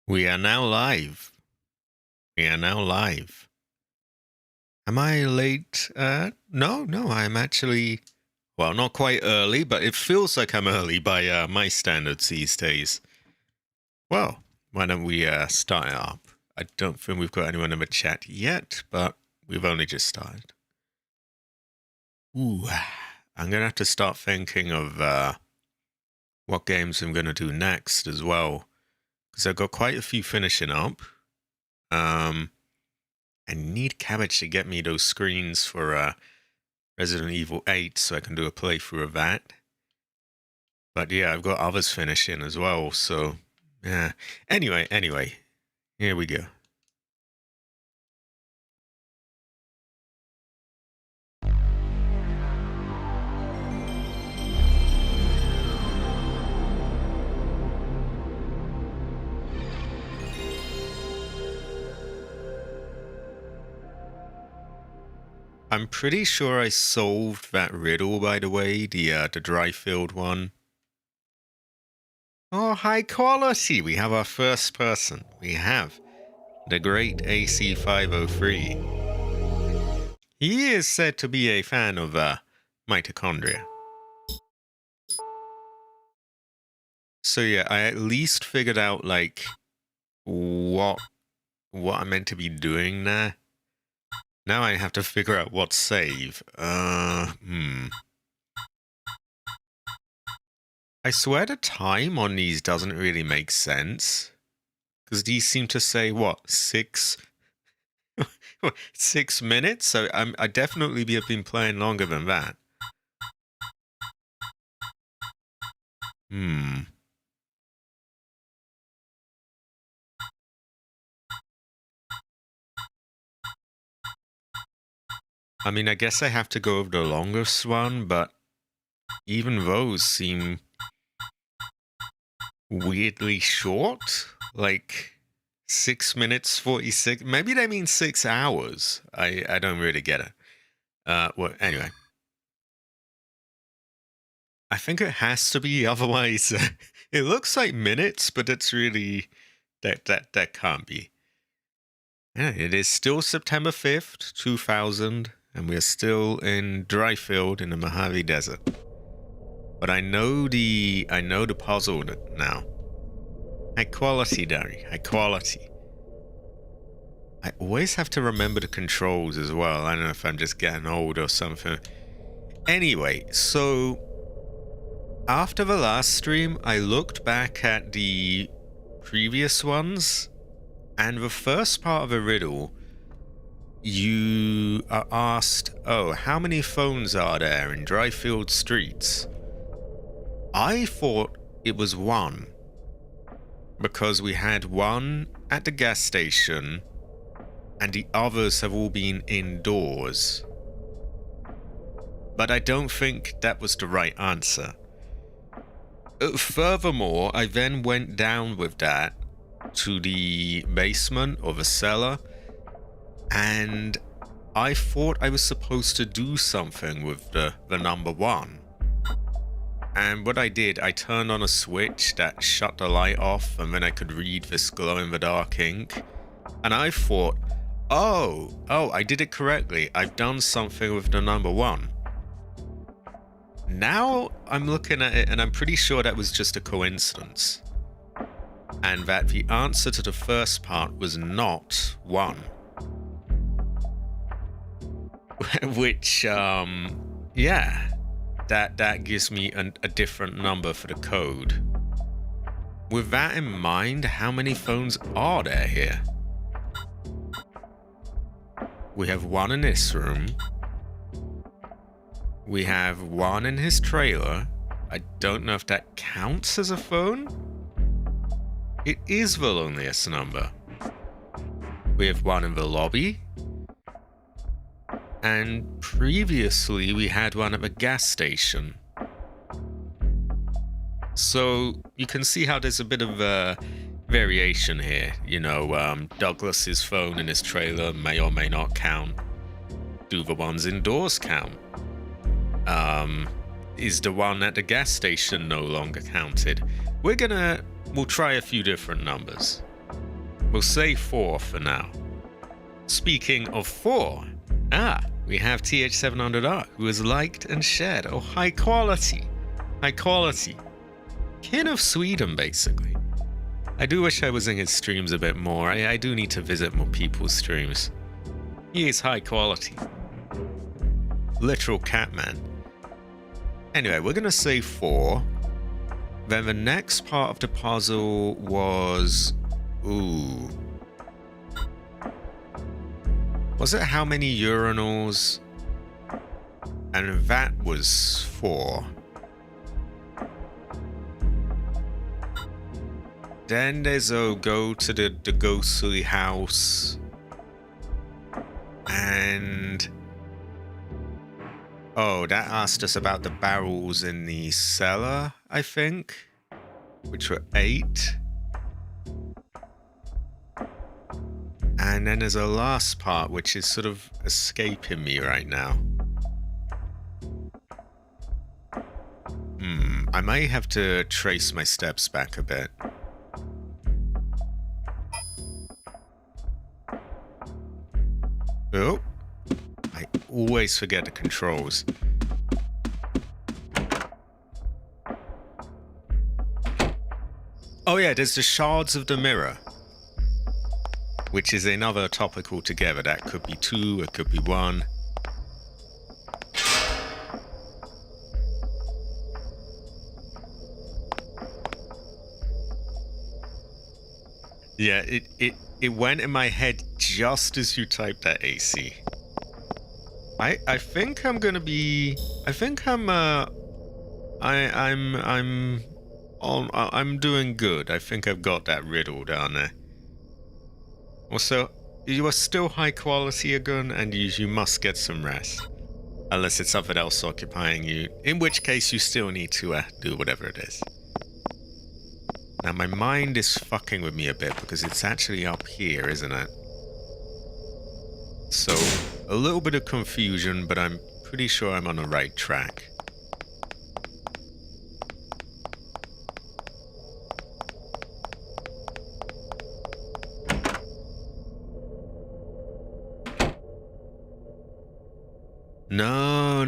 We are now live. We are now live. Am I late? No, I'm actually, well, not quite early, but it feels like I'm early by my standards these days. Well, why don't we start it up? I don't think we've got anyone in the chat yet, but we've only just started. Ooh, I'm going to have to start thinking of what games I'm going to do next as well, because I've got quite a few finishing up. I need Cabbage to get me those screens for Resident Evil 8 so I can do a playthrough of that. But yeah, I've got others finishing as well, so yeah. Anyway, here we go. I'm pretty sure I solved that riddle, by the way, the dry-filled one. Oh, high quality! We have our first person. We have the great AC503. He is said to be a fan of mitochondria. So yeah, I at least figured out, like, what I'm meant to be doing there. Now I have to figure out what save. I swear the time on these doesn't really make sense. Because these seem to say, what, 6 minutes? So I definitely have been playing longer than that. I mean, I guess I have to go over the longest one, but even those seem weirdly short. Like 6 minutes 46. Maybe they mean 6 hours. I don't really get it. Well, anyway. I think it has to be, otherwise it looks like minutes, but it's really that can't be. Yeah, it is still September 5th, 2000, and we're still in Dryfield in the Mojave Desert. But I know the puzzle now. High quality, Dari. High quality. I always have to remember the controls as well. I don't know if I'm just getting old or something. Anyway, so after the last stream, I looked back at the previous ones, and the first part of the riddle, you are asked, oh, how many phones are there in Dryfield streets? I thought it was 1, because we had 1 at the gas station, and the others have all been indoors. But I don't think that was the right answer. Furthermore, I then went down with that to the basement or the cellar, and I thought I was supposed to do something with the number 1. And what I did, I turned on a switch that shut the light off, and then I could read this glow-in-the-dark ink. And I thought, oh, I did it correctly. I've done something with the number 1. Now I'm looking at it, and I'm pretty sure that was just a coincidence. And that the answer to the first part was not 1. Which, yeah, that gives me a different number for the code. With that in mind, how many phones are there here? We have 1 in this room. We have 1 in his trailer. I don't know if that counts as a phone. It is the loneliest number. We have 1 in the lobby. And previously we had 1 at the gas station. So you can see how there's a bit of a variation here. You know, Douglas's phone in his trailer may or may not count. Do the ones indoors count? Is the 1 at the gas station no longer counted? We'll try a few different numbers. We'll say 4 for now. Speaking of 4, we have TH700R, who is liked and shared. Oh, high quality. High quality. Kin of Sweden, basically. I do wish I was in his streams a bit more. I do need to visit more people's streams. He is high quality. Literal Catman. Anyway, we're going to say 4. Then the next part of the puzzle was... Ooh. Was it how many urinals? And that was 4. Then there's a go to the ghostly house. And... Oh, that asked us about the barrels in the cellar, I think. Which were 8. And then there's a last part which is sort of escaping me right now. I may have to trace my steps back a bit. Oh, I always forget the controls. Oh yeah, there's the shards of the mirror, which is another topic altogether. That could be 2, it could be 1. Yeah, it went in my head just as you typed that AC. I think I'm gonna be... I think I'm doing good. I think I've got that riddle down there. Also, you are still high quality again, and you must get some rest. Unless it's something else occupying you, in which case you still need to do whatever it is. Now my mind is fucking with me a bit because it's actually up here, isn't it? So, a little bit of confusion, but I'm pretty sure I'm on the right track. No.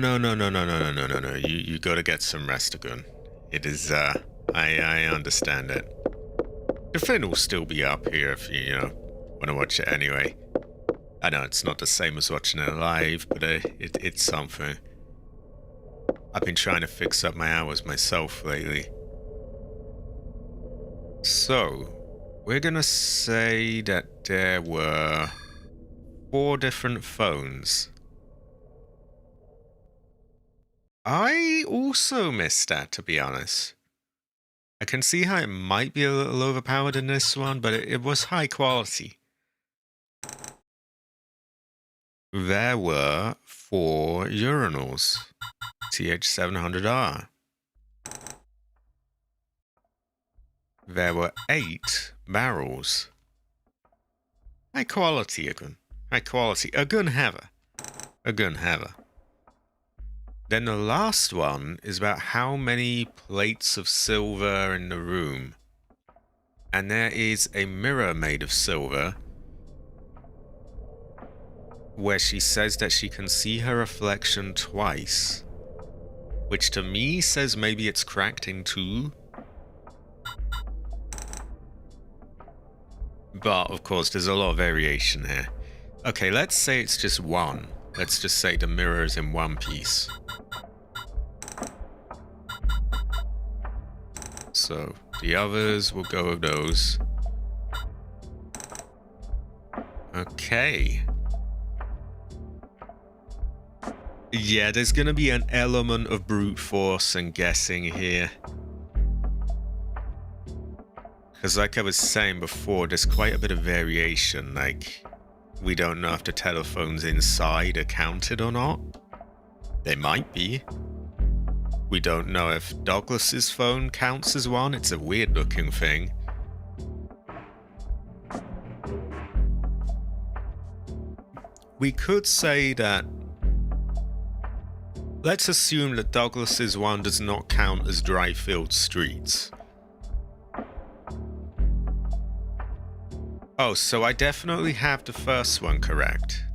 You gotta get some rest again. It is, I understand it. The fin will still be up here if you want to watch it anyway. I know it's not the same as watching it live, but it's something. I've been trying to fix up my hours myself lately. So, we're gonna say that there were 4 different phones. I also missed that, to be honest. I can see how it might be a little overpowered in this one, but it was high quality. There were 4 urinals. TH700R. There were 8 barrels. High quality again. High quality. A gun haver. A gun haver. Then the last one is about how many plates of silver in the room. And there is a mirror made of silver where she says that she can see her reflection twice. Which to me says maybe it's cracked in 2. But of course there's a lot of variation here. Okay, let's say it's just 1. Let's just say the mirror is in 1 piece. So, the others will go with those. Okay. Yeah, there's gonna be an element of brute force and guessing here. Because like I was saying before, there's quite a bit of variation. Like, we don't know if the telephones inside are counted or not. They might be. We don't know if Douglas's phone counts as one. It's a weird looking thing. We could say that... Let's assume that Douglas's one does not count as dry-filled streets. Oh, so I definitely have the first one correct.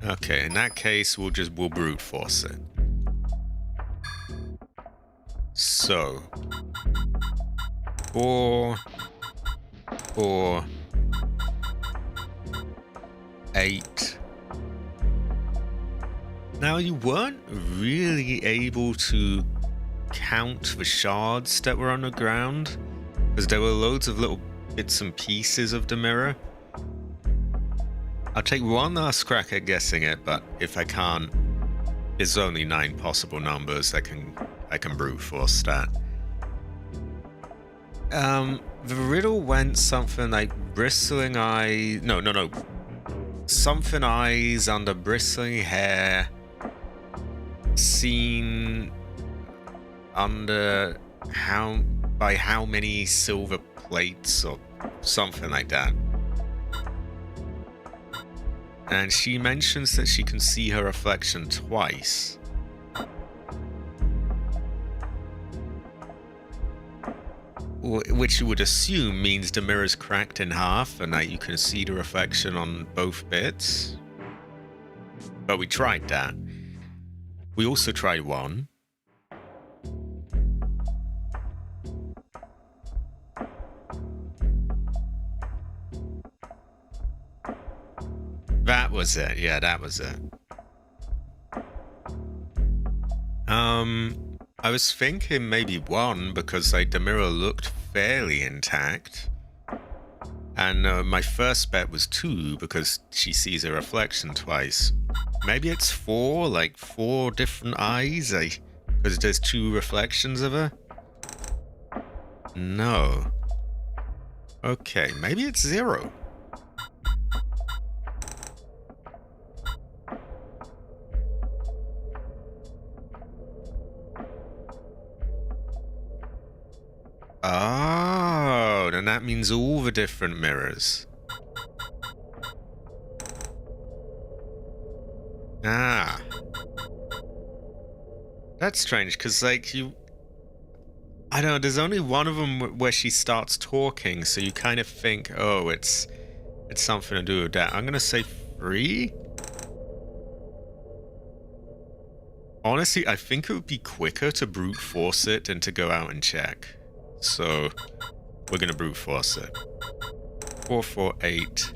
Okay, in that case, we'll brute force it. So 4, 4, 8. Now, you weren't really able to count the shards that were on the ground, because there were loads of little bits and pieces of the mirror. I'll take one last crack at guessing it, but if I can't, there's only 9 possible numbers. I can brute force that. The riddle went something like bristling eye. No. Something eyes under bristling hair. Seen under by how many silver plates or something like that. And she mentions that she can see her reflection twice. Which you would assume means the mirror's cracked in half and that you can see the reflection on both bits. But we tried that. We also tried 1. That was it. Yeah, that was it. I was thinking maybe 1 because the mirror looked fairly intact. And my first bet was 2 because she sees her reflection twice. Maybe it's 4, like 4 different eyes, because there's 2 reflections of her? No. Okay, maybe it's 0. Oh, then that means all the different mirrors. Ah. That's strange, because, I don't know, there's only one of them where she starts talking, so you kind of think, oh, it's something to do with that. I'm going to say 3. Honestly, I think it would be quicker to brute force it than to go out and check. So, we're going to brute force it. 4, 4, 8.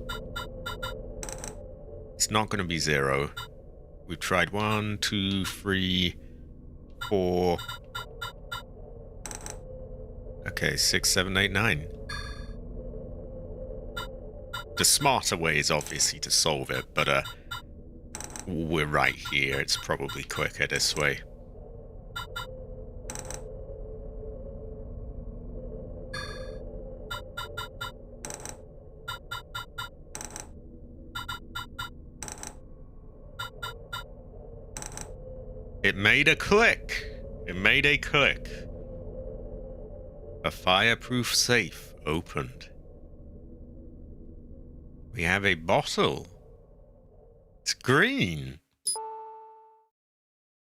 It's not going to be 0. We've tried 1, 2, 3, 4. Okay, 6, 7, 8, 9. The smarter way is obviously to solve it, but we're right here. It's probably quicker this way. It made a click. It made a click. A fireproof safe opened. We have a bottle. It's green.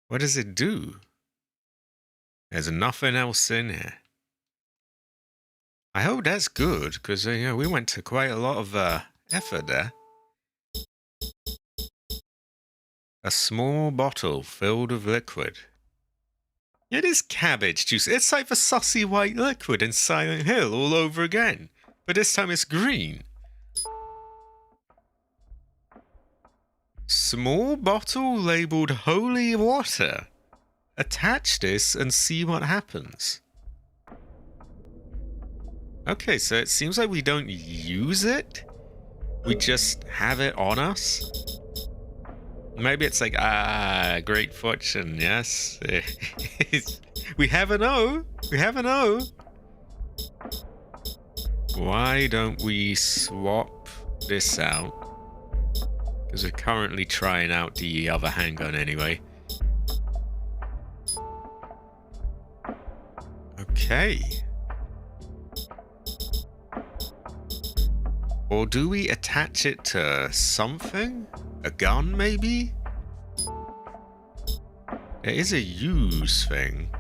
What does it do? There's nothing else in here. I hope that's good, because we went to quite a lot of effort there. A small bottle filled with liquid. It is cabbage juice. It's like the sussy white liquid in Silent Hill all over again. But this time it's green. Small bottle labeled holy water. Attach this and see what happens. Okay, so it seems like we don't use it. We just have it on us. Maybe it's like, great fortune, yes. We have an O. We have an O. Why don't we swap this out? Because we're currently trying out the other handgun anyway. Okay. Or do we attach it to something? A gun, maybe? It is a use thing.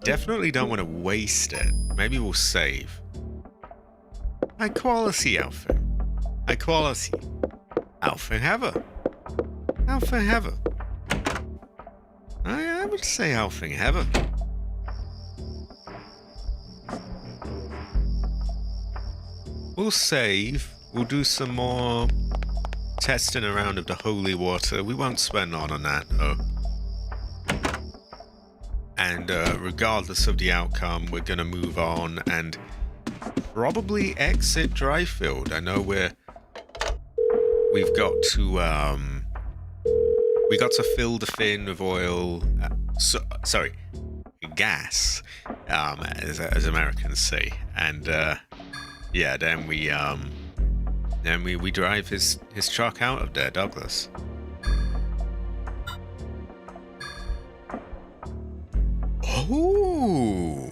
definitely don't want to waste it. Maybe we'll save. High quality outfit. High quality. Outfit Heather. Outfit Heather. I would say Outfit Heather. We'll save. We'll do some more testing around of the holy water. We won't spend on that though. And regardless of the outcome, we're gonna move on and probably exit Dryfield. I know we've got to fill the fin with oil. Sorry, gas, as Americans say, and yeah, then we drive his truck out of there, Douglas. Oh,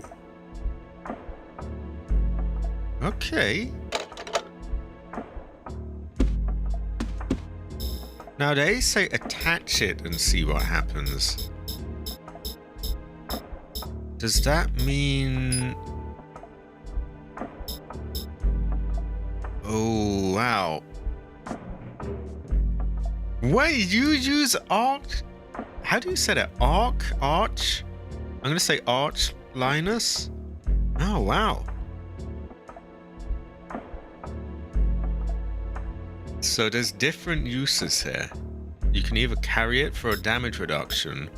okay. Now they say attach it and see what happens. Does that mean... Oh, wow. Wait, you use arc? How do you say that? Arch? I'm gonna say arch Linus? Oh, wow. So there's different uses here. You can either carry it for a damage reduction,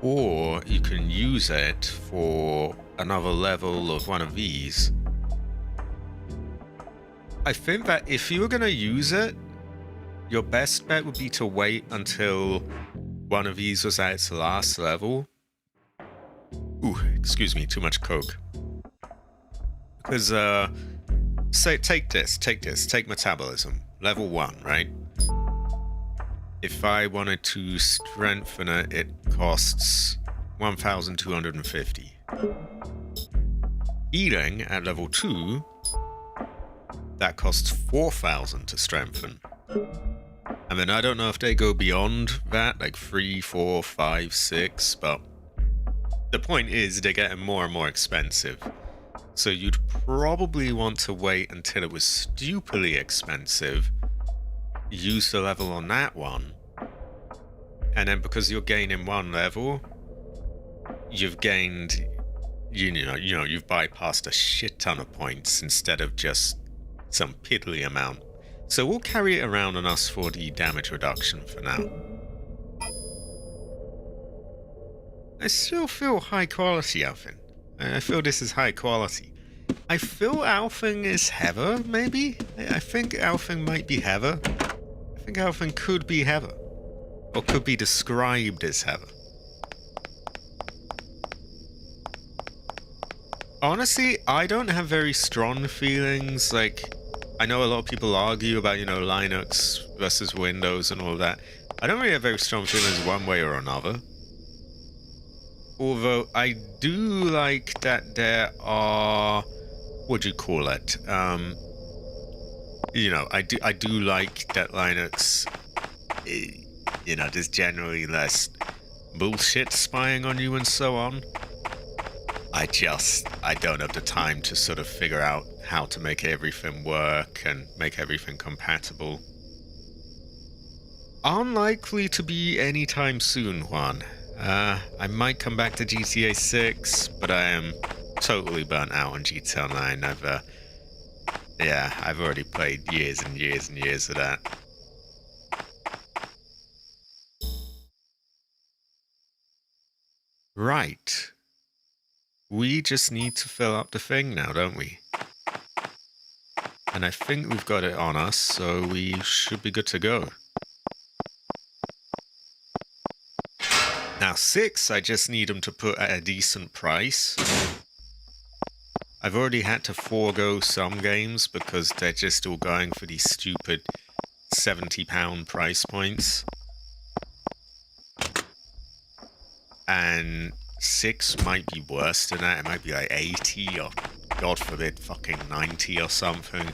or you can use it for another level of one of these. I think that if you were going to use it, your best bet would be to wait until one of these was at its last level. Ooh, excuse me, too much coke. Because, say, take metabolism. Level 1, right? If I wanted to strengthen it, it costs 1,250. Healing at level 2, that costs 4,000 to strengthen. I mean, I don't know if they go beyond that, like 3, 4, 5, 6, but the point is they're getting more and more expensive. So you'd probably want to wait until it was stupidly expensive, use the level on that one, and then because you're gaining one level, you've gained, you know, you've bypassed a shit ton of points instead of just some piddly amount. So we'll carry it around on us for the damage reduction for now. I still feel high quality, Alvin. I feel this is high quality. I feel Alfing is Heather, maybe? I think Alfing might be Heather. I think Alfing could be Heather. Or could be described as Heather. Honestly, I don't have very strong feelings. Like, I know a lot of people argue about, you know, Linux versus Windows and all that. I don't really have very strong feelings one way or another. Although I do like that there are, what do you call it? You know, I do like that Linux, you know, there's generally less bullshit spying on you and so on. I don't have the time to sort of figure out how to make everything work and make everything compatible. Unlikely to be anytime soon, Juan. I might come back to GTA 6, but I am totally burnt out on GTA Online. I've already played years and years and years of that. Right. We just need to fill up the thing now, don't we? And I think we've got it on us, so we should be good to go. Now 6, I just need them to put at a decent price. I've already had to forego some games because they're just all going for these stupid £70 price points. And 6 might be worse than that. It might be like 80 or, God forbid, fucking 90 or something.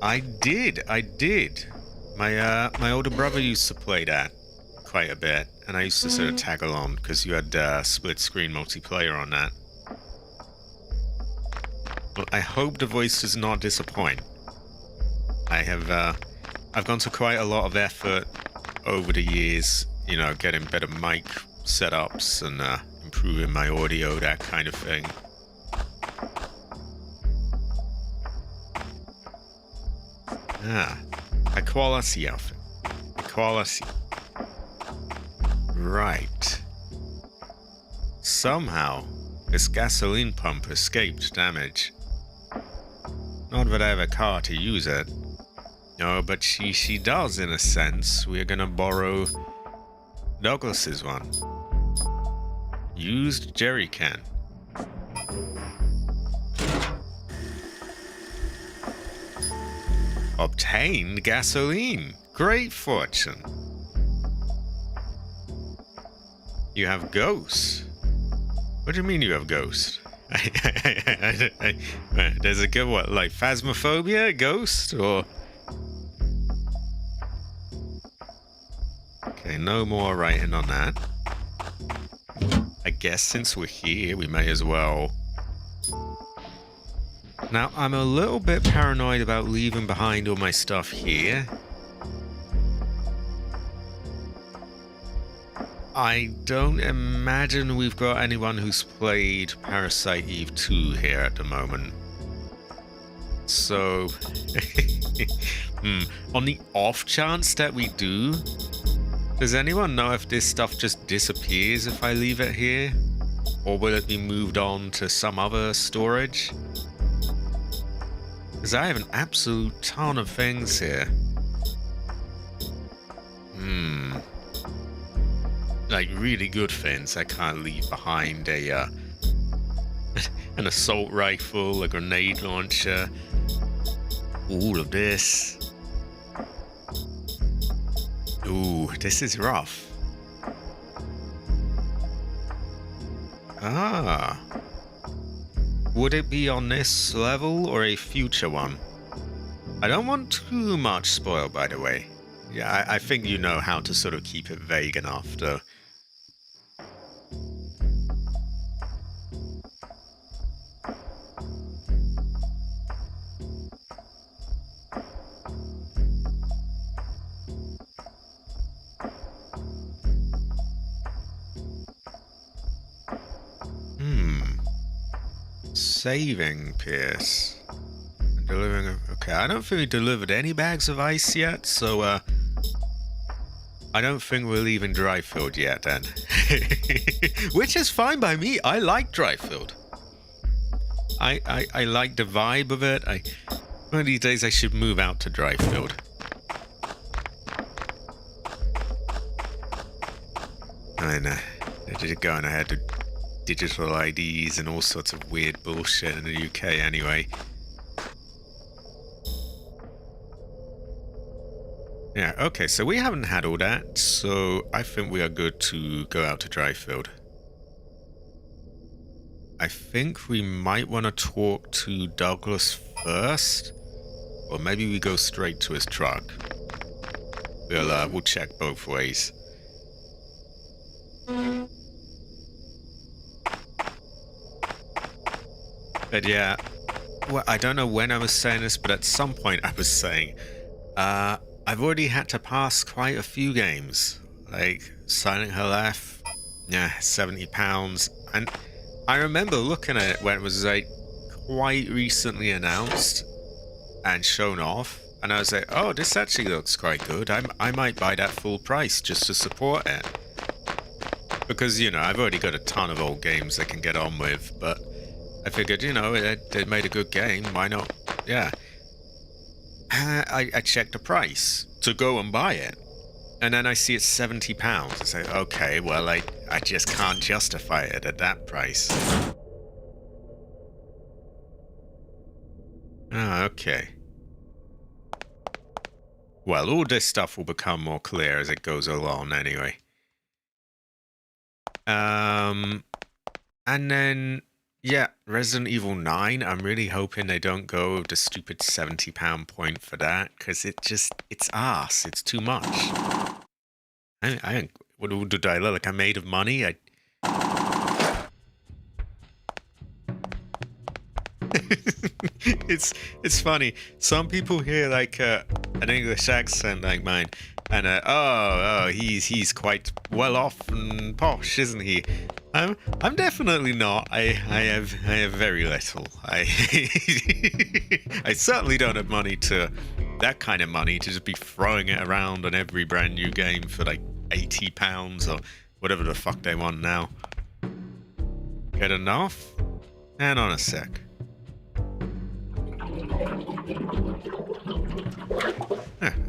I did. My older brother used to play that quite a bit. and I used to sort of tag along because you had split screen multiplayer on that. Well, I hope the voice does not disappoint. I've gone to quite a lot of effort over the years, you know, getting better mic setups and improving my audio, that kind of thing. High quality outfit. High quality. Right. Somehow, this gasoline pump escaped damage. Not that I have a car to use it. No, but she does in a sense. We're gonna borrow Douglas's one. Used jerry can. Obtained gasoline. Great fortune. You have ghosts. What do you mean you have ghosts? There's a good what, like phasmophobia, ghost, or... Okay, no more writing on that. I guess since we're here, we may as well... Now, I'm a little bit paranoid about leaving behind all my stuff here. I don't imagine we've got anyone who's played Parasite Eve II here at the moment. So, on the off chance that we do, does anyone know if this stuff just disappears if I leave it here? Or will it be moved on to some other storage? Because I have an absolute ton of things here. Like really good things I can't leave behind. An assault rifle, a grenade launcher, all of this. Ooh, this is rough. Would it be on this level or a future one? I don't want too much spoiled, by the way. Yeah, I think you know how to sort of keep it vague enough, though. Saving Pierce. Delivering... Okay, I don't think we delivered any bags of ice yet, so, I don't think we're leaving Dryfield yet, then. Which is fine by me. I like Dryfield. I like the vibe of it. One of these days I should move out to Dryfield. I know. They're going ahead to digital IDs and all sorts of weird bullshit in the UK anyway. Yeah, okay, so we haven't had all that, so I think we are good to go out to Dryfield. I think we might want to talk to Douglas first, or maybe we go straight to his truck. We'll check both ways. But yeah, well, I don't know when I was saying this, but at some point I was saying, I've already had to pass quite a few games, like Silent Hill F, yeah, £70, and I remember looking at it when it was like quite recently announced and shown off, and I was like, oh, this actually looks quite good. I might buy that full price just to support it, because, you know, I've already got a ton of old games I can get on with, but I figured, you know, they made a good game, why not? Yeah. I checked the price to go and buy it, and then I see it's £70. I say, okay, well, I just can't justify it at that price. Ah, okay. Well, all this stuff will become more clear as it goes along anyway. And then... yeah, Resident Evil 9, I'm really hoping they don't go with the stupid £70 point for that, because it's arse, it's too much. What do I look like? I'm made of money? It's funny. Some people hear like an English accent like mine, and he's quite well off and posh, isn't he? I'm definitely not. I have very little. I I certainly don't have money that kind of money to just be throwing it around on every brand new game for like £80 or whatever the fuck they want now. Get enough? Hang on a sec.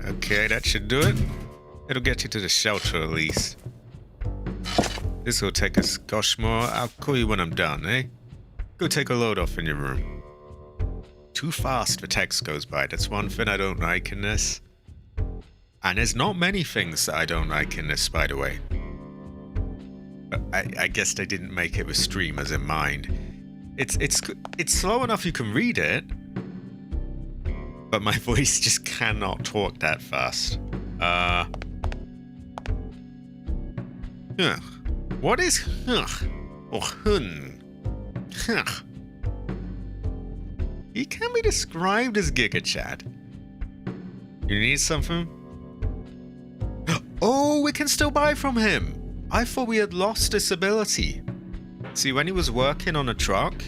Okay, that should do it. It'll get you to the shelter at least. This will take us gosh more. I'll call you when I'm done, eh? Go take a load off in your room. Too fast the text goes by. That's one thing I don't like in this. And there's not many things that I don't like in this, by the way. But I guess they didn't make it with streamers in mind. It's slow enough you can read it, but my voice just cannot talk that fast. What is or hun? He can be described as Giga Chad. You need something? Oh, we can still buy from him. I thought we had lost this ability. See, when he was working on a truck,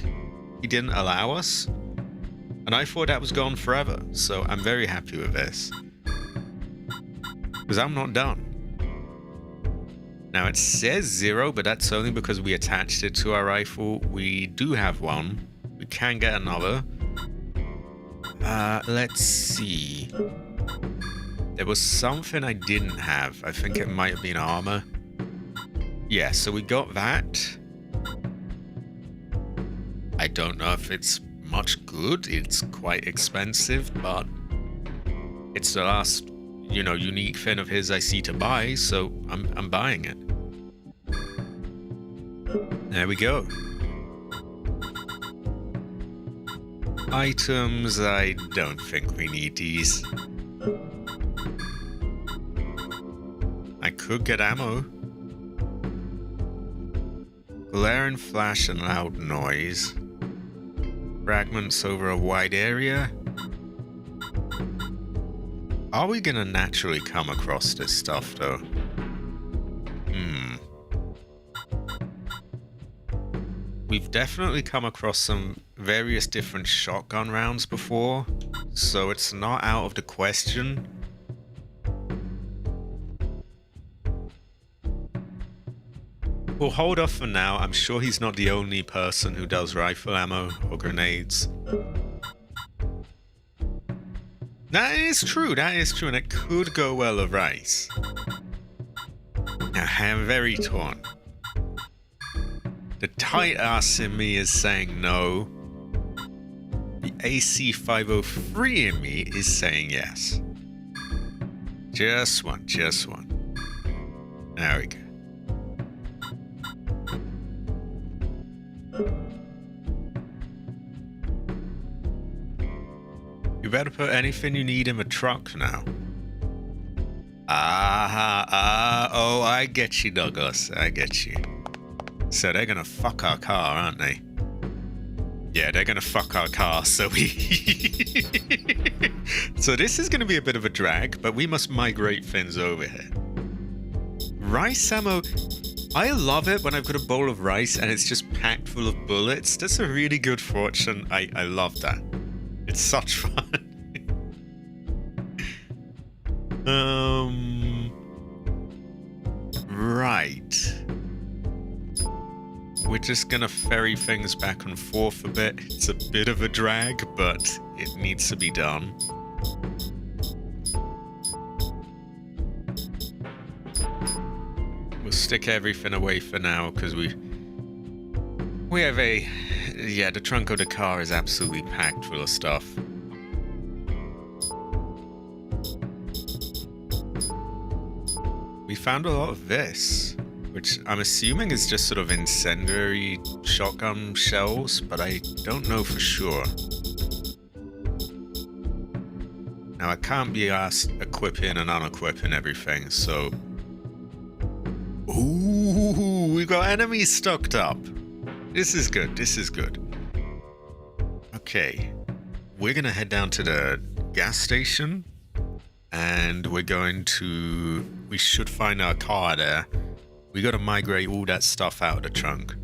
he didn't allow us. And I thought that was gone forever. So I'm very happy with this. Because I'm not done. Now it says 0, but that's only because we attached it to our rifle. We do have one. We can get another. Let's see. There was something I didn't have. I think it might have been armor. Yeah, so we got that. I don't know if it's much good. It's quite expensive, but it's the last, unique thing of his I see to buy, so I'm buying it. There we go. Items, I don't think we need these. I could get ammo. Glaring flash and loud noise. Fragments over a wide area. Are we gonna naturally come across this stuff though? We've definitely come across some various different shotgun rounds before, so it's not out of the question. We'll hold off for now. I'm sure he's not the only person who does rifle ammo or grenades. That is true, and it could go well with rice. Now, I am very torn. The tight ass in me is saying no. The AC503 in me is saying yes. Just one. There we go. You better put anything you need in the truck now. Oh, I get you, Douglas. I get you. So they're gonna fuck our car, aren't they? Yeah, they're gonna fuck our car, so So this is gonna be a bit of a drag, but we must migrate things over here. Rice ammo. I love it when I've got a bowl of rice and it's just packed full of bullets. That's a really good fortune. I love that. It's such fun. Right. We're just gonna ferry things back and forth a bit. It's a bit of a drag, but it needs to be done. We'll stick everything away for now because we have the trunk of the car is absolutely packed full of stuff. We found a lot of this, which I'm assuming is just sort of incendiary shotgun shells, but I don't know for sure. Now I can't be asked equipping and unequipping everything, so Ooh, we got enemies stocked up. This is good. This is good. Okay. We're going to head down to the gas station. And we're going to... We should find our car there. We got to migrate all that stuff out of the trunk.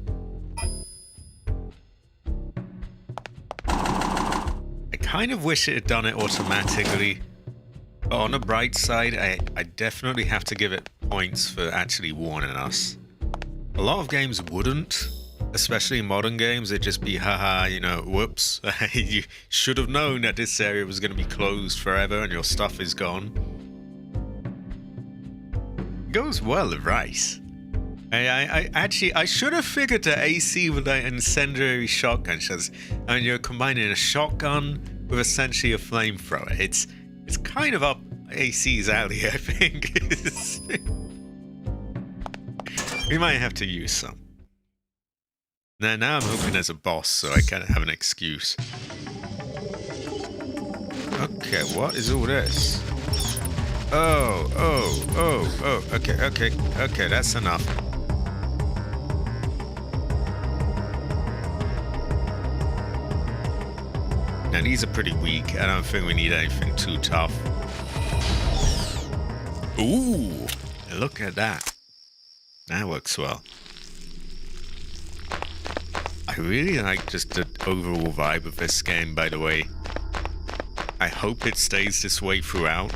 I kind of wish it had done it automatically. But on the bright side, I definitely have to give it points for actually warning us. A lot of games wouldn't, especially modern games. It'd just be, haha, you know, whoops. You should have known that this area was going to be closed forever and your stuff is gone. Goes well with rice. I should have figured that AC with that incendiary shotgun shots. I mean, you're combining a shotgun with essentially a flamethrower. It's kind of up AC's alley, I think. We might have to use some. Now I'm hoping there's a boss, so I kind of have an excuse. Okay, what is all this? Oh, okay, that's enough. Now these are pretty weak. I don't think we need anything too tough. Ooh, look at that. That works well. I really like just the overall vibe of this game, by the way. I hope it stays this way throughout.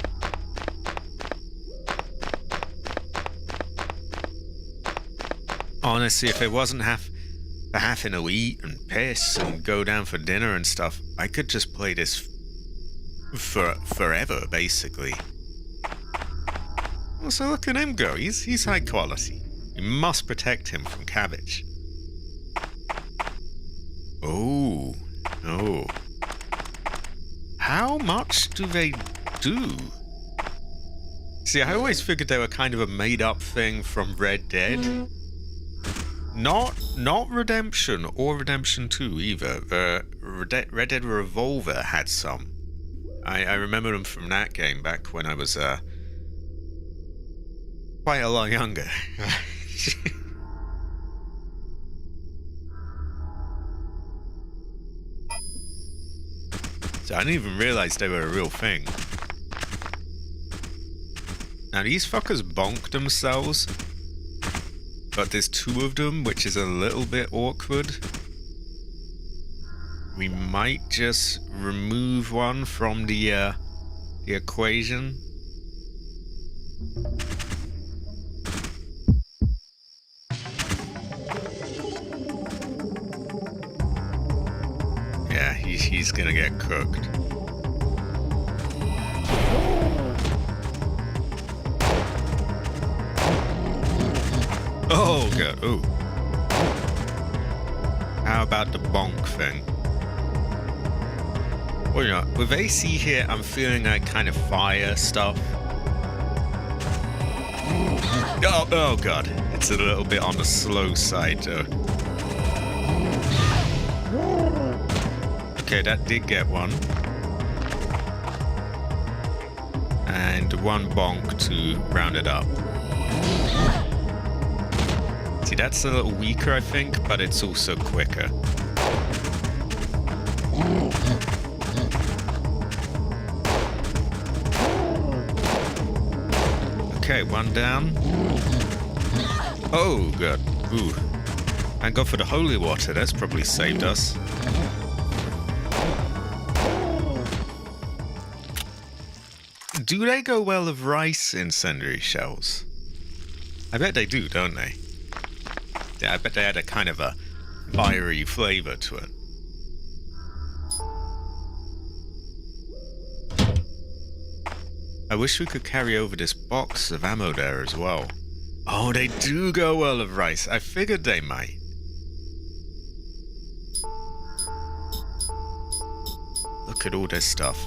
Honestly, if it wasn't for having to eat and piss and go down for dinner and stuff, I could just play this forever, basically. Also, look at him go. He's high quality. We must protect him from cabbage. Oh. How much do they do? See, I always figured they were kind of a made-up thing from Red Dead. Not Redemption or Redemption 2 either. The Red Dead Revolver had some. I remember them from that game back when I was quite a lot younger. So I didn't even realize they were a real thing. Now these fuckers bonk themselves. But there's two of them, which is a little bit awkward. We might just remove one from the equation. Yeah, he's gonna get cooked. Oh, God. Ooh. How about the bonk thing? Well, you know, with AC here, I'm feeling like kind of fire stuff. Oh, God. It's a little bit on the slow side, though. Okay, that did get one. And one bonk to round it up. See, that's a little weaker, I think, but it's also quicker. Okay, one down. Oh, God. Ooh. Thank God for the holy water. That's probably saved us. Do they go well with rice incendiary shells? I bet they do, don't they? I bet they had a kind of a fiery flavor to it. I wish we could carry over this box of ammo there as well. Oh, they do go well with rice. I figured they might. Look at all this stuff.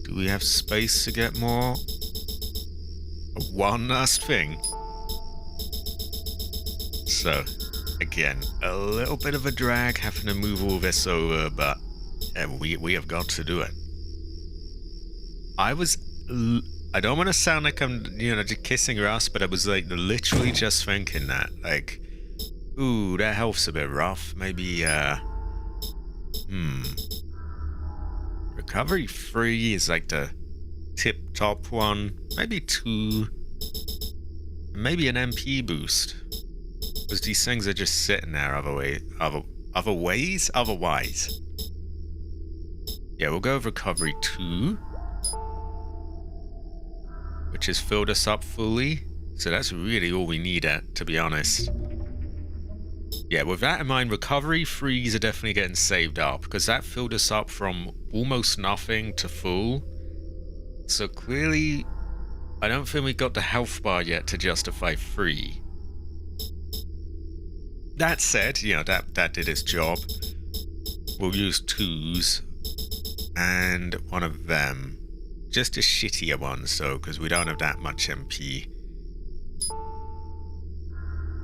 Do we have space to get more? One last thing. So, again, a little bit of a drag having to move all this over, but And we have got to do it. I don't want to sound like I'm, just kissing your ass, but I was like literally just thinking that. Like, ooh, that health's a bit rough. Maybe, Recovery 3 is like the tip top one. Maybe 2. Maybe an MP boost. Because these things are just sitting there otherwise. Yeah, we'll go with Recovery 2. Which has filled us up fully. So that's really all we need, to be honest. Yeah, with that in mind, Recovery 3s are definitely getting saved up. Because that filled us up from almost nothing to full. So clearly, I don't think we got the health bar yet to justify 3. That said, that did its job. We'll use 2s. And one of them. Just a shittier ones, though, because we don't have that much MP.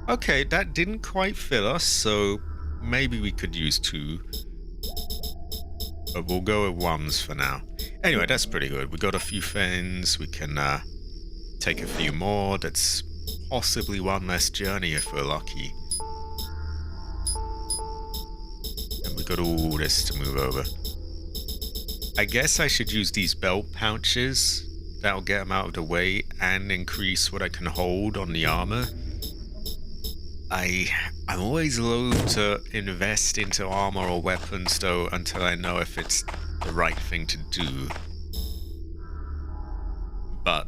Okay, that didn't quite fill us, so maybe we could use 2. But we'll go with 1s for now. Anyway, that's pretty good. We got a few things. We can take a few more. That's possibly one less journey if we're lucky. And we got all this to move over. I guess I should use these belt pouches. That'll get them out of the way and increase what I can hold on the armor. I'm always loath to invest into armor or weapons, though, until I know if it's the right thing to do. But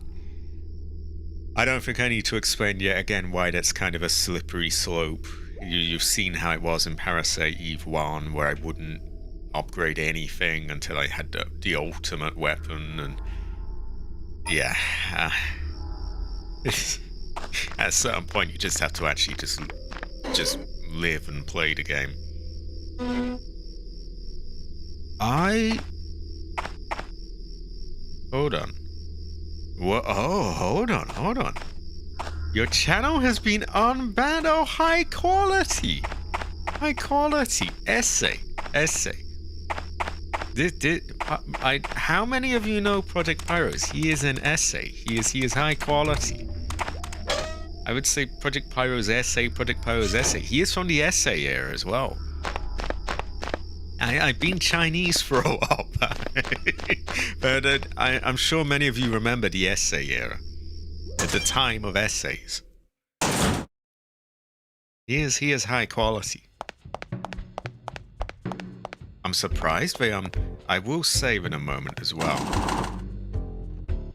I don't think I need to explain yet again why that's kind of a slippery slope. You've seen how it was in Parasite Eve 1, where I wouldn't upgrade anything until I had the ultimate weapon, and yeah, at a certain point you just have to actually just live and play the game. Hold on. What? Oh, hold on. Your channel has been unbanned. Oh, high quality essay. How many of you know Project Pyros? He is an essay. He is high quality. I would say Project Pyros essay. He is from the essay era as well. I've been Chinese for a while, but I'm sure many of you remember the essay era. At the time of essays. He is high quality. I'm surprised I will save in a moment as well.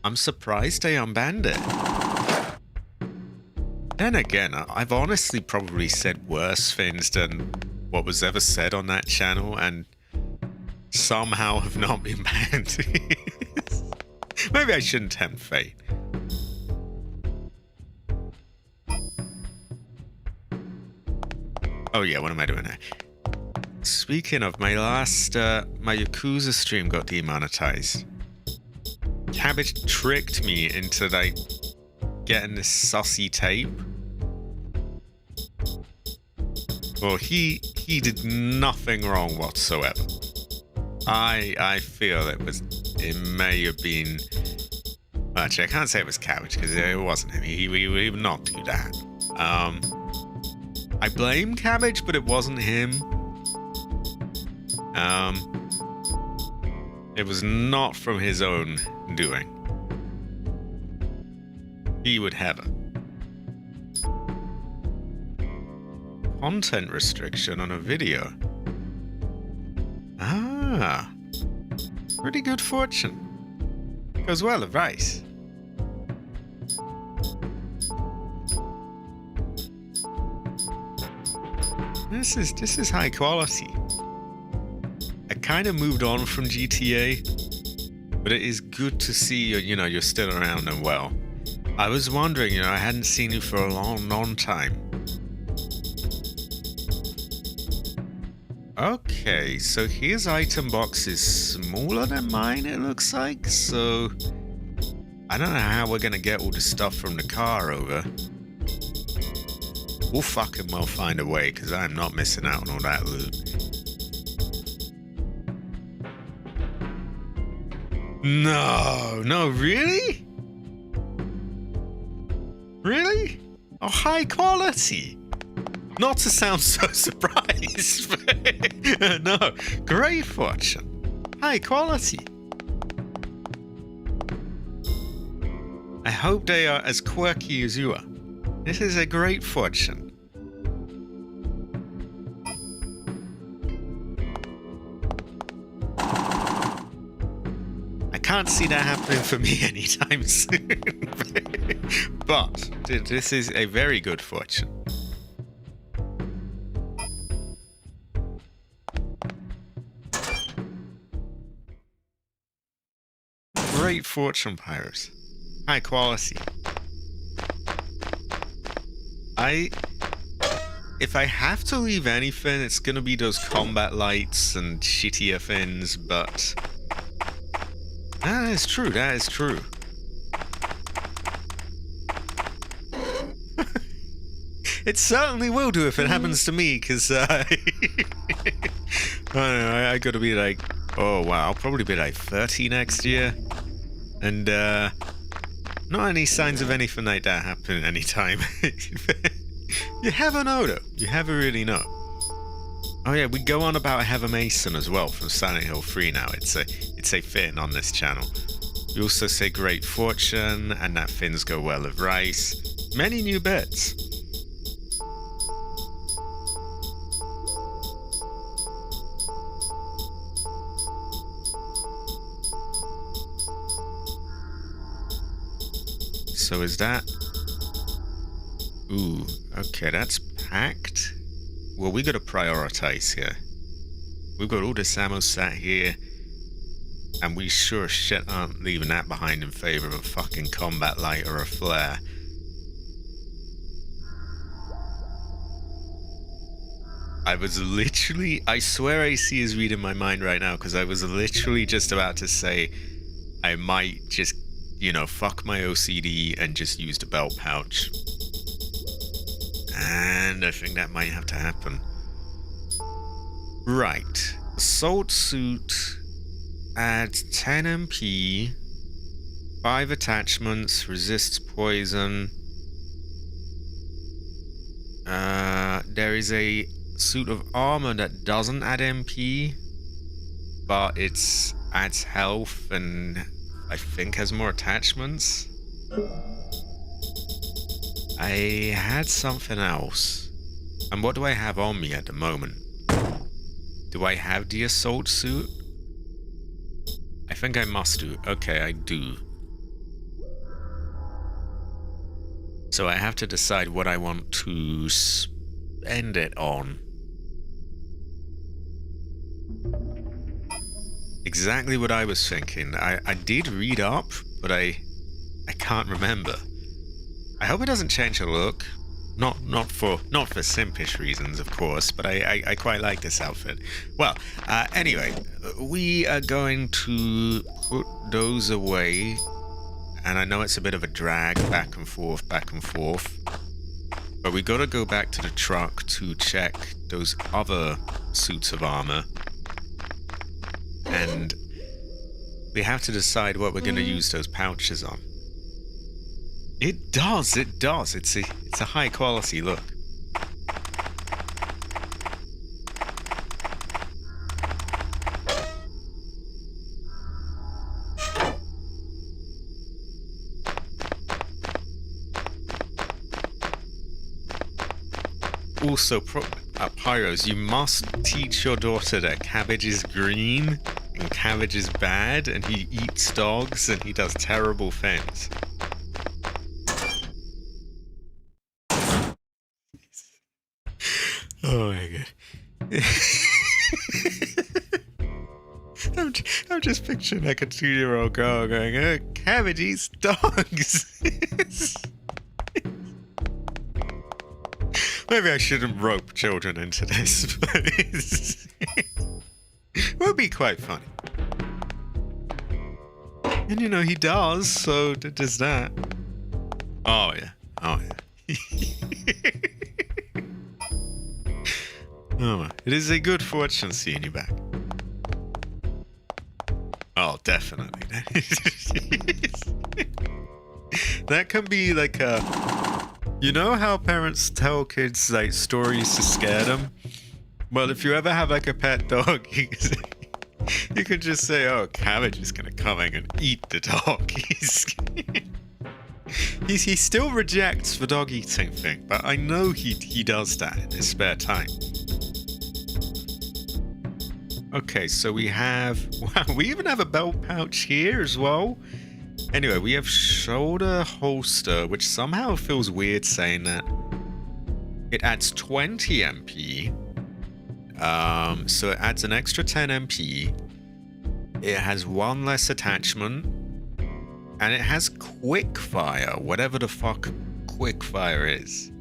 I'm surprised they unbanned it. Then again, I've honestly probably said worse things than what was ever said on that channel, and somehow have not been banned. Maybe I shouldn't tempt fate. Oh yeah, what am I doing there? Speaking of, my Yakuza stream got demonetized. Cabbage tricked me into, like, getting this sussy tape. Well, he did nothing wrong whatsoever. I feel it may have been... Actually, I can't say it was Cabbage, because it wasn't him. He would not do that. I blame Cabbage, but it wasn't him. It was not from his own doing. He would have it. Content restriction on a video. Ah. Pretty good fortune. Goes well, advice. This is high quality. I kind of moved on from GTA, but it is good to see you're still around and well. I was wondering, I hadn't seen you for a long time. Okay, so his item box is smaller than mine, it looks like, so I don't know how we're gonna get all the stuff from the car over. We'll fucking well find a way, because I'm not missing out on all that loot. No, really? Really? Oh, high quality. Not to sound so surprised, but no, great fortune. High quality. I hope they are as quirky as you are. This is a great fortune. I can't see that happening for me anytime soon. But this is a very good fortune. Great fortune, Pyros. High quality. If I have to leave anything, it's gonna be those combat lights and shittier things, but that is true, that is true. It certainly will do if it happens to me, because I don't know, I gotta be like, oh wow, I'll probably be like 30 next year. And not any signs of anything like that happening anytime. You never know though. You never really know. Oh yeah, we go on about Heather Mason as well from Silent Hill 3 now. It's a thing on this channel. We also say great fortune and that things go well with rice. Many new bits. So is that... Ooh, okay, that's packed. Well, we gotta prioritize here. We've got all this ammo sat here, and we sure as shit aren't leaving that behind in favor of a fucking combat light or a flare. I was literally... I swear AC is reading my mind right now, because I was literally just about to say I might just, you know, fuck my OCD and just use the belt pouch. And I think that might have to happen. Right. Assault suit adds 10 MP, 5 attachments, resists poison. There is a suit of armor that doesn't add MP, but it adds health and I think has more attachments. I had something else. And what do I have on me at the moment? Do I have the assault suit? I think I must do. Okay, I do. So I have to decide what I want to spend it on. Exactly what I was thinking. I did read up, but I can't remember. I hope it doesn't change the look. Not for simpish reasons, of course, but I quite like this outfit. Well, anyway, we are going to put those away, and I know it's a bit of a drag, back and forth, but we gotta go back to the truck to check those other suits of armor, and we have to decide what we're gonna use those pouches on. It does. It's a high quality look. Also, Pyros, you must teach your daughter that cabbage is green and cabbage is bad, and he eats dogs and he does terrible things. Oh my god. I'm just picturing like a 2-year-old girl going, oh, cabbage eats dogs. Maybe I shouldn't rope children into this, but it would be quite funny. And you know, he does, so does that. Oh yeah, oh yeah. Oh, it is a good fortune seeing you back. Oh, definitely. That can be like a... You know how parents tell kids like stories to scare them? Well, if you ever have like a pet dog, you can just say, oh, Cabbage is gonna come in and eat the dog. He still rejects the dog eating thing, but I know he does that in his spare time. Okay, so we have... Wow, we even have a belt pouch here as well. Anyway, we have shoulder holster, which somehow feels weird saying that. It adds 20 MP. So it adds an extra 10 MP. It has one less attachment. And it has quick fire, whatever the fuck quick fire is.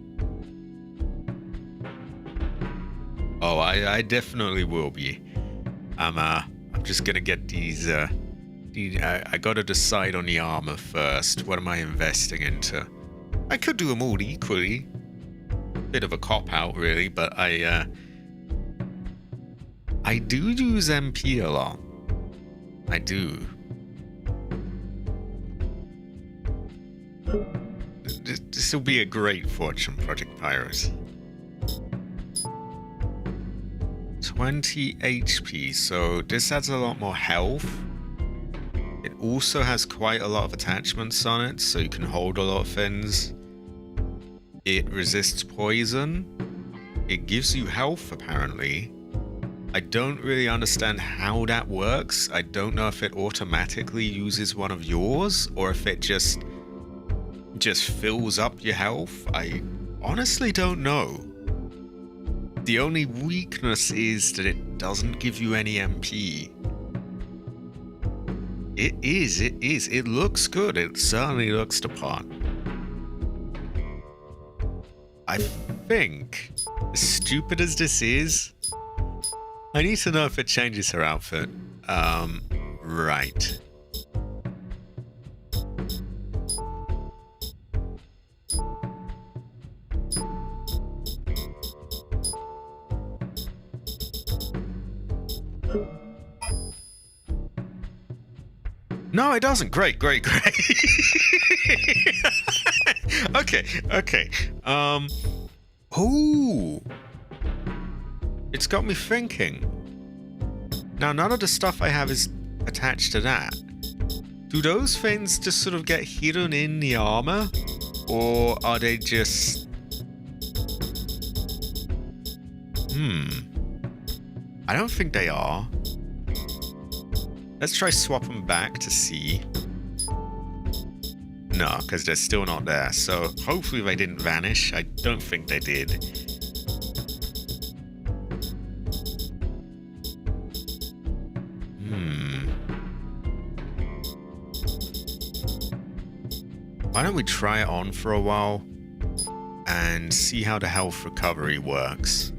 Oh, I definitely will be. I'm just gonna get these, I gotta decide on the armor first. What am I investing into? I could do them all equally. Bit of a cop-out, really, but I do use MP a lot. I do. This will be a great fortune, Project Pyros. 20 HP, so this adds a lot more health. It also has quite a lot of attachments on it, so you can hold a lot of things. It resists poison. It gives you health, apparently. I don't really understand how that works. I don't know if it automatically uses one of yours, or if it just fills up your health. I honestly don't know. The only weakness is that it doesn't give you any MP. It is. It looks good. It certainly looks the part. I think, as stupid as this is, I need to know if it changes her outfit. Right. No, it doesn't. Great. Okay. Ooh. It's got me thinking. Now, none of the stuff I have is attached to that. Do those things just sort of get hidden in the armor? Or are they just... I don't think they are. Let's try swap them back to see. No, because they're still not there. So hopefully they didn't vanish. I don't think they did. Why don't we try it on for a while and see how the health recovery works?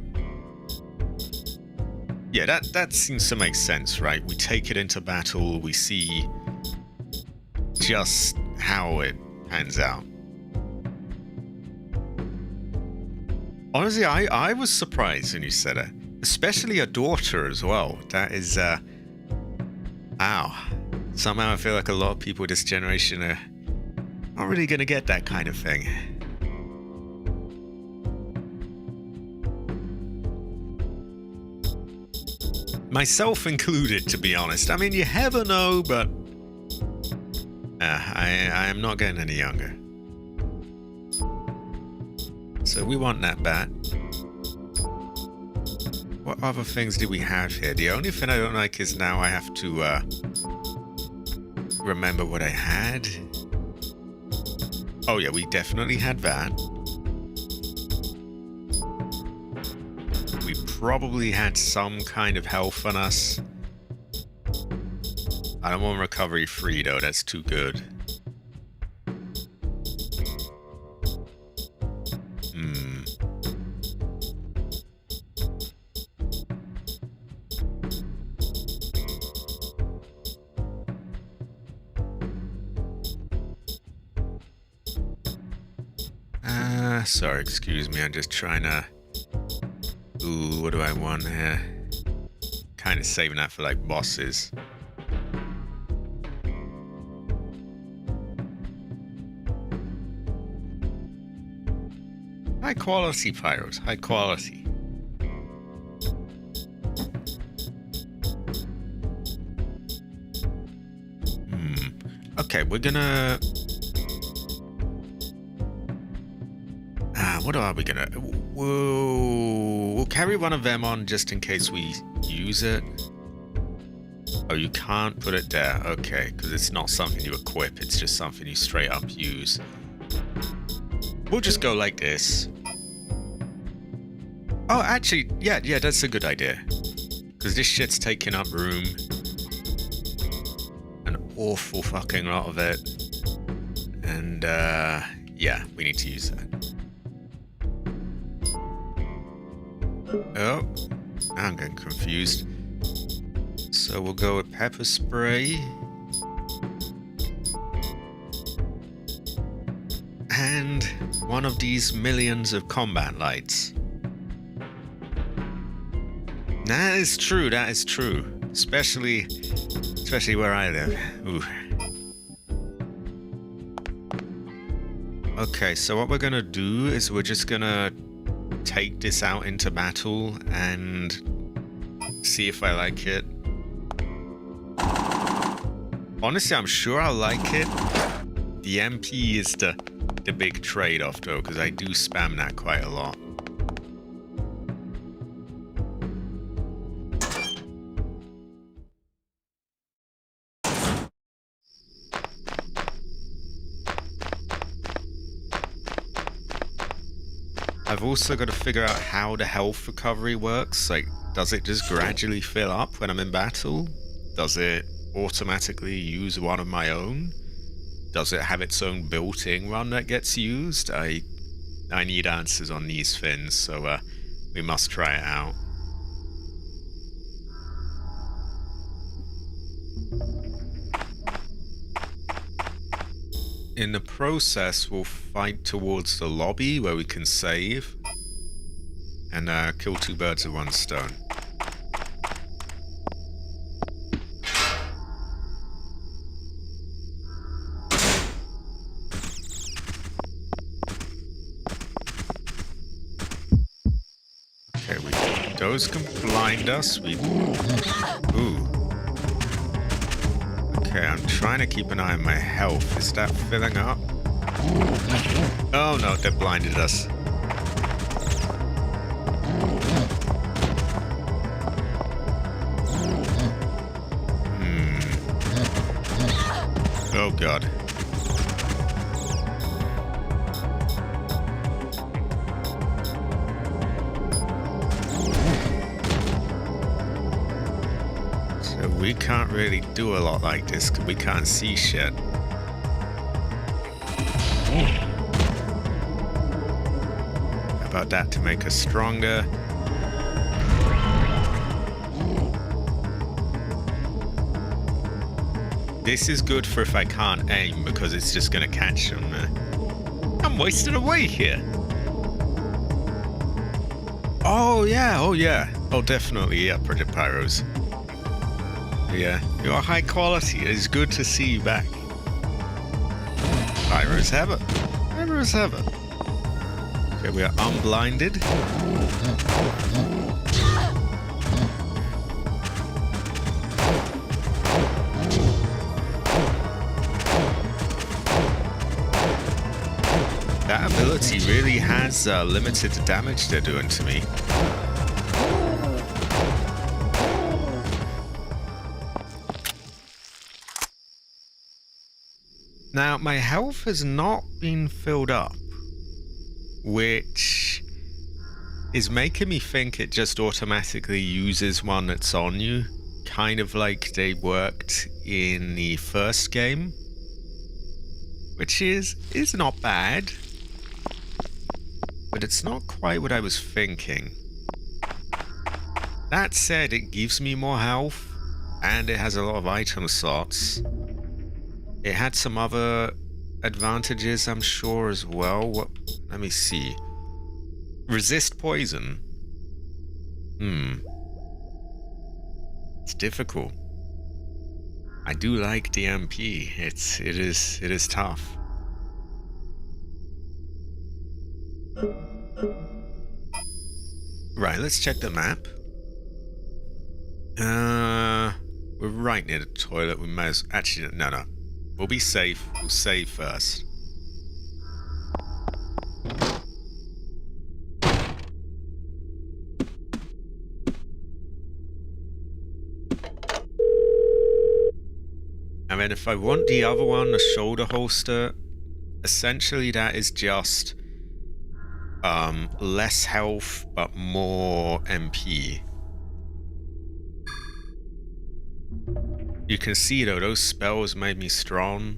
Yeah, that seems to make sense, right? We take it into battle, we see just how it pans out. Honestly, I was surprised when you said it. Especially a daughter as well. That is, ow. Somehow I feel like a lot of people this generation are not really gonna get that kind of thing. Myself included, to be honest. I mean, you never know, but I am not getting any younger. So we want that bat. What other things do we have here? The only thing I don't like is now I have to remember what I had. Oh yeah, we definitely had that. We probably had some kind of health on us. I don't want recovery free though, that's too good. Sorry, excuse me, I'm just trying to... Ooh, what do I want here? Kind of saving that for like bosses. High quality pyros, high quality. Okay, we're gonna... what are we gonna... We'll carry one of them on just in case we use it. Oh, you can't put it there. Okay, because it's not something you equip. It's just something you straight up use. We'll just go like this. Oh, actually, yeah, that's a good idea. Because this shit's taking up room. An awful fucking lot of it. And, yeah, we need to use that. Oh, now I'm getting confused. So we'll go with pepper spray. And one of these millions of combat lights. That is true, that is true. Especially where I live. Ooh. Okay, so what we're gonna do is we're just gonna take this out into battle and see if I like it. Honestly, I'm sure I'll like it. The MP is the big trade-off though, because I do spam that quite a lot. I've also got to figure out how the health recovery works. Like, does it just gradually fill up when I'm in battle? Does it automatically use one of my own? Does it have its own built-in run that gets used? I need answers on these things, so we must try it out. In the process, we'll fight towards the lobby where we can save and kill two birds with one stone. Okay, those can blind us. Ooh. Okay, I'm trying to keep an eye on my health. Is that filling up? Oh no, that blinded us. Oh god. We can't really do a lot like this because we can't see shit. How about that to make us stronger? This is good for if I can't aim because it's just gonna catch them. I'm wasting away here. Oh yeah, oh yeah. Oh definitely, yeah, Project Pyros. Yeah, you're high quality. It's good to see you back. Pyros have it. Pyros have it. Okay, we are unblinded. That ability really has limited the damage they're doing to me. Now, my health has not been filled up, which is making me think it just automatically uses one that's on you, kind of like they worked in the first game, which is not bad, but it's not quite what I was thinking. That said, it gives me more health, and it has a lot of item slots. It had some other advantages, I'm sure, as well. What? Let me see. Resist poison. It's difficult. I do like the MP. It is tough. Right, let's check the map. We're right near the toilet. We might as... Actually, no. We'll be safe. We'll save first. And then if I want the other one, the shoulder holster, essentially that is just less health but more MP. You can see though, those spells made me strong.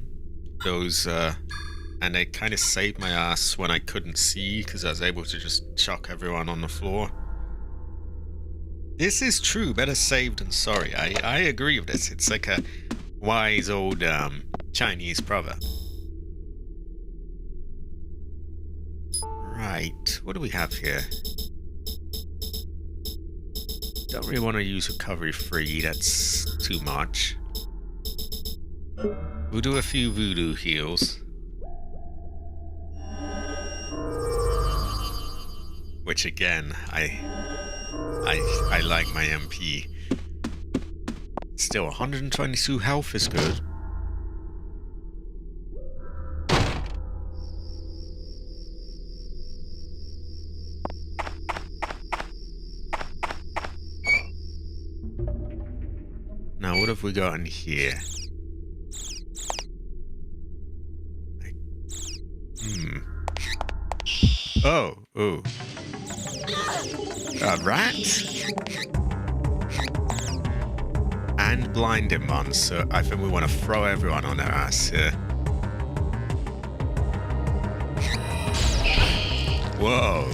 Those and they kind of saved my ass when I couldn't see because I was able to just chuck everyone on the floor. This is true, better safe than sorry. I agree with this. It's like a wise old Chinese proverb. Right, what do we have here? Don't really want to use recovery free, that's too much. We'll do a few voodoo heals. Which again, I like my MP. Still 122 health is good. Now what have we got in here? Oh. A rat? And blinding ones, so I think we want to throw everyone on their ass here. Whoa.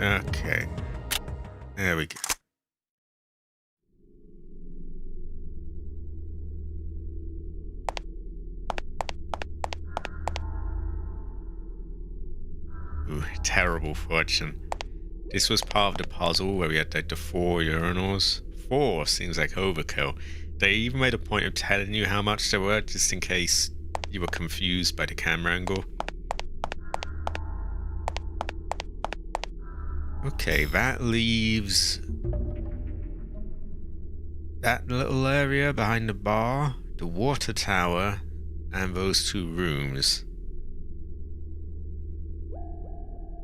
Okay. There we go. Ooh, terrible fortune. This was part of the puzzle where we had like the 4 urinals. 4 seems like overkill. They even made a point of telling you how much there were, just in case you were confused by the camera angle. Okay, that leaves that little area behind the bar, the water tower, and those 2 rooms.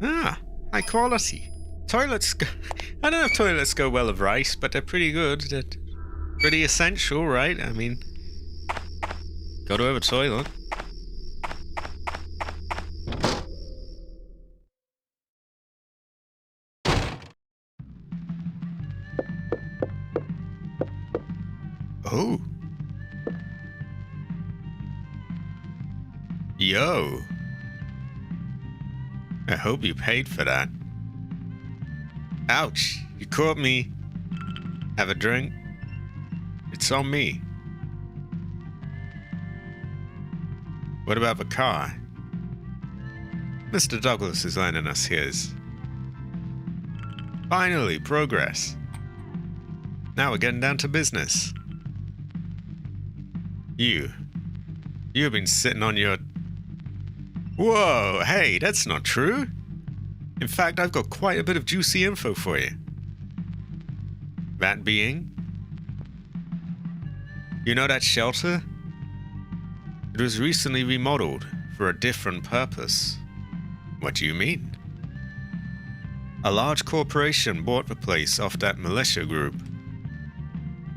Ah, high quality. Toilets go... I don't know if toilets go well with rice, but they're pretty good. They're pretty essential, right? I mean, go to have a toilet. Oh. Yo. I hope you paid for that. Ouch. You caught me. Have a drink? It's on me. What about the car? Mr. Douglas is lending us his. Finally, progress. Now we're getting down to business. You've been sitting on your... Whoa, hey, that's not true. In fact, I've got quite a bit of juicy info for you. That being... You know that shelter? It was recently remodeled for a different purpose. What do you mean? A large corporation bought the place off that militia group.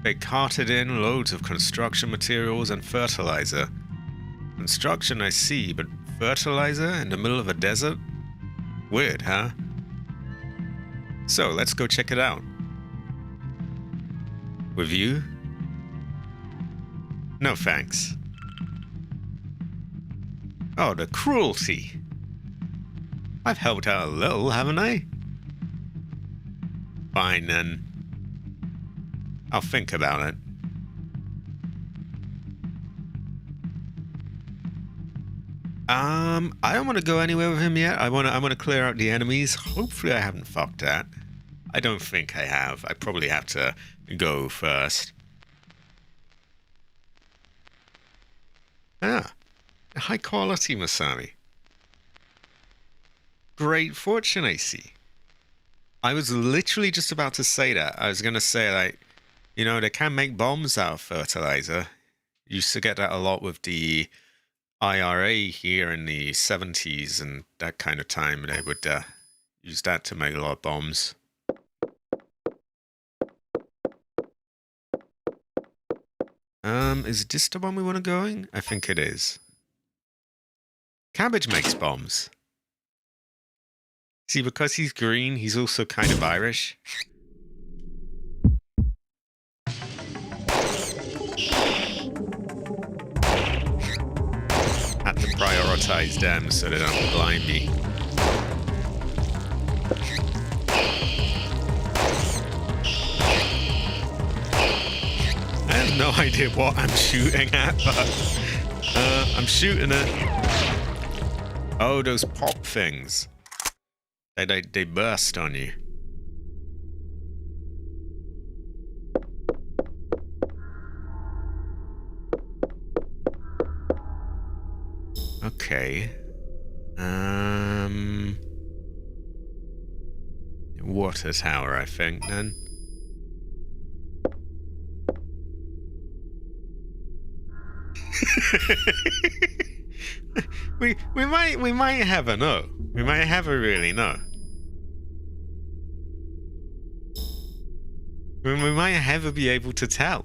They carted in loads of construction materials and fertilizer. Construction I see, but fertilizer in the middle of a desert? Weird, huh? So, let's go check it out. With you? No thanks. Oh, the cruelty. I've helped out a little, haven't I? Fine, then. I'll think about it. I don't want to go anywhere with him yet. I want to clear out the enemies. Hopefully I haven't fucked that. I don't think I have. I probably have to go first. Ah, High quality, Masami. Great fortune, I see. I was literally just about to say that. I was going to say, like, you know, they can make bombs out of fertilizer. Used to get that a lot with the IRA here in the 70s and that kind of time. They would use that to make a lot of bombs. Is this the one we want to go in? I think it is. Cabbage makes bombs. See, because he's green, he's also kind of Irish. Had to prioritize them so they don't blind me. I have no idea what I'm shooting at, but I'm shooting it. Oh, those pop things. They burst on you. Okay. Water tower, I think, then. we might have a no. We might have a really no. We might never be able to tell.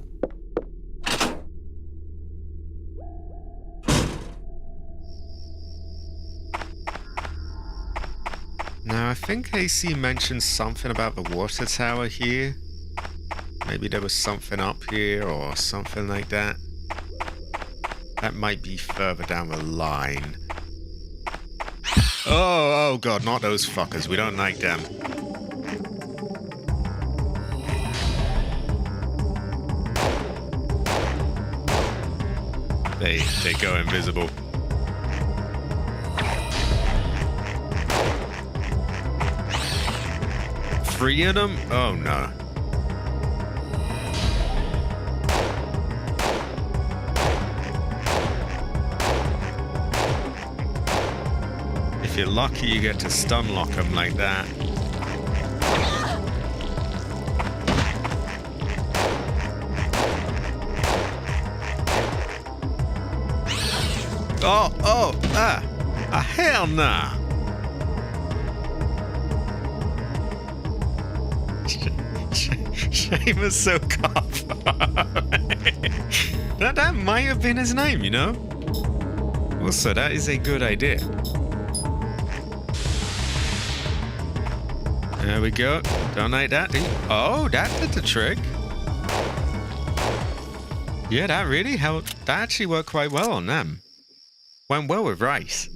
Now, I think AC mentioned something about the water tower here. Maybe there was something up here or something like that. That might be further down the line. Oh god, not those fuckers. We don't like them. They go invisible. Three of them? Oh no. If you're lucky, you get to stun lock them like that. Hell nah. Seamus so cough. that might have been his name, you know? Also, that is a good idea. There we go. Don't like that. Oh, that did the trick. Yeah, that really helped. That actually worked quite well on them. Went well with rice.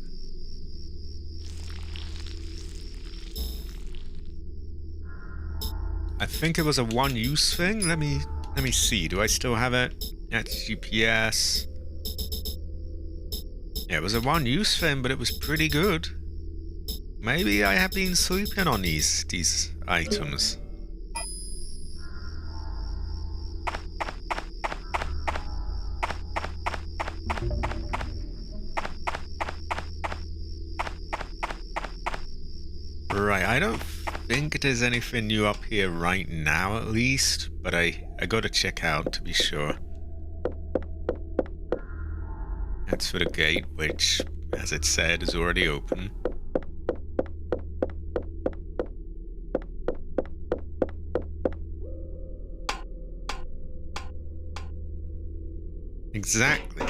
I think it was a one-use thing. Let me see. Do I still have it? That's GPS. Yeah, it was a one-use thing, but it was pretty good. Maybe I have been sleeping on these items. Right, I don't think there's anything new up here right now, at least, but I gotta check out to be sure. That's for the gate, which, as it said, is already open. Exactly.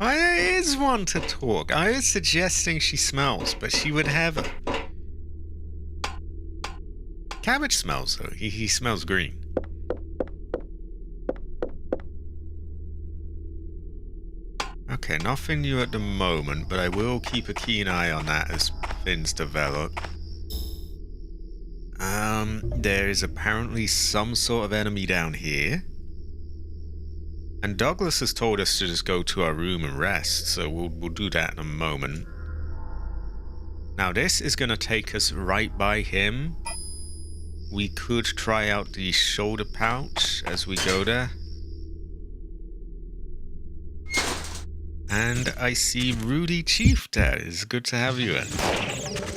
I is one to talk. I was suggesting she smells, but she would have a... Cabbage smells, though. He smells green. Okay, nothing new at the moment, but I will keep a keen eye on that as things develop. There is apparently some sort of enemy down here. And Douglas has told us to just go to our room and rest, so we'll do that in a moment. Now this is going to take us right by him. we could try out the shoulder pouch as we go there. And I see Rudy Chief there. It's good to have you in.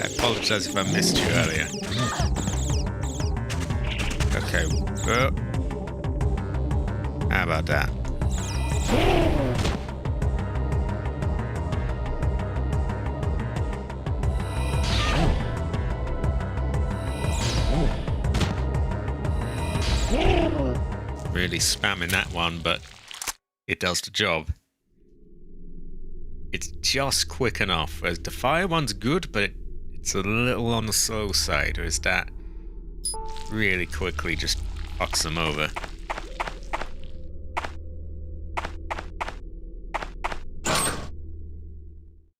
I apologize if I missed you earlier. Okay. How about that? Really spamming that one, but it does the job. It's just quick enough. Whereas the fire one's good, but it's a little on the slow side. Whereas that really quickly just fucks them over.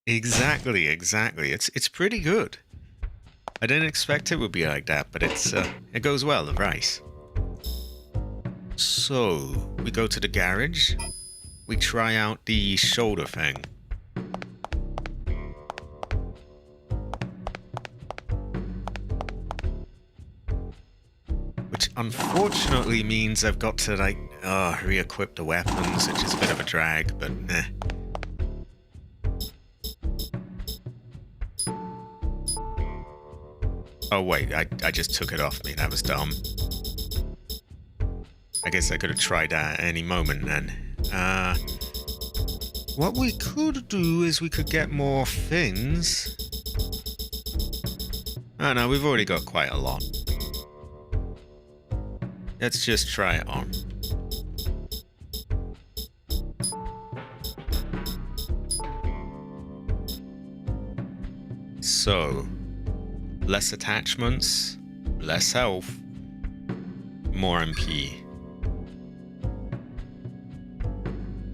Exactly. It's pretty good. I didn't expect it would be like that, but it goes well, the rice. So, we go to the garage. We try out the shoulder thing. Which unfortunately means I've got to, like, re-equip the weapons, which is a bit of a drag, but eh. Oh wait, I just took it off me, that was dumb. I guess I could have tried that at any moment then. What we could do is we could get more things. Oh no, we've already got quite a lot. Let's just try it on. So, less attachments, less health, more MP.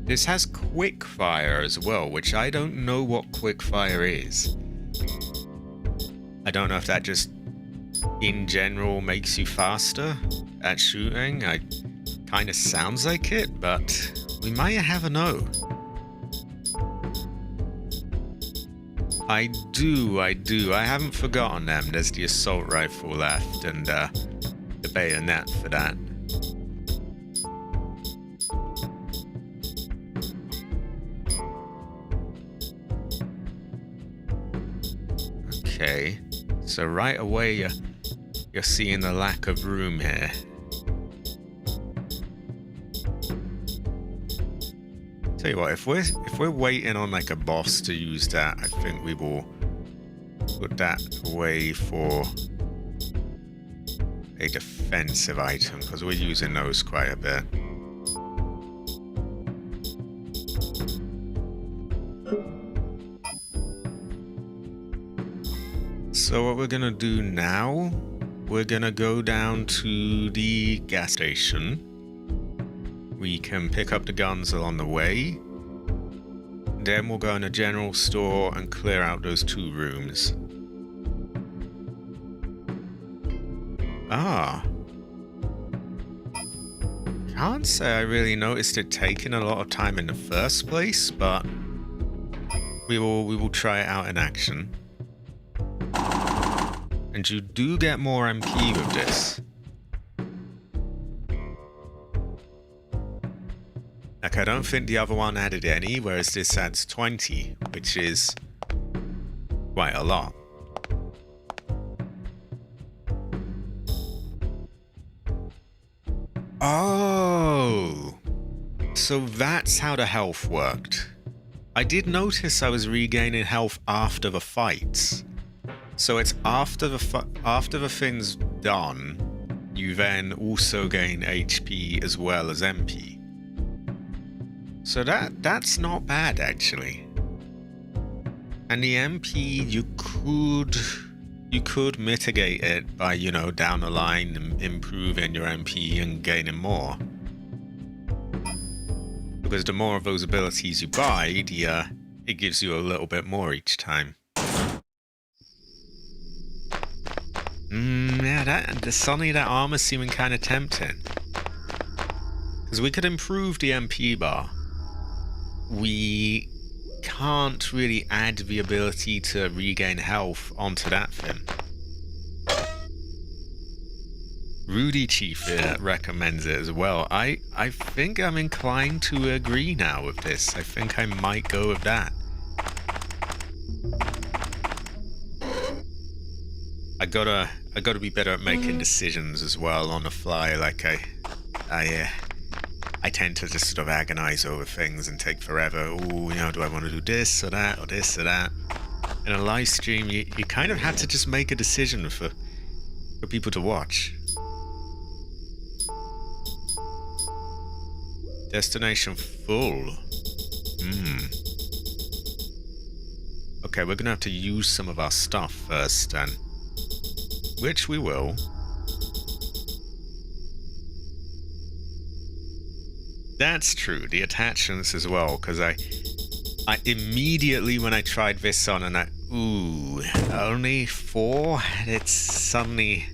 This has quick fire as well, which I don't know what quick fire is. I don't know if that just in general makes you faster at shooting. Kind of sounds like it, but we might have a no. I do. I haven't forgotten them. There's the assault rifle left and the bayonet for that. Okay, so right away you're seeing the lack of room here. Tell you what, if we're waiting on like a boss to use that, I think we will put that away for a defensive item because we're using those quite a bit. So what we're gonna do now, we're gonna go down to the gas station. We can pick up the guns along the way. Then we'll go in a general store and clear out those 2 rooms. Can't say I really noticed it taking a lot of time in the first place, but we will try it out in action. And you do get more MP with this. Like, I don't think the other one added any, whereas this adds 20, which is quite a lot. Oh, so that's how the health worked. I did notice I was regaining health after the fights. So it's after the thing's done, you then also gain HP as well as MP. So that's not bad actually. And the MP you could mitigate it by, you know, down the line improving your MP and gaining more. Because the more of those abilities you buy, it gives you a little bit more each time. Yeah, suddenly that armor's seeming kind of tempting. Because we could improve the MP bar. We can't really add the ability to regain health onto that thing. Rudy Chief recommends it as well. I think I'm inclined to agree now with this. I think I might go with that. I gotta be better at making decisions as well on the fly. Like I tend to just sort of agonize over things and take forever. Oh, you know, do I want to do this or that or this or that? In a live stream, you kind of had to just make a decision for people to watch. Destination full. Okay, we're gonna have to use some of our stuff first then. Which we will. That's true, the attachments as well, because I immediately when I tried this on and ooh, only 4? It's suddenly...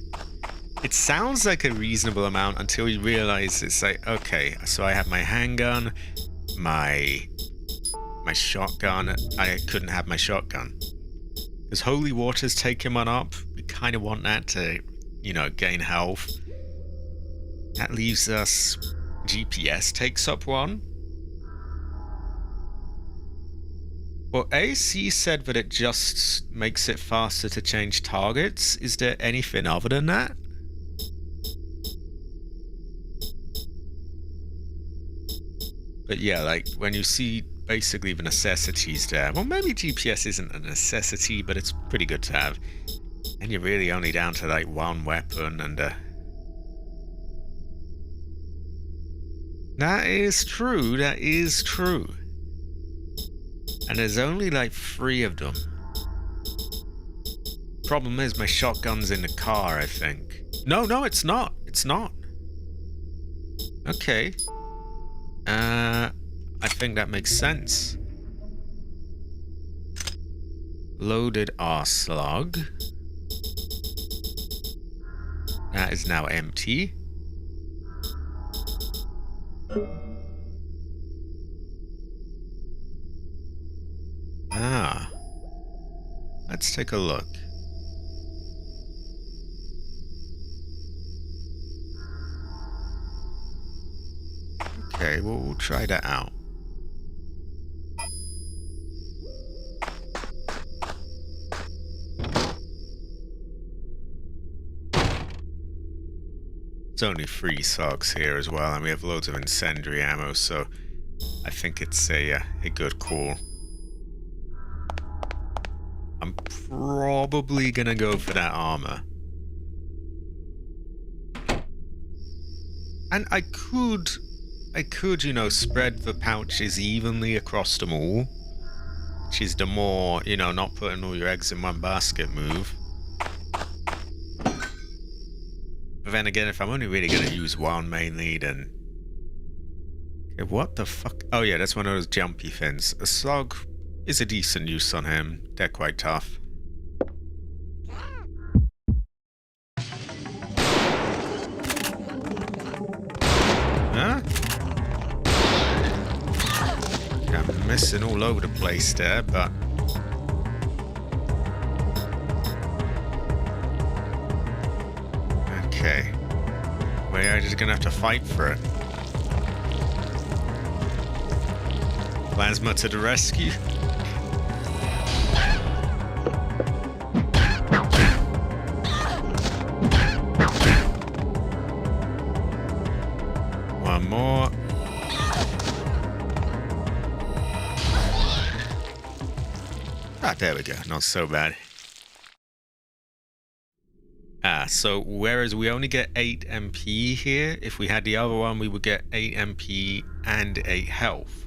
It sounds like a reasonable amount until you realize it's like, okay, so I have my handgun, my shotgun. I couldn't have my shotgun. Because holy water's taking one up. We kind of want that to, you know, gain health. That leaves us... GPS takes up 1. Well, AC said that it just makes it faster to change targets. Is there anything other than that? But yeah, like, when you see basically the necessities there... Well, maybe GPS isn't a necessity, but it's pretty good to have. And you're really only down to, like, 1 weapon and That is true, that is true. And there's only, like, 3 of them. Problem is, my shotgun's in the car, I think. No, it's not. It's not. Okay. I think that makes sense. Loaded R slug. That is now empty. Ah. Let's take a look. Okay, well, we'll try that out. It's only 3 slugs here as well, and we have loads of incendiary ammo, so I think it's a good call. I'm probably gonna go for that armor. And I could, you know, spread the pouches evenly across them all. Which is the more, you know, not putting all your eggs in one basket move. But then again, if I'm only really going to use one mainly, then... Okay, what the fuck? Oh yeah, that's one of those jumpy things. A slug is a decent use on him. They're quite tough. Huh? Yeah, I'm missing all over the place there, but... Okay. We're just gonna have to fight for it. Plasma to the rescue. One more. Ah, there we go. Not so bad. Ah, so whereas we only get 8 MP here, if we had the other one, we would get 8 MP and 8 health.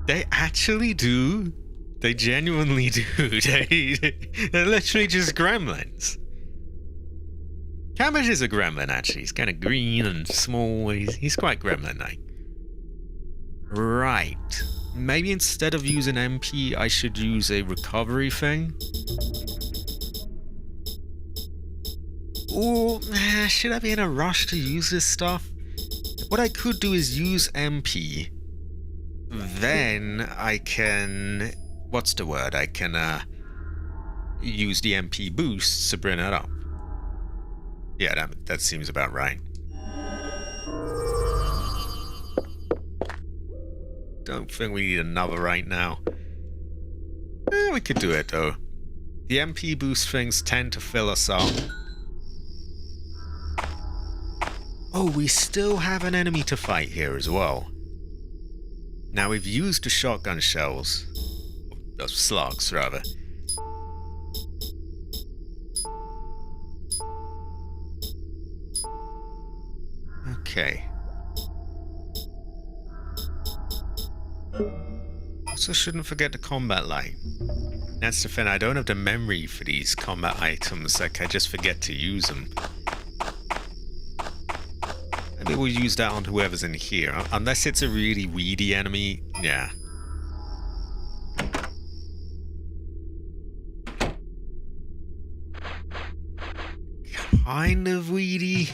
They actually do. They genuinely do. They're literally just gremlins. Cabbage is a gremlin, actually. He's kind of green and small. He's quite gremlin-like. Right. Maybe instead of using MP, I should use a recovery thing. Or should I be in a rush to use this stuff? What I could do is use MP. Then I can... What's the word? I can use the MP boosts to bring it up. Yeah, that seems about right. Don't think we need another right now. We could do it, though. The MP boost things tend to fill us up. Oh, we still have an enemy to fight here as well. Now, we've used the shotgun shells. Slugs, rather. Okay. Also shouldn't forget the combat light. That's the thing, I don't have the memory for these combat items, like I just forget to use them. Maybe we'll use that on whoever's in here, unless it's a really weedy enemy, yeah. Kind of weedy.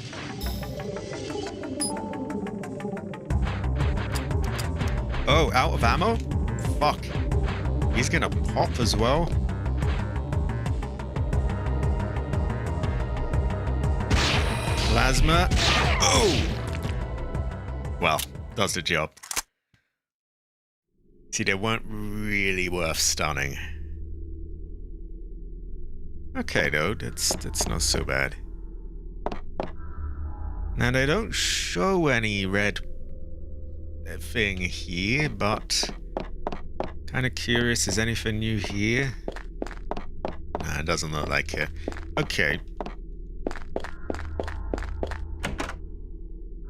Oh, out of ammo? Fuck. He's gonna pop as well. Plasma. Oh! Well, does the job. See, they weren't really worth stunning. Okay, though, that's not so bad. Now, they don't show any red thing here, but kind of curious, is anything new here? Nah, it doesn't look like it. Okay.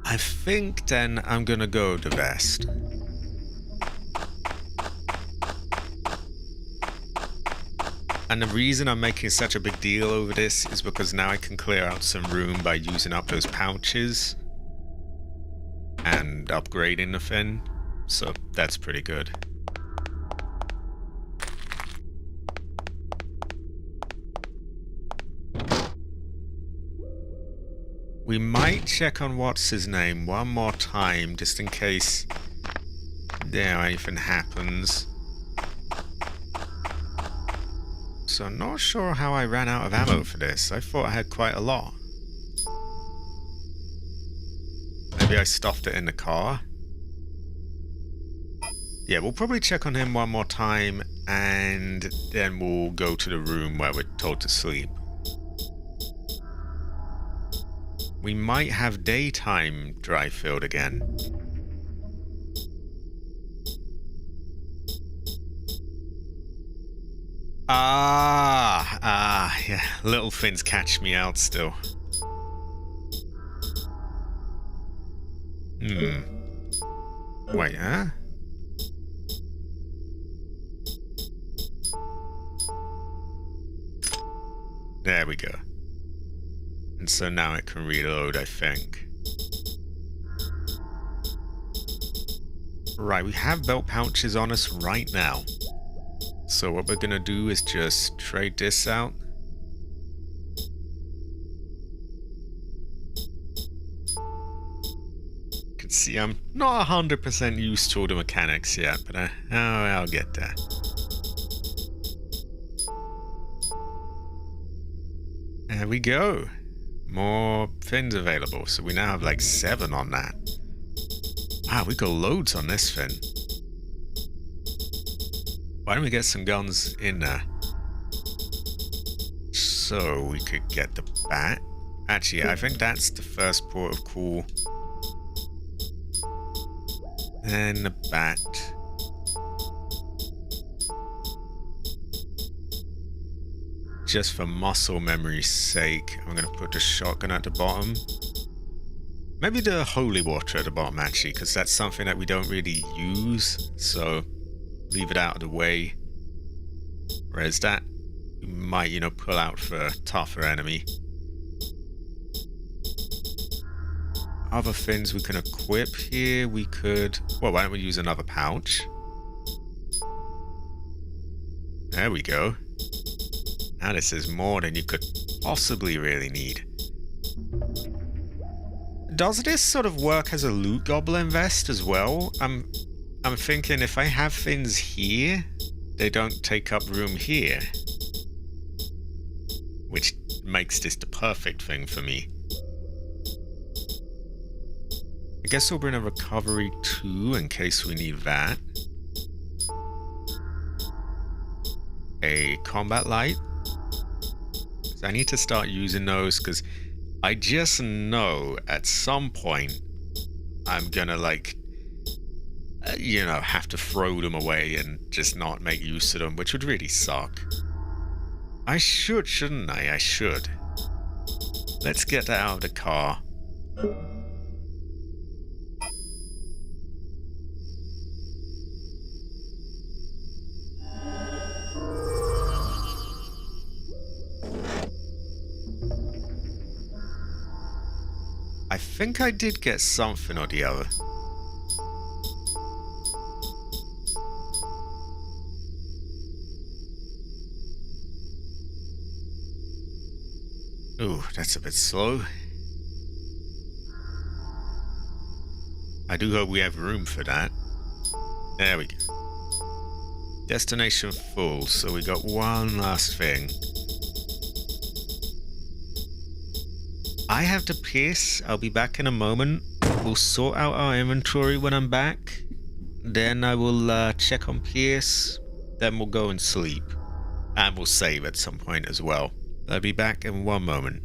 I think then I'm gonna go the vest. And the reason I'm making such a big deal over this is because now I can clear out some room by using up those pouches and upgrading the fin, so that's pretty good. We might check on what's his name one more time, just in case anything happens. So I'm not sure how I ran out of ammo for this. I thought I had quite a lot. Maybe I stuffed it in the car. Yeah, we'll probably check on him one more time, and then we'll go to the room where we're told to sleep. We might have daytime dry field again. Yeah, little things catch me out still. Wait, huh? There we go. And so now it can reload, I think. Right, we have belt pouches on us right now. So what we're gonna do is just trade this out. You can see I'm not 100% used to all the mechanics yet, but I'll get there. There we go. More fins available, so we now have like 7 on that. Wow, we got loads on this fin. Why don't we get some guns in there? So we could get the bat. Actually, I think that's the first port of call. Then the bat. Just for muscle memory's sake, I'm going to put the shotgun at the bottom. Maybe the holy water at the bottom, actually, because that's something that we don't really use. So leave it out of the way. Whereas that, we might, pull out for a tougher enemy. Other things we can equip here, we could... Well, why don't we use another pouch? There we go. Now this is more than you could possibly really need. Does this sort of work as a loot goblin vest as well? I'm thinking if I have things here, they don't take up room here. Which makes this the perfect thing for me. I guess we'll bring a recovery 2 in case we need that. A combat light. I need to start using those because I just know at some point I'm gonna like, have to throw them away and just not make use of them, which would really suck. I should, shouldn't I? I should. Let's get that out of the car. I think I did get something or the other. Ooh, that's a bit slow. I do hope we have room for that. There we go. Destination full, so we got one last thing. I have to piss. I'll be back in a moment. We'll sort out our inventory when I'm back. Then I will check on Pierce. Then we'll go and sleep. And we'll save at some point as well. I'll be back in one moment.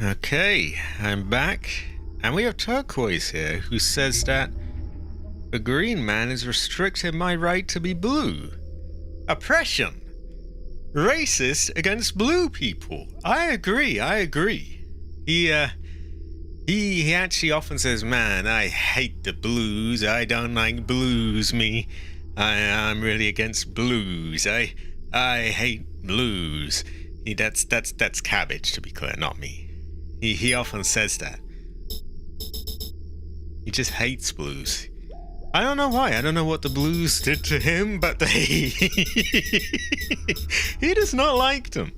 Okay, I'm back. And we have Turquoise here, who says that the green man is restricting my right to be blue. Oppression. Racist against blue people. I agree. He actually often says, man, I hate the blues. I don't like blues, me. I'm really against blues. I hate blues. That's Cabbage, to be clear, not me. He often says that. He just hates blues. I don't know why. I don't know what the blues did to him, but he does not like them.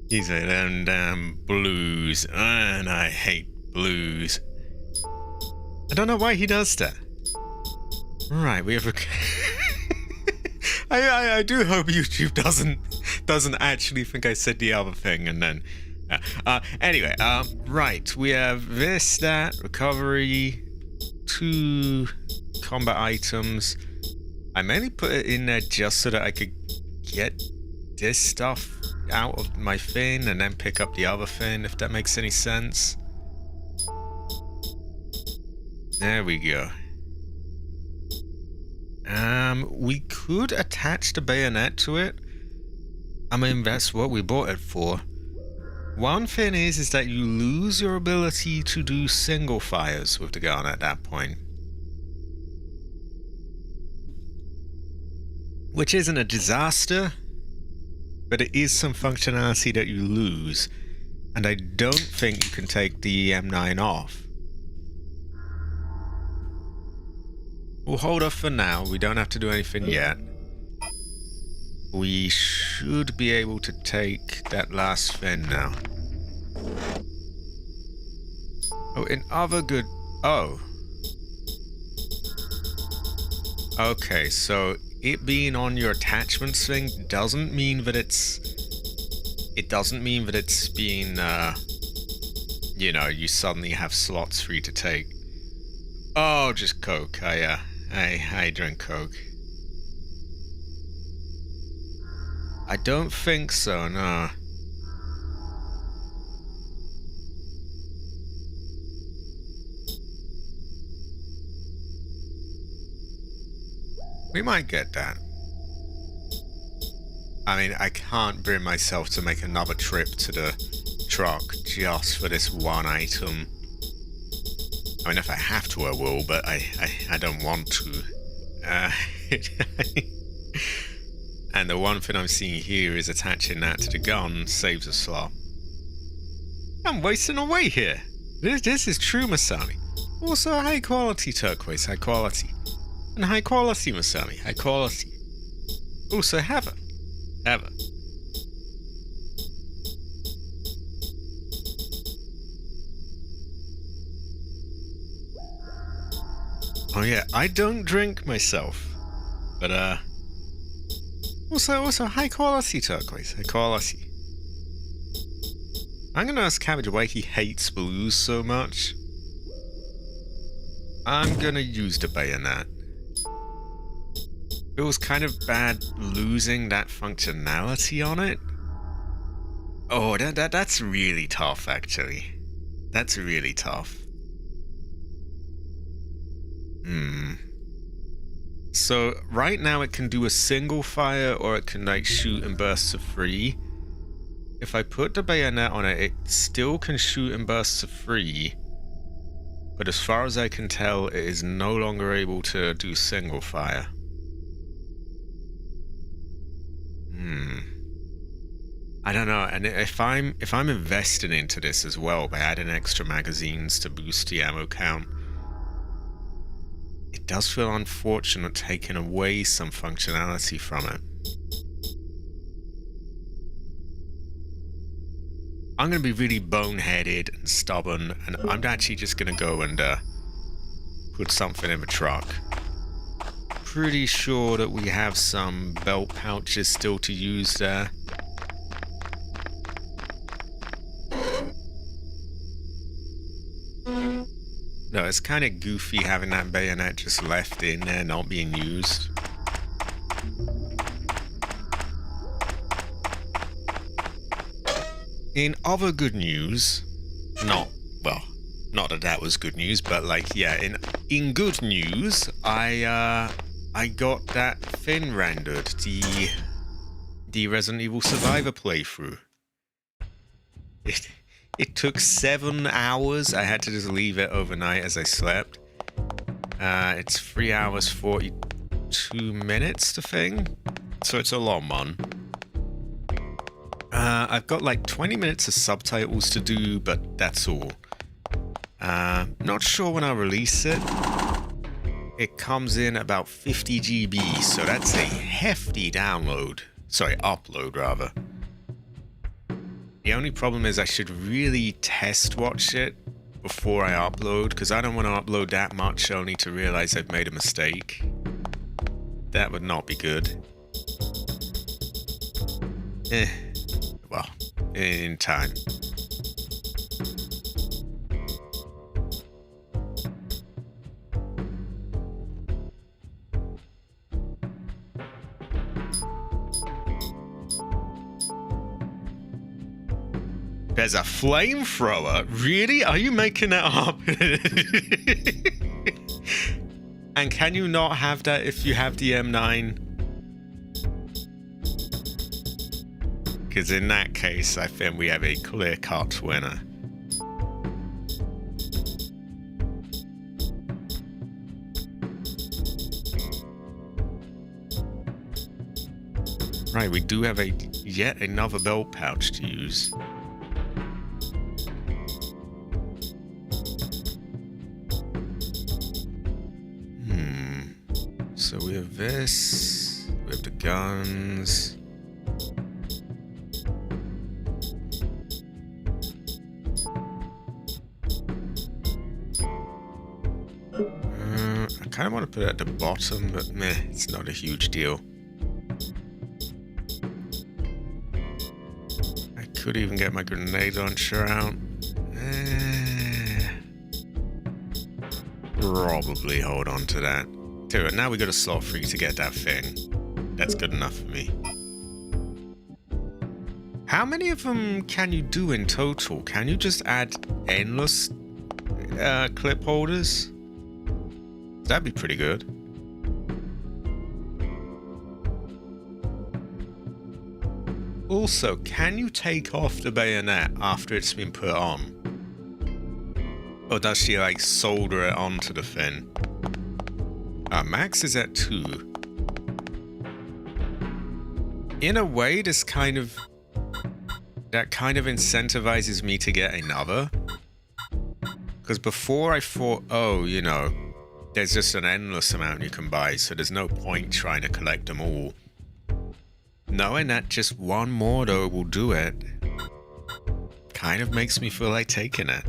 He said, damn blues, and I hate blues. I don't know why he does that. Right, we have a... I do hope YouTube doesn't actually think I said the other thing, and then... anyway, right, we have this, that, recovery, 2 combat items. I mainly put it in there just so that I could get this stuff out of my thing and then pick up the other thing, if that makes any sense. There we go. We could attach the bayonet to it. I mean, that's what we bought it for. One thing is that you lose your ability to do single fires with the gun at that point. Which isn't a disaster, but it is some functionality that you lose. And I don't think you can take the M9 off. We'll hold off for now, we don't have to do anything yet. We should be able to take that last thing now. Oh, in other good... Oh. Okay, so it being on your attachments thing doesn't mean that it's... It doesn't mean that it's being, you know, you suddenly have slots free to take. Oh, just Coke. I drink Coke. I don't think so, no. We might get that. I mean, I can't bring myself to make another trip to the truck just for this one item. I mean, if I have to, I will, but I don't want to. And the one thing I'm seeing here is attaching that to the gun saves a slot. I'm wasting away here. This is true Masami. Also high quality turquoise, high quality. And high quality Masami, high quality. Also heaven. Heaven. Oh yeah, I don't drink myself. But also high quality turquoise, high quality. I'm gonna ask Cabbage why he hates blues so much. I'm gonna use the bayonet. It was kind of bad losing that functionality on it. Oh, that's really tough, actually. That's really tough. So, right now it can do a single fire, or it can, like, shoot in bursts of 3. If I put the bayonet on it, it still can shoot in bursts of 3. But as far as I can tell, it is no longer able to do single fire. I don't know, and if I'm investing into this as well by adding extra magazines to boost the ammo count, it does feel unfortunate taking away some functionality from it. I'm going to be really boneheaded and stubborn, and I'm actually just going to go and put something in the truck. Pretty sure that we have some belt pouches still to use there. No, it's kind of goofy having that bayonet just left in there, not being used. In other good news, not, well, not that that was good news, but like, yeah, in good news, I got that thing rendered, the Resident Evil Survivor playthrough. It took 7 hours. I had to just leave it overnight as I slept. It's 3 hours 42 minutes to thing, so it's a long one. I've got like 20 minutes of subtitles to do, but that's all. Not sure when I'll release it. It comes in about 50 GB, so that's a hefty download. Sorry, upload rather. The only problem is I should really test watch it before I upload, because I don't want to upload that much only to realize I've made a mistake. That would not be good. Well, in time. There's a flamethrower? Really? Are you making that up? And can you not have that if you have the M9? Because in that case, I think we have a clear-cut winner. Right, we do have yet another belt pouch to use. So we have this, we have the guns. I kind of want to put it at the bottom, but meh, it's not a huge deal. I could even get my grenade launcher out. Probably hold on to that. Tell you what, now we got a slot free to get that thing. That's good enough for me. How many of them can you do in total? Can you just add endless clip holders? That'd be pretty good. Also, can you take off the bayonet after it's been put on? Or does she like solder it onto the thing? Max is at 2. In a way, that kind of incentivizes me to get another. Because before I thought, oh, you know, there's just an endless amount you can buy, so there's no point trying to collect them all. Knowing that just one more though will do it, kind of makes me feel like taking it.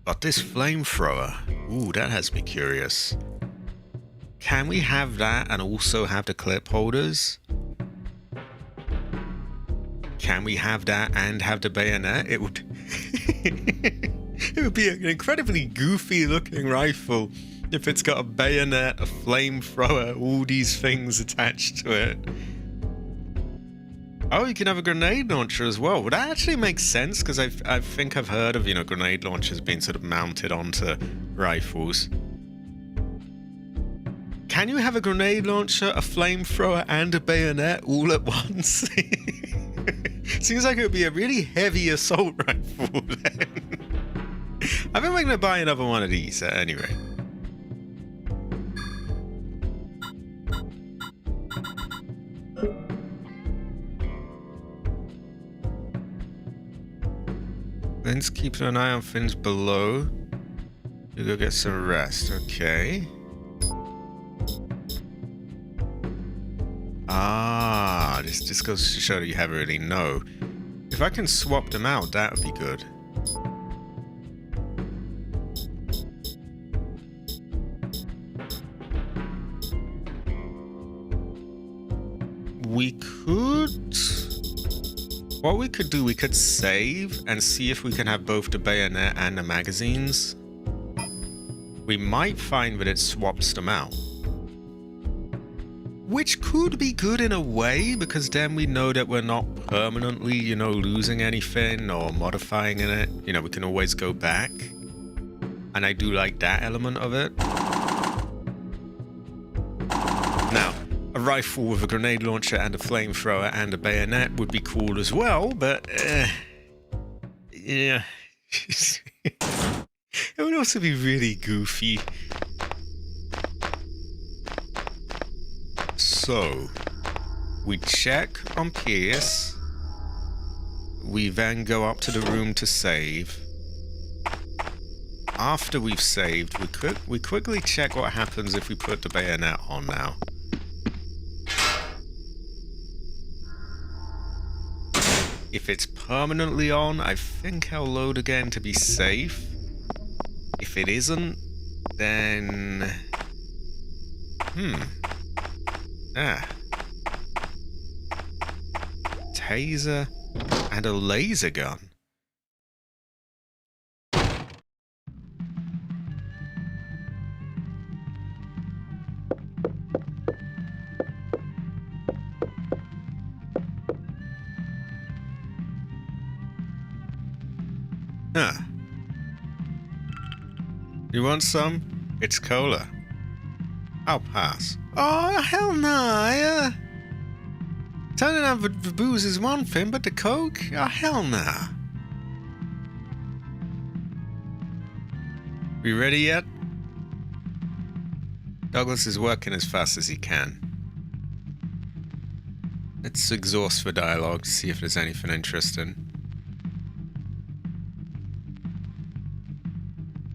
But this flamethrower, ooh, that has me curious. Can we have that and also have the clip holders? Can we have that and have the bayonet? It would it would be an incredibly goofy looking rifle if it's got a bayonet, a flamethrower, all these things attached to it. Oh, you can have a grenade launcher as well. Well, that actually makes sense, because I think I've heard of, you know, grenade launchers being sort of mounted onto rifles. Can you have a grenade launcher, a flamethrower, and a bayonet all at once? Seems like it would be a really heavy assault rifle then. I think we're going to buy another one of these at any rate. Let's keep an eye on things below. You go get some rest, okay. Ah, this just goes to show that you have already know. If I can swap them out, that would be good. We could... What we could do, we could save and see if we can have both the bayonet and the magazines. We might find that it swaps them out. Which could be good in a way, because then we know that we're not permanently, you know, losing anything or modifying in it. You know, we can always go back. And I do like that element of it. Now, a rifle with a grenade launcher and a flamethrower and a bayonet would be cool as well, but yeah. It would also be really goofy. So, we check on Pierce. We then go up to the room to save. After we've saved, we quickly check what happens if we put the bayonet on now. If it's permanently on, I think I'll load again to be safe. If it isn't, then... Taser and a laser gun. Huh. You want some? It's cola. I'll pass. Oh, hell nah. Turning out the booze is one thing, but the coke? Oh, hell nah. We ready yet? Douglas is working as fast as he can. Let's exhaust for dialogue to see if there's anything interesting.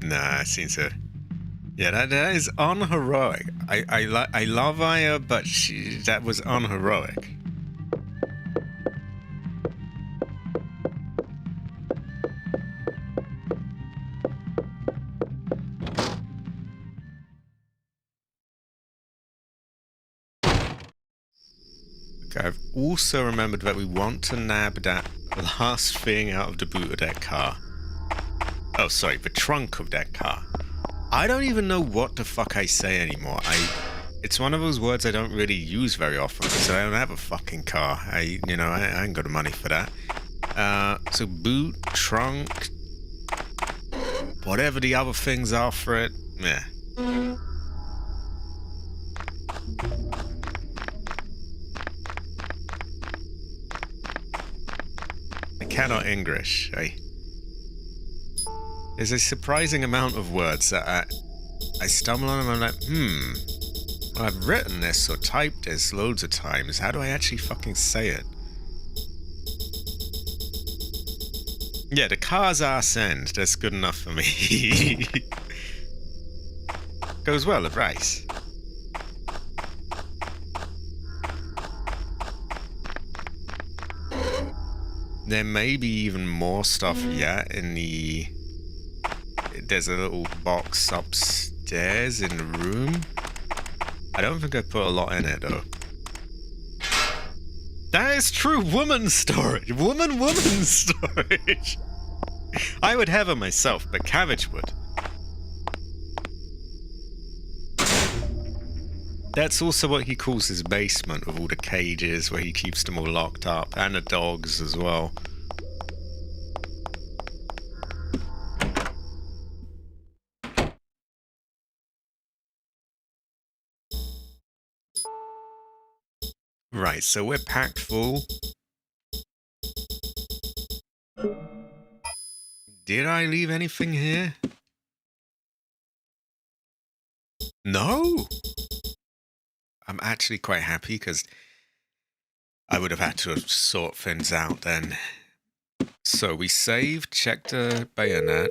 Nah, it seems to... Yeah, that is unheroic. I love Aya, but that was unheroic. Okay, I've also remembered that we want to nab that last thing out of the boot of that car. Oh, sorry, the trunk of that car. I don't even know what the fuck I say anymore. It's one of those words I don't really use very often because I don't have a fucking car. I ain't got the money for that. So boot, trunk, whatever the other things are for it, yeah. I cannot English. There's a surprising amount of words that I stumble on and I'm like, well, I've written this or typed this loads of times. How do I actually fucking say it? Yeah, the car's arse end. That's good enough for me. Goes well at race. There may be even more stuff yet in the... There's a little box upstairs in the room. I don't think I put a lot in it, though. That is true. Woman storage. Woman storage. I would have it myself, but Cabbage would. That's also what he calls his basement, with all the cages where he keeps them all locked up, and the dogs as well. Right, so we're packed full. Did I leave anything here? No! I'm actually quite happy because I would have had to sort things out then. So we saved, checked the bayonet,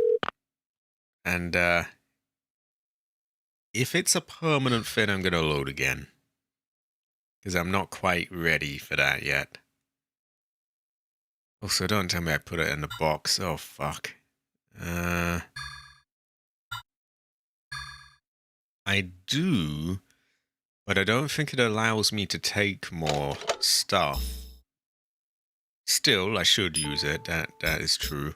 and if it's a permanent thing, I'm going to load again. Because I'm not quite ready for that yet. Also, don't tell me I put it in the box. Oh, fuck. I do, but I don't think it allows me to take more stuff. Still, I should use it. That is true.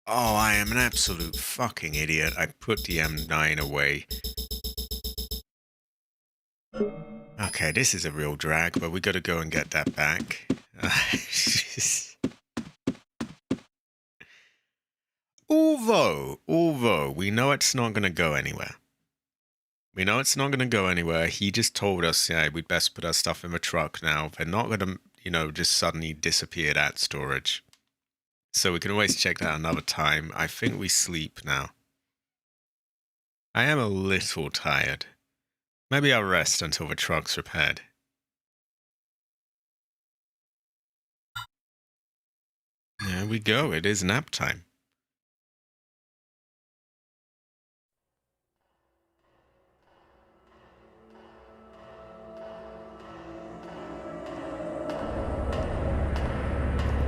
Oh, I am an absolute fucking idiot. I put the M9 away. Okay, this is a real drag, but we gotta go and get that back. Although, we know it's not gonna go anywhere. We know it's not gonna go anywhere. He just told us, yeah, we'd best put our stuff in the truck now. They're not gonna, just suddenly disappear that storage. So we can always check that another time. I think we sleep now. I am a little tired. Maybe I'll rest until the truck's repaired. There we go. It is nap time.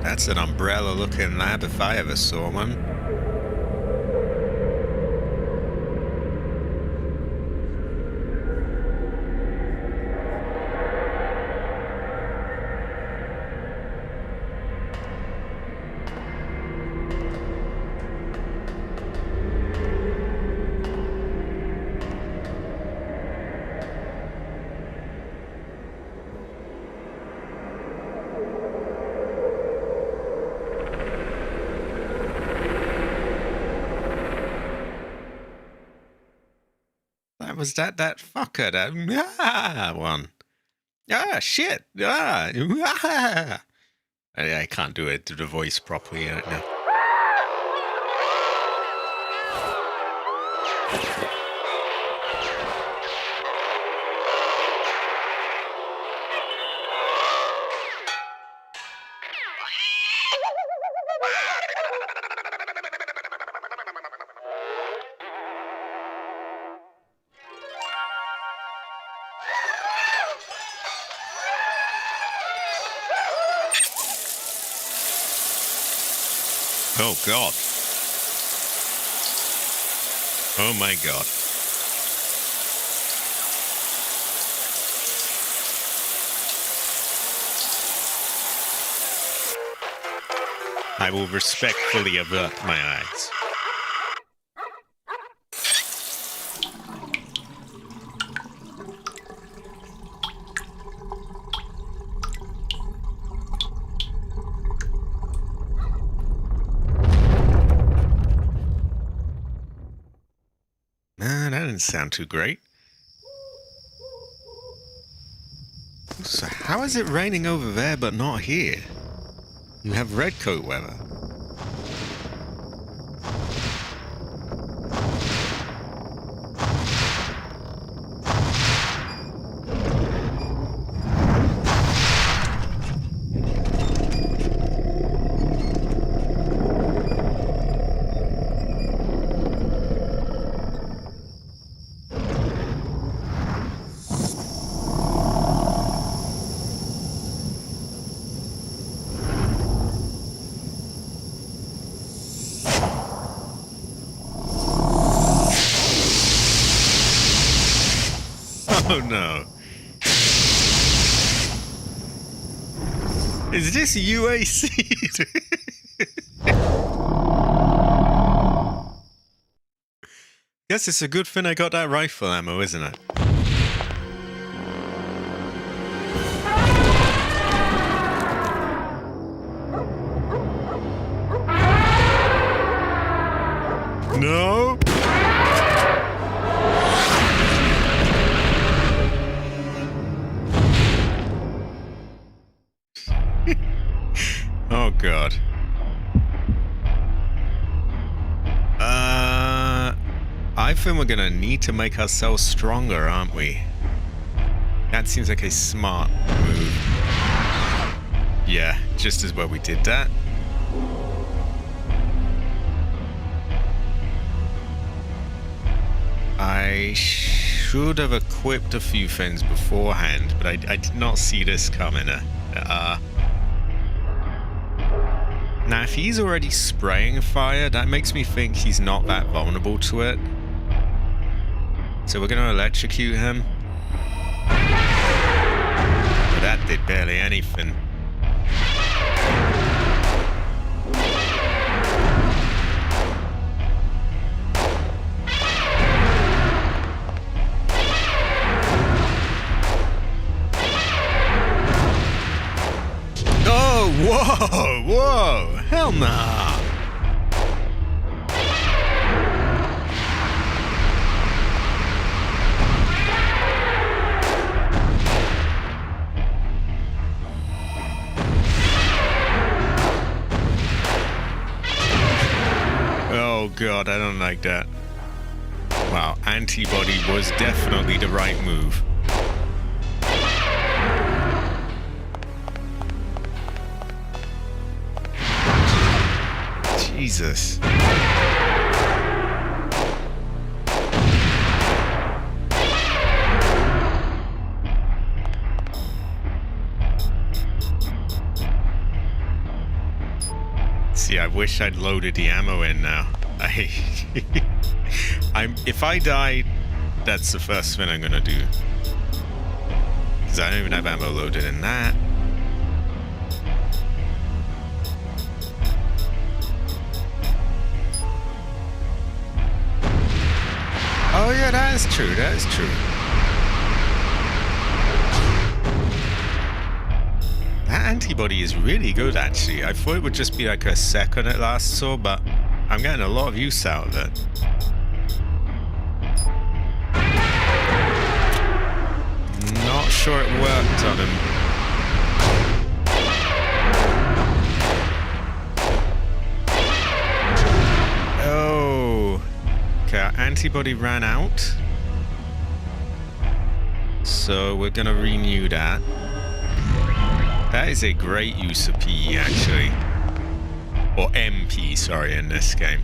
That's an umbrella-looking lab if I ever saw one. Was that fucker, that one. Ah, shit. I can't do it to the voice properly right now. Oh, God. Oh, my God. I will respectfully avert my eyes. That didn't sound too great. So how is it raining over there but not here? You have redcoat weather. Oh no. Is this UAC? Guess it's a good thing I got that rifle ammo, isn't it? No? Oh, God. I think we're gonna need to make ourselves stronger, aren't we? That seems like a smart move. Yeah, just as well we did that. I should have equipped a few things beforehand, but I did not see this coming. Now, if he's already spraying fire, that makes me think he's not that vulnerable to it. So we're going to electrocute him. But that did barely anything. Oh god, I don't like that. Wow, antibody was definitely the right move. Jesus. See, I wish I'd loaded the ammo in now. If I die, that's the first thing I'm gonna do. Because I don't even have ammo loaded in that. Oh yeah, that is true, that is true. That antibody is really good, actually. I thought it would just be like a second it lasts so, but I'm getting a lot of use out of it. Not sure it worked on him. Oh. Okay, our antibody ran out. So we're gonna renew that. That is a great use of PE, actually. Or MP, sorry, in this game.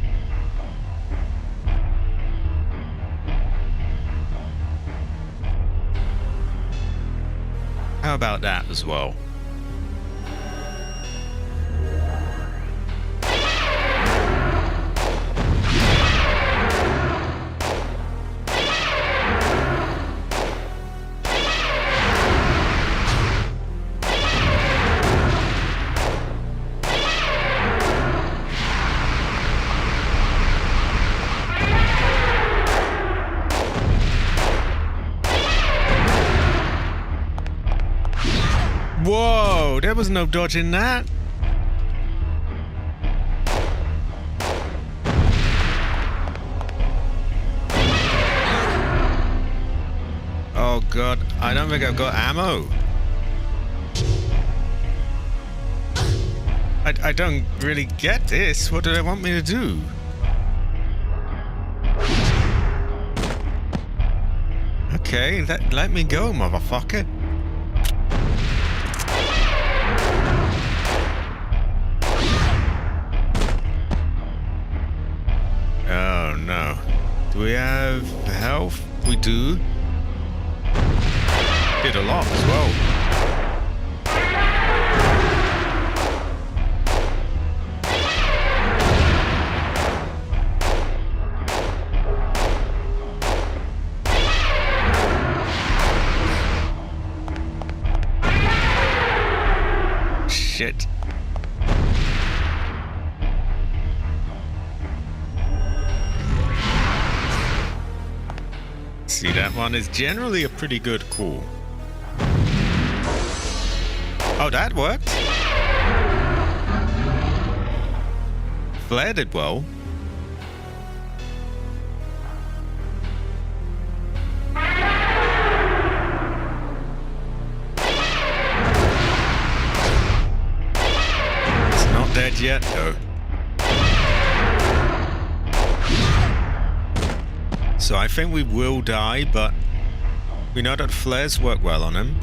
How about that as well? Whoa, there was no dodging that. Oh god, I don't think I've got ammo. I don't really get this. What do they want me to do? Okay, let me go, motherfucker. Oh no. Do we have health? We do. Did a lot as well. Shit. See, that one is generally a pretty good call. Oh, that worked. Flare did well. It's not dead yet, though. So I think we will die, but we know that flares work well on him.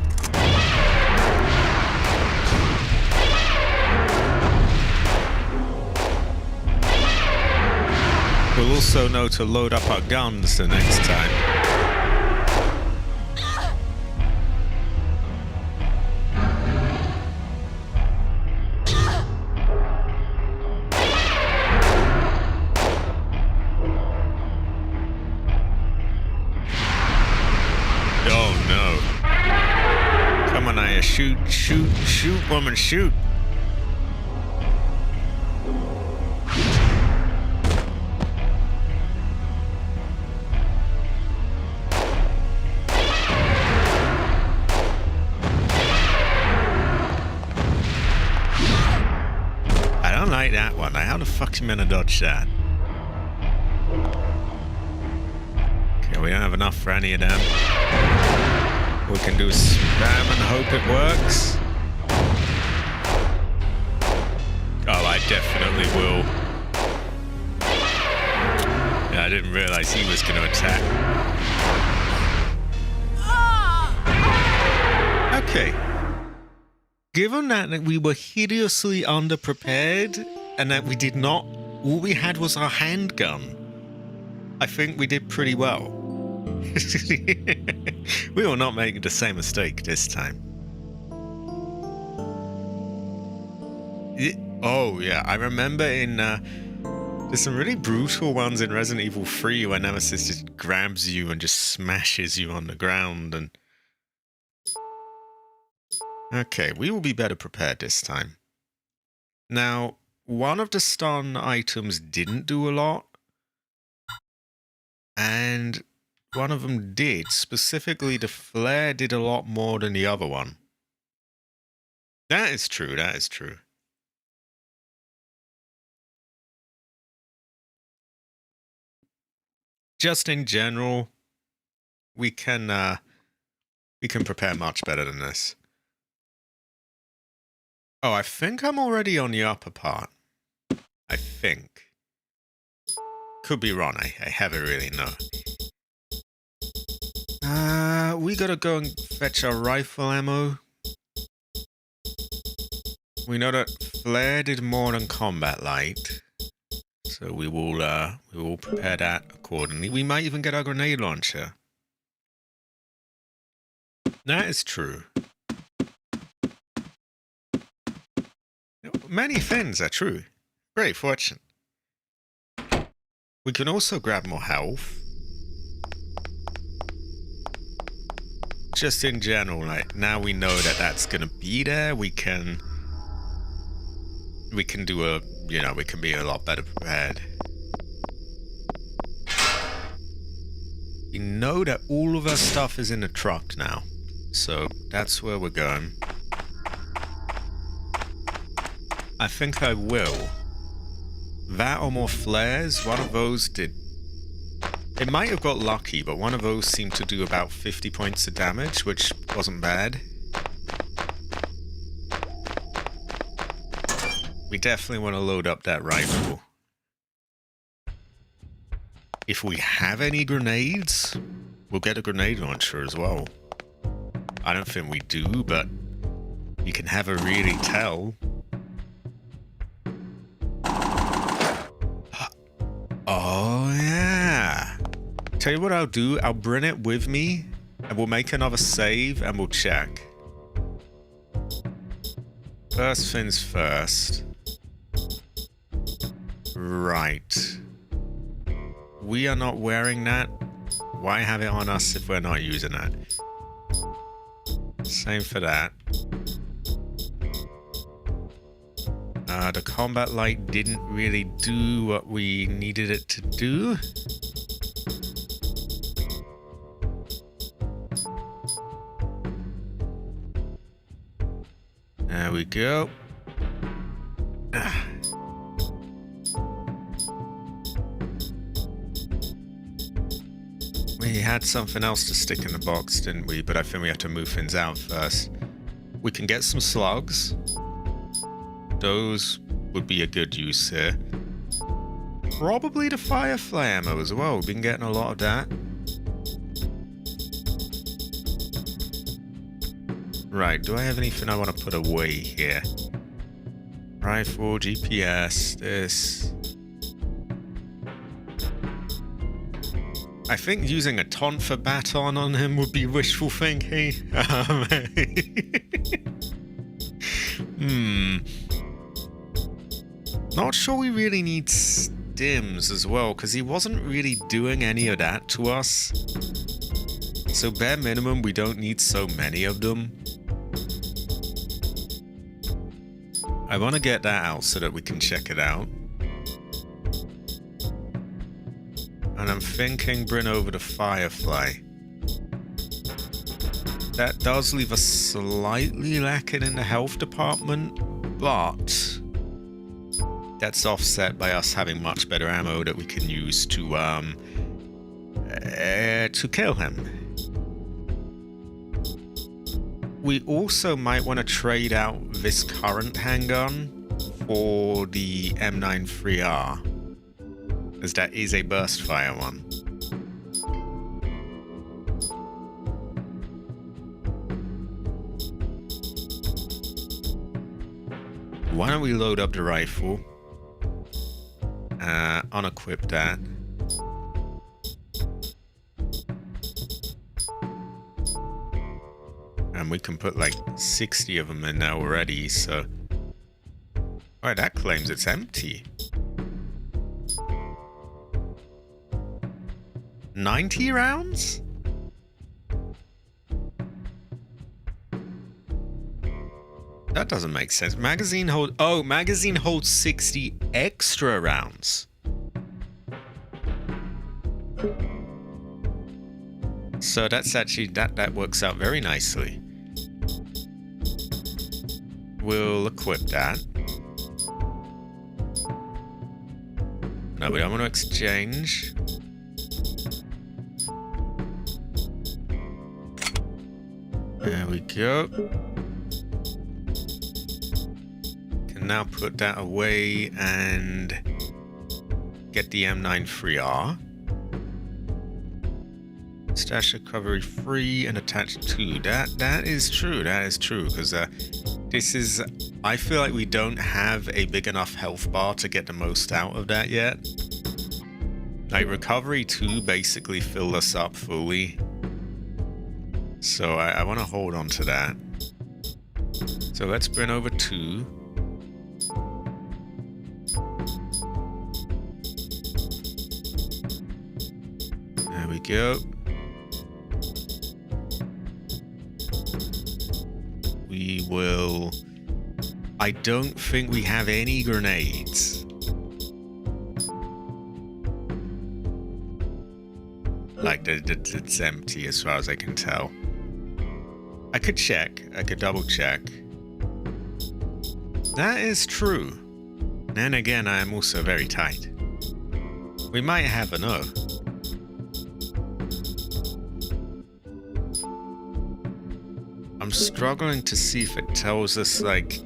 We'll also know to load up our guns the next time. Shoot, woman, shoot. I don't like that one. How the fuck's you meant to dodge that? Okay, we don't have enough for any of them. We can do spam and hope it works. Oh, I definitely will. I didn't realize he was going to attack. Okay. Given that we were hideously underprepared and that we did not, all we had was our handgun, I think we did pretty well. We will not make the same mistake this time. Oh yeah, I remember in there's some really brutal ones in Resident Evil 3 where Nemesis just grabs you and just smashes you on the ground. And okay, we will be better prepared this time. Now, one of the stun items didn't do a lot, and one of them did. Specifically, the flare did a lot more than the other one. That is true, that is true. Just in general, we can prepare much better than this. Oh, I think I'm already on the upper part. I think. Could be wrong, I haven't really know. We gotta go and fetch our rifle ammo. We know that flare did more than combat light, so we will prepare that accordingly. We might even get our grenade launcher. That is true. Many things are true. Great fortune. We can also grab more health. Just in general, like, now we know that that's gonna be there, we can do a, you know, we can be a lot better prepared. We know that all of our stuff is in the truck now, so that's where we're going. I think I will. That or more flares, one of those did. It might have got lucky, but one of those seemed to do about 50 points of damage, which wasn't bad. We definitely want to load up that rifle. If we have any grenades, we'll get a grenade launcher as well. I don't think we do, but you can never really tell. Oh yeah. Tell you what I'll do, I'll bring it with me and we'll make another save and we'll check. First things first. Right. We are not wearing that. Why have it on us if we're not using that? Same for that. The combat light didn't really do what we needed it to do. There we go. We had something else to stick in the box, didn't we? But I think we have to move things out first. We can get some slugs. Those would be a good use here. Probably the firefly ammo as well. We've been getting a lot of that. Right, do I have anything I want to put away here? Rifle, GPS, this. I think using a tonfa baton on him would be wishful thinking. Not sure we really need stims as well, because he wasn't really doing any of that to us. So bare minimum, we don't need so many of them. I want to get that out so that we can check it out. And I'm thinking bring over the firefly. That does leave us slightly lacking in the health department, but that's offset by us having much better ammo that we can use to kill him. We also might want to trade out this current handgun for the M93R. as that is a burst fire one. Why don't we load up the rifle? Unequip that. And we can put like 60 of them in there already, so... Alright, that claims it's empty. 90 rounds? That doesn't make sense. Magazine holds 60 extra rounds. So that's actually, that works out very nicely. We'll equip that. No, we don't want to exchange. There we go. Can now put that away and get the M93R. Stash recovery free and attach to. That is true. That is true, because this is... I feel like we don't have a big enough health bar to get the most out of that yet. Like, recovery 2 basically filled us up fully. So I want to hold on to that. So let's burn over 2. There we go. We will... I don't think we have any grenades. Like, it's empty as far as I can tell. I could check. I could double check. That is true. And again, I am also very tight. We might have enough. I'm struggling to see if it tells us, like,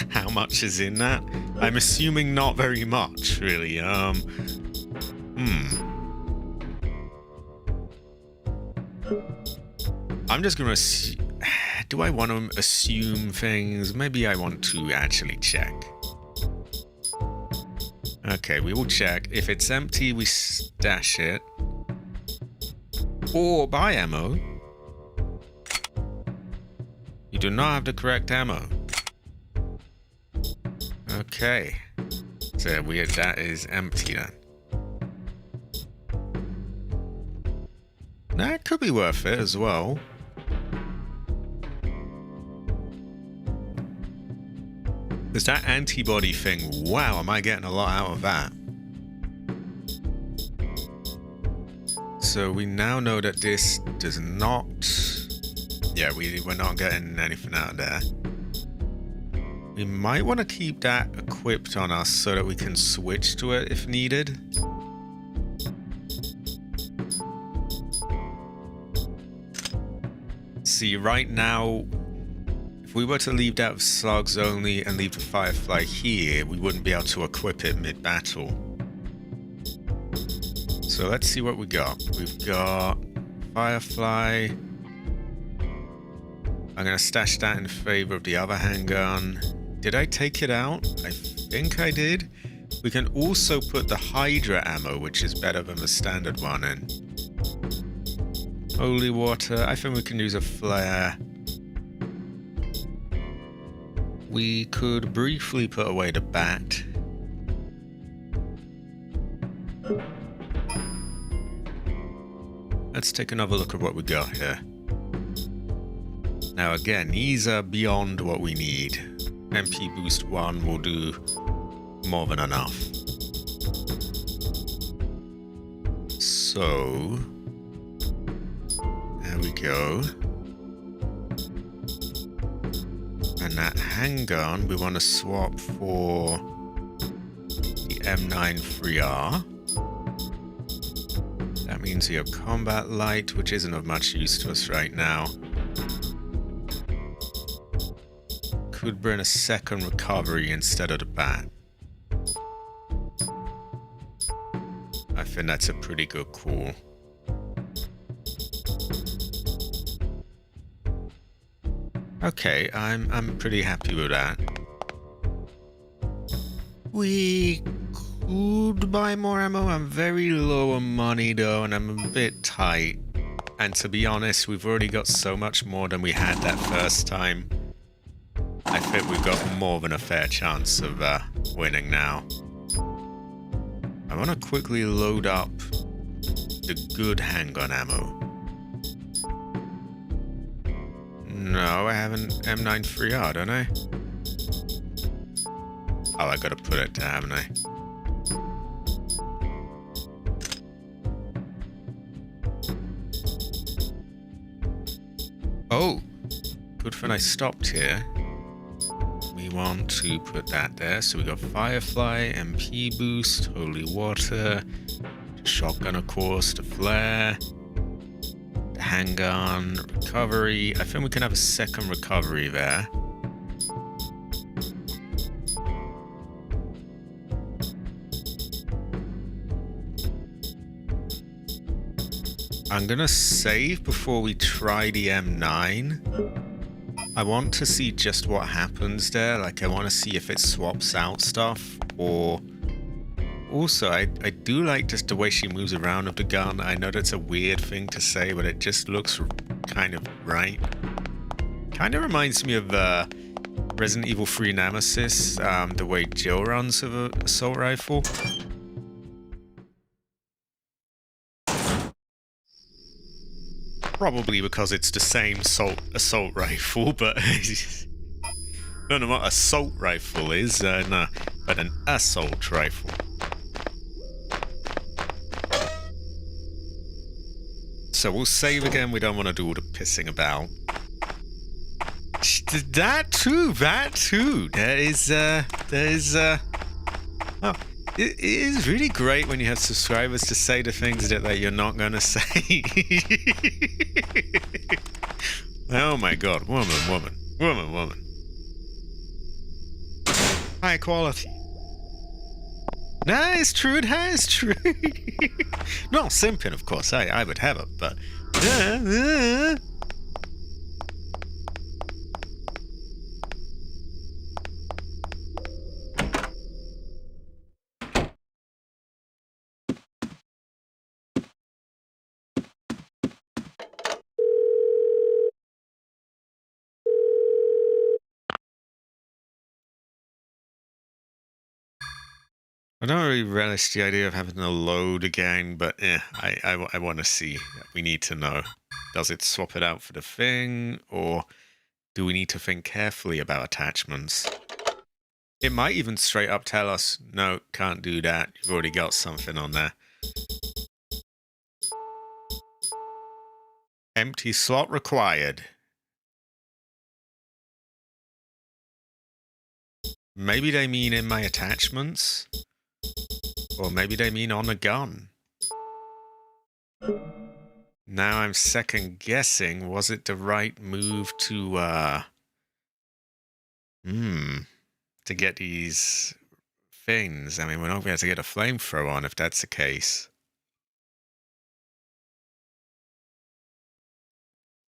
how much is in that. I'm assuming not very much, really. I'm just gonna do I want to assume things? Maybe I want to actually check. Okay, we will check. If it's empty, we stash it. Or buy ammo. You do not have the correct ammo. Okay. So weird, that is empty then. That could be worth it as well. There's that antibody thing. Wow, am I getting a lot out of that? So we now know that this does not... Yeah, we're not getting anything out of there. We might want to keep that equipped on us so that we can switch to it if needed. See, right now, if we were to leave that with slugs only and leave the Firefly here, we wouldn't be able to equip it mid-battle. So let's see what we got. We've got Firefly. I'm going to stash that in favor of the other handgun. Did I take it out? I think I did. We can also put the Hydra ammo, which is better than the standard one, in. Holy water. I think we can use a flare. We could briefly put away the bat. Let's take another look at what we got here. Now again, these are beyond what we need. MP boost 1 will do more than enough. So, there we go. And that handgun we want to swap for the M93R. That means we have combat light, which isn't of much use to us right now. Could bring a second recovery instead of the bat. think that's a pretty good call. Okay, I'm pretty happy with that. We could buy more ammo. I'm very low on money though, and I'm a bit tight. And to be honest, we've already got so much more than we had that first time. I think we've got more than a fair chance of winning now. I want to quickly load up the good handgun ammo. No, I have an M93R, don't I? Oh, I gotta put it down, haven't I? Oh! Good thing I stopped here. We want to put that there. So we got Firefly, MP boost, Holy Water, shotgun of course, the flare, the handgun, recovery. I think we can have a second recovery there. I'm gonna save before we try the M9. I want to see just what happens there. Like, I want to see if it swaps out stuff, or also I do like just the way she moves around with the gun. I know that's a weird thing to say, but it just looks kind of right. Kind of reminds me of Resident Evil 3 Nemesis, the way Jill runs with an assault rifle. Probably because it's the same assault rifle, but I don't know what assault rifle is, no, but an assault rifle. So we'll save again, we don't want to do all the pissing about. That too! There is, oh, it is really great when you have subscribers to say the things that you're not going to say. Oh my god, woman. High quality. Nah, it's true, it's true. Not simping, of course, I would have it, but... I don't really relish the idea of having to load again, but I want to see. We need to know. Does it swap it out for the thing, or do we need to think carefully about attachments? It might even straight up tell us, no, can't do that. You've already got something on there. Empty slot required. Maybe they mean in my attachments? Or maybe they mean on a gun. Now I'm second guessing, was it the right move to get these things? I mean, we're not going to be able to get a flamethrower on if that's the case.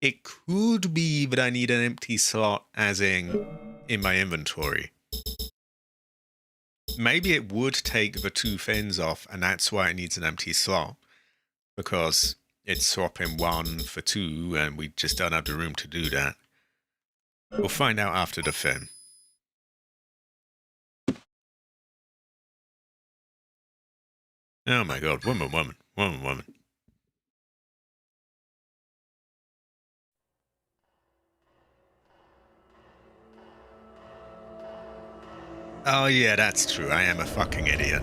It could be that I need an empty slot, as in my inventory. Maybe it would take the two fins off, and that's why it needs an empty slot. Because it's swapping 1 for 2, and we just don't have the room to do that. We'll find out after the fin. Oh my god, woman. Oh yeah, that's true. I am a fucking idiot.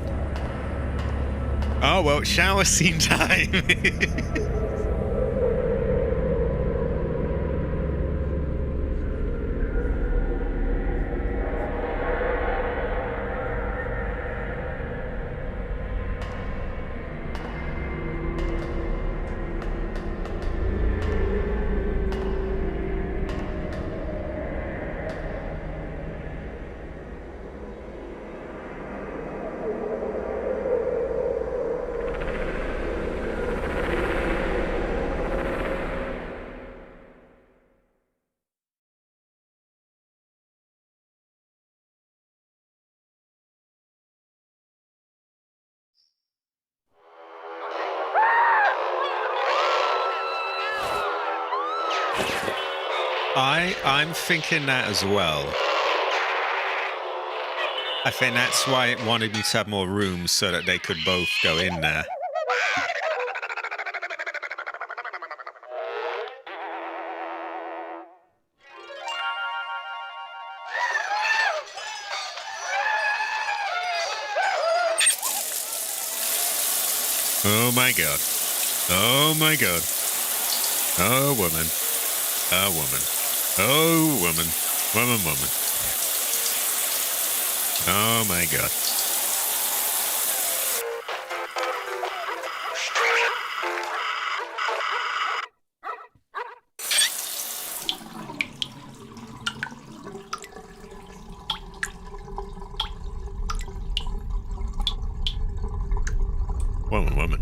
Oh well, shower scene time. I'm thinking that as well. I think that's why it wanted me to have more rooms so that they could both go in there. Oh my god. Oh my god. Oh woman. Oh woman. Oh woman. Woman. Oh my god. Woman.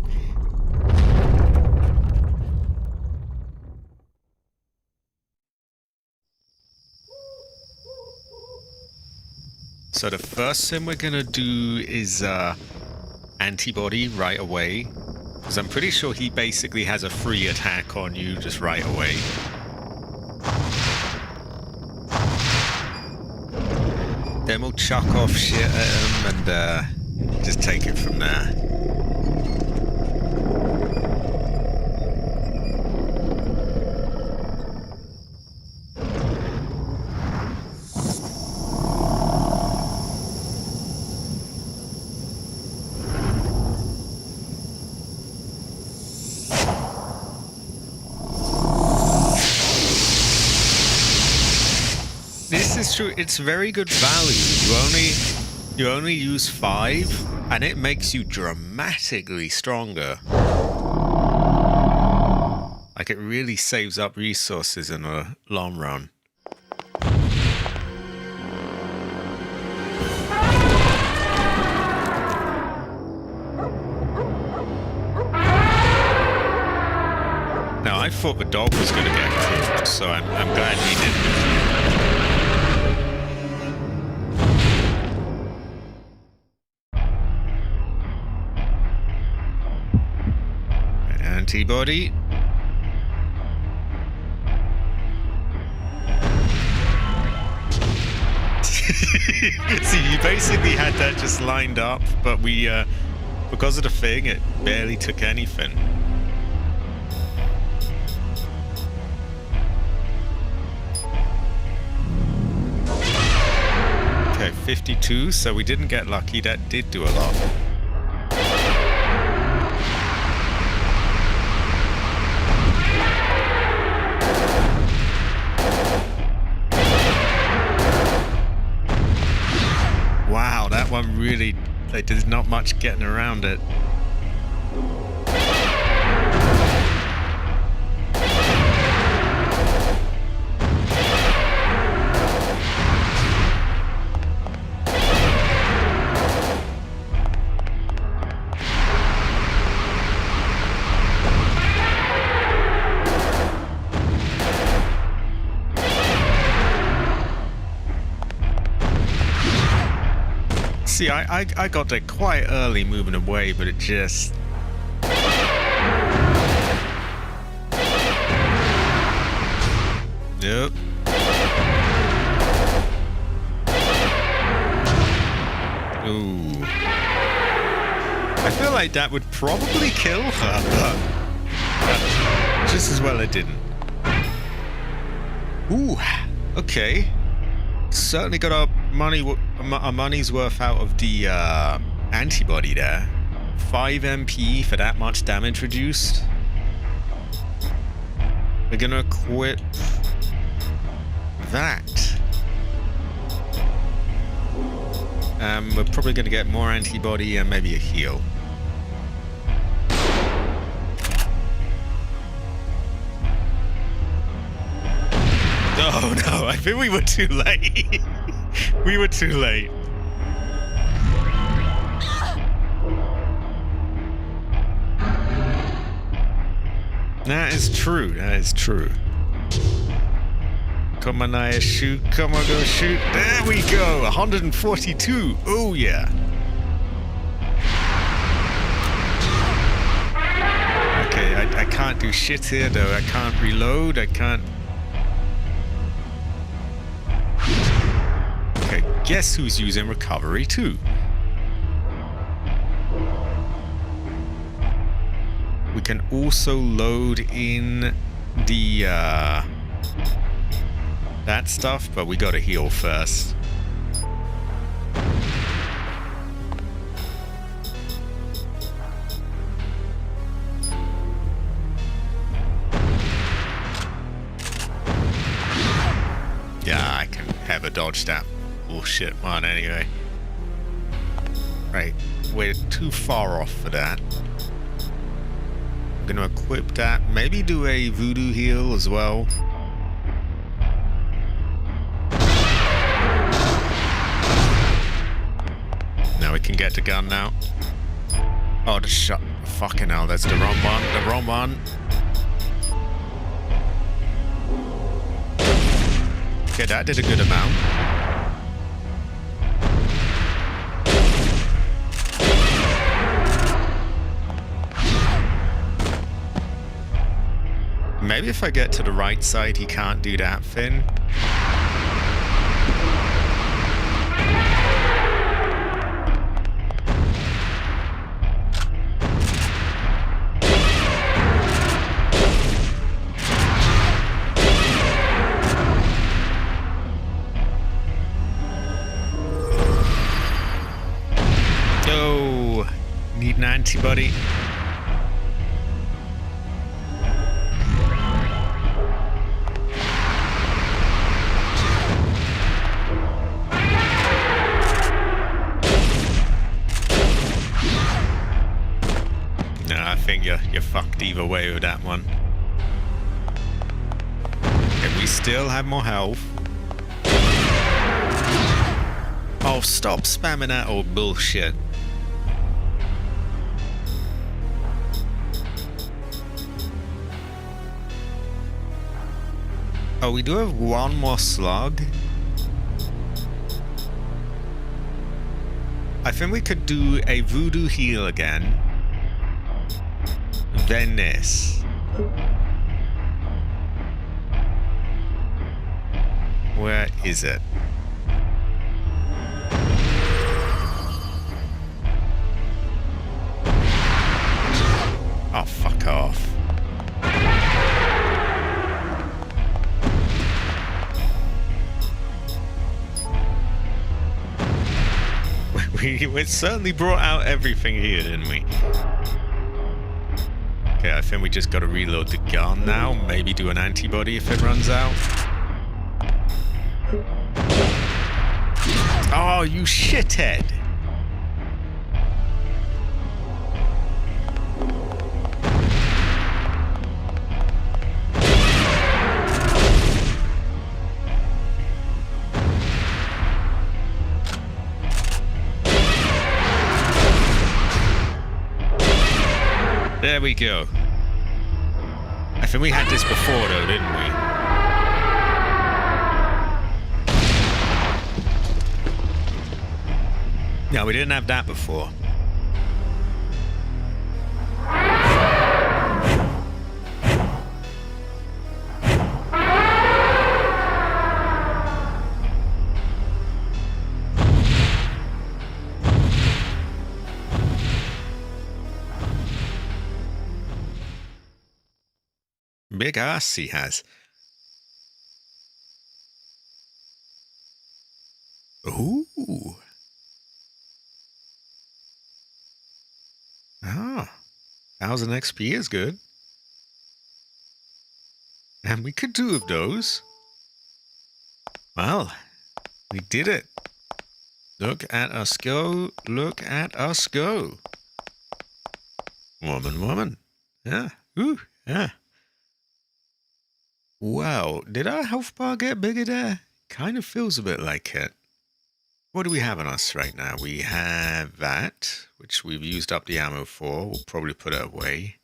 So the first thing we're gonna do is antibody right away, because I'm pretty sure he basically has a free attack on you just right away. Then we'll chuck off shit at him and just take it from there. This is true. It's very good value. You only use 5, and it makes you dramatically stronger. Like, it really saves up resources in the long run. Now, I thought the dog was going to get killed, so I'm glad he didn't. Antibody. See, you basically had that just lined up, but we, because of the thing, it barely took anything. Okay, 52, so we didn't get lucky. That did do a lot. Wow, that one really, like, there's not much getting around it. See, I got there quite early moving away, but it just... Nope. Ooh. I feel like that would probably kill her, but just as well it didn't. Ooh, okay. Certainly got our money's worth out of the antibody there. 5 MP for that much damage reduced. We're gonna equip that. We're probably gonna get more antibody and maybe a heal. Oh no, I think we were too late. We were too late. That is true. That is true. Come on, Naya, shoot. Come on, go shoot. There we go. 142. Oh, yeah. Okay, I can't do shit here, though. I can't reload. I can't... guess who's using recovery too? We can also load in the that stuff, but we gotta heal first. Yeah, I can have a dodge that bullshit one anyway. Right, we're too far off for that. I'm gonna equip that, maybe do a voodoo heal as well. Now we can get the gun now. Oh, the shot. Fucking hell, that's the wrong one. The wrong one. Okay, that did a good amount. Maybe if I get to the right side, he can't do that thing. Oh, need an antibody. I think you're fucked either way with that one. Okay, we still have more health. Oh, stop spamming that old bullshit. Oh, we do have one more slug. I think we could do a voodoo heal again. Then this. Where is it? Oh, fuck off. We certainly brought out everything here, didn't we? Okay, I think we just gotta reload the gun now. Maybe do an antibody if it runs out. Oh, you shithead! There we go. I think we had this before though, didn't we? No, we didn't have that before. Big ass he has. Ooh. Ah. 1000 XP is good. And we could do of those. Well, we did it. Look at us go. Look at us go. Woman. Yeah. Ooh. Yeah. Wow. Did our health bar get bigger there? Kind of feels a bit like it. What do we have on us right now? We have that, which we've used up the ammo for. We'll probably put it away.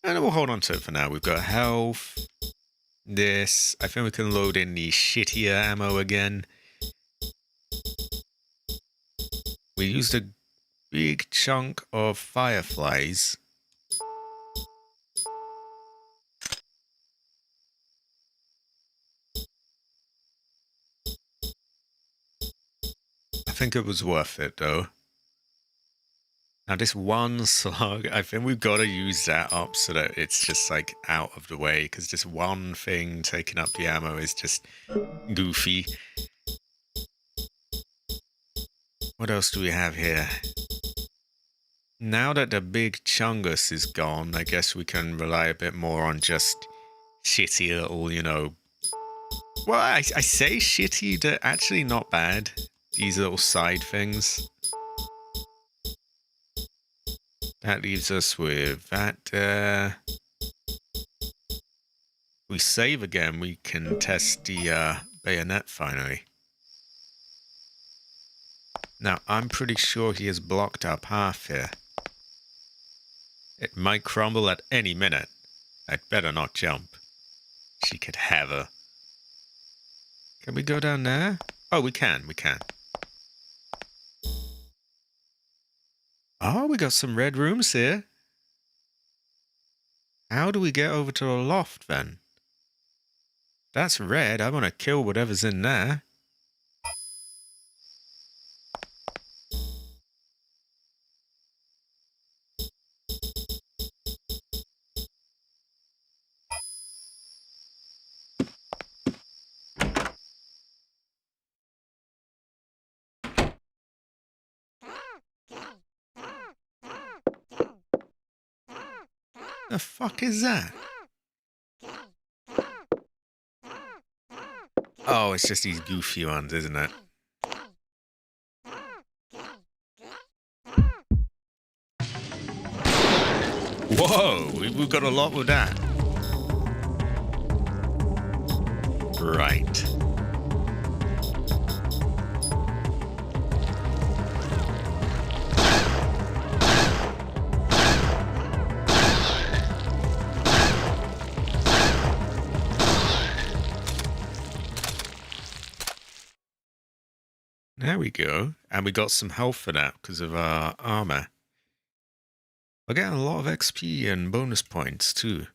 And we'll hold on to it for now. We've got health. This. I think we can load in the shittier ammo again. We used a big chunk of fireflies. think it was worth it, though. Now, this one slug, I think we've got to use that up so that it's just, like, out of the way, because this one thing taking up the ammo is just goofy. What else do we have here? Now that the big chungus is gone, I guess we can rely a bit more on just shitty little, you know... Well, I say shitty, they're actually not bad. These little side things. That leaves us with that. We save again, we can test the bayonet finally. Now, I'm pretty sure he has blocked our path here. It might crumble at any minute. I'd better not jump. She could have her. Can we go down there? Oh, we can. Oh, we got some red rooms here. How do we get over to the loft, then? That's red. I want to kill whatever's in there. The fuck is that? Oh, it's just these goofy ones, isn't it? Whoa, we've got a lot with that. Right. There we go. And we got some health for that because of our armor. We're getting a lot of XP and bonus points too.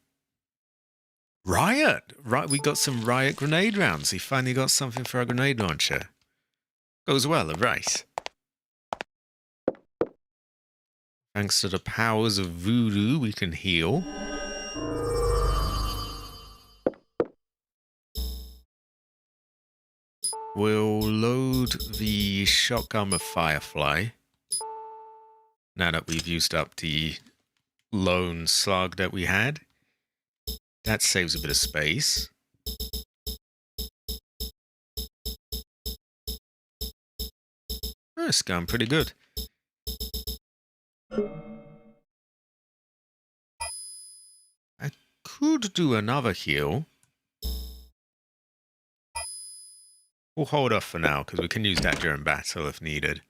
Riot! Right, we got some riot grenade rounds. We finally got something for our grenade launcher. Goes well, right. Thanks to the powers of voodoo, we can heal. We'll load the shotgun with Firefly. Now that we've used up the lone slug that we had. That saves a bit of space. Oh, it's going pretty good. I could do another heal. We'll hold off for now, because we can use that during battle if needed.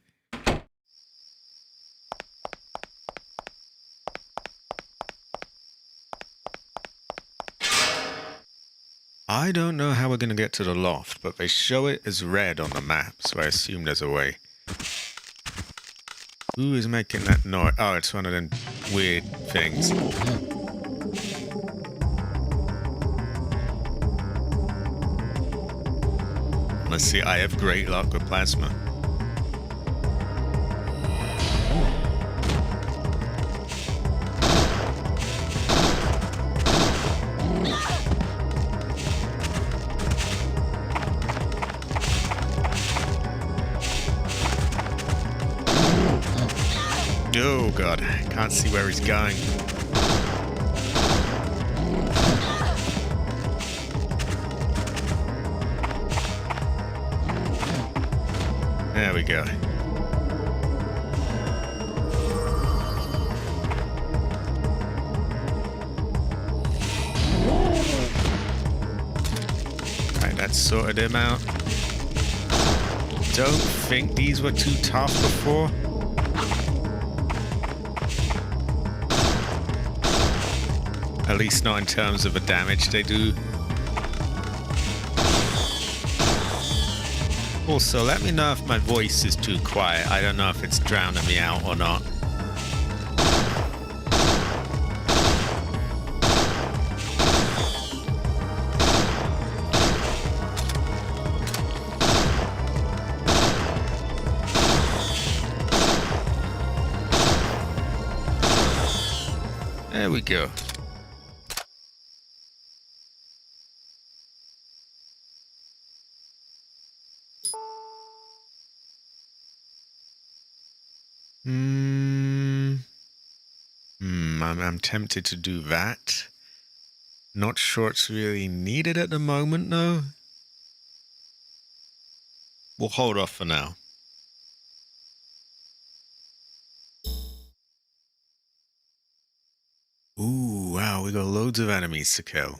I don't know how we're going to get to the loft, but they show it as red on the map, so I assume there's a way. Who is making that noise? Oh, it's one of them weird things. Let's see, I have great luck with plasma. Oh god, I can't see where he's going. There we go. Alright, that sorted him out. Don't think these were too tough before. At least not in terms of the damage they do. Also, let me know if my voice is too quiet. I don't know if it's drowning me out or not. There we go. I'm tempted to do that. Not sure it's really needed at the moment, though. We'll hold off for now. Ooh, wow, we got loads of enemies to kill.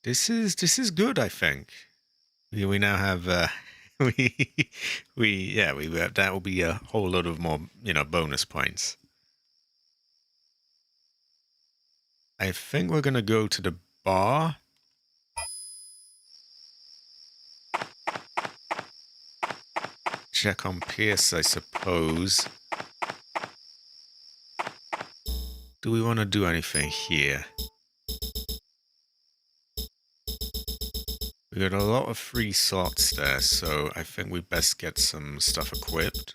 This is good, I think. We now have that will be a whole lot of more, bonus points. I think we're gonna go to the bar. Check on Pierce, I suppose. Do we want to do anything here? We got a lot of free slots there, so I think we best get some stuff equipped.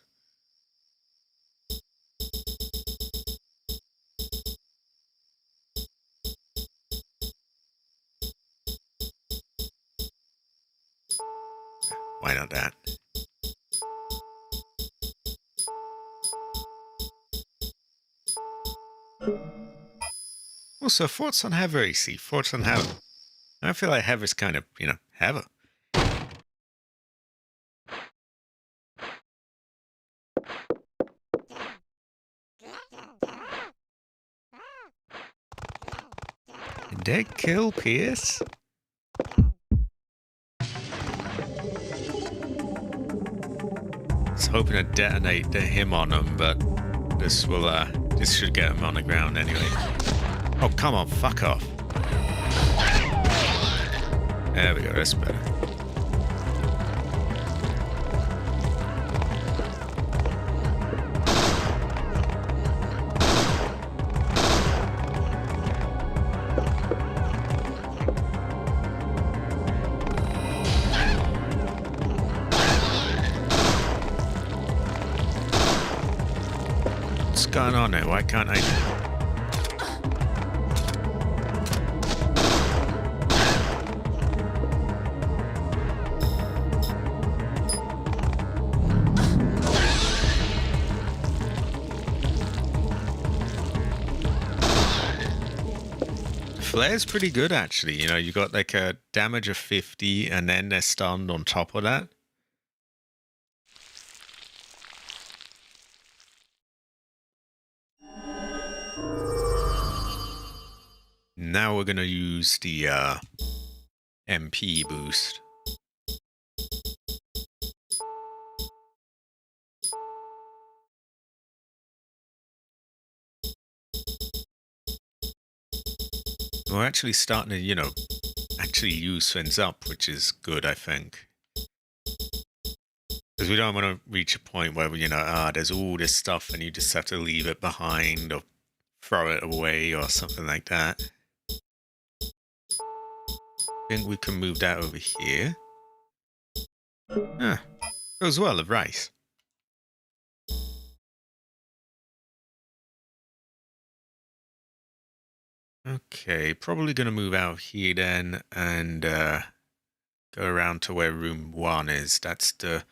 Why not that? Also, thoughts on Heather, AC. Thoughts on Heather. I feel like Heather's kind of, Heather. Did they kill Pierce? I was hoping to detonate him on him, but this should get him on the ground anyway. Oh, come on, fuck off. There we go, that's better. What's going on there? Why can't I... Flare's pretty good, actually. You got like a damage of 50 and then they're stunned on top of that. Now we're going to use the MP boost. We're actually starting to, actually use things up, which is good, I think. Because we don't want to reach a point where, there's all this stuff and you just have to leave it behind or throw it away or something like that. I think we can move that over here. Goes well, the rice. Okay, probably going to move out here then and go around to where room 1 is. That's the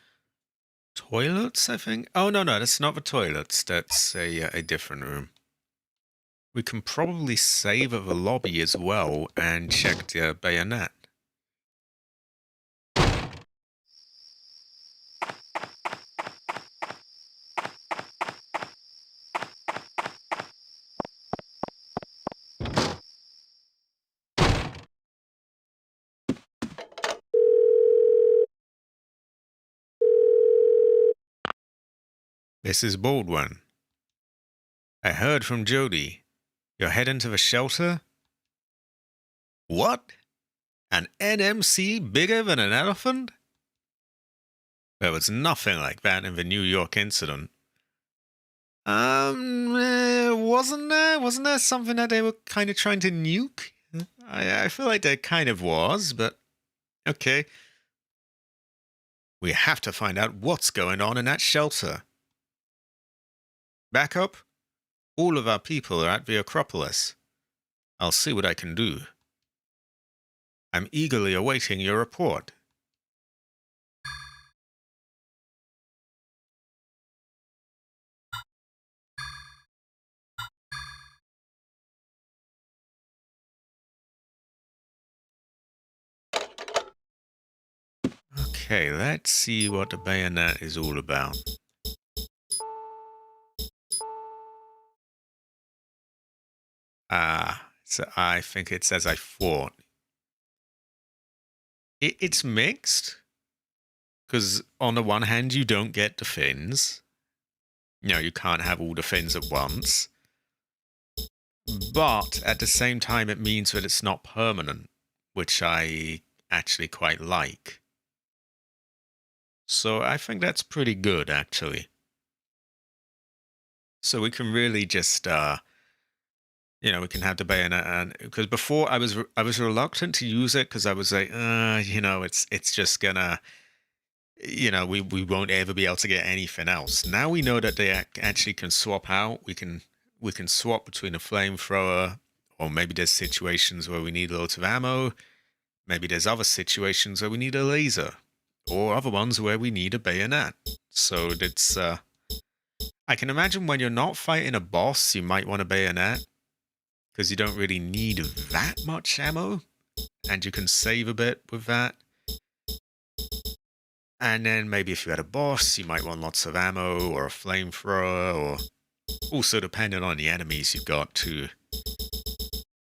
toilets, I think. Oh, no, that's not the toilets. That's a different room. We can probably save at the lobby as well and check the bayonet. This is Baldwin. I heard from Jody. You're heading to the shelter? What? An NMC bigger than an elephant? There was nothing like that in the New York incident. Wasn't there? Wasn't there something that they were kind of trying to nuke? I feel like there kind of was, but okay. We have to find out what's going on in that shelter. Back up? All of our people are at the Acropolis. I'll see what I can do. I'm eagerly awaiting your report. Okay, let's see what the bayonet is all about. So I think it says I fought. It's mixed, because on the one hand, you don't get the fins. You can't have all the fins at once. But at the same time, it means that it's not permanent, which I actually quite like. So I think that's pretty good, actually. So we can really just, we can have the bayonet, and because before I was reluctant to use it because I was like, it's just gonna, we won't ever be able to get anything else. Now we know that they actually can swap out. We can swap between a flamethrower, or maybe there's situations where we need loads of ammo. Maybe there's other situations where we need a laser, or other ones where we need a bayonet. So it's, I can imagine when you're not fighting a boss, you might want a bayonet, because you don't really need that much ammo, and you can save a bit with that. And then maybe if you had a boss, you might want lots of ammo, or a flamethrower, or also depending on the enemies you've got too.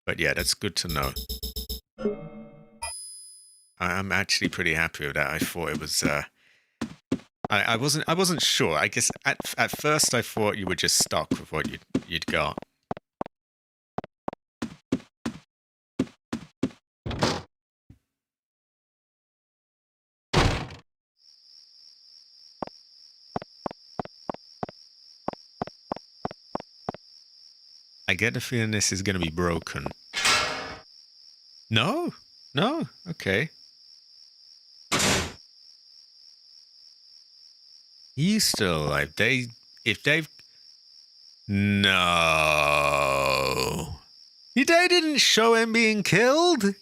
But yeah, that's good to know. I'm actually pretty happy with that. I thought it was, I wasn't sure. I guess at first I thought you were just stuck with what you'd got. I get the feeling this is going to be broken. No? No? Okay. He's still alive. If they've... No. They didn't show him being killed?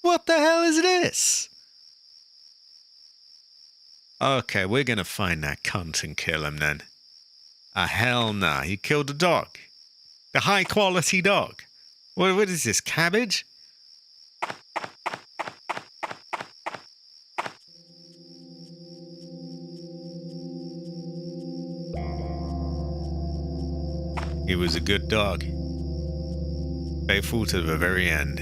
What the hell is this? Okay, we're going to find that cunt and kill him then. Hell nah. He killed the dog. The high-quality dog. What is this, cabbage? He was a good dog. Faithful to the very end.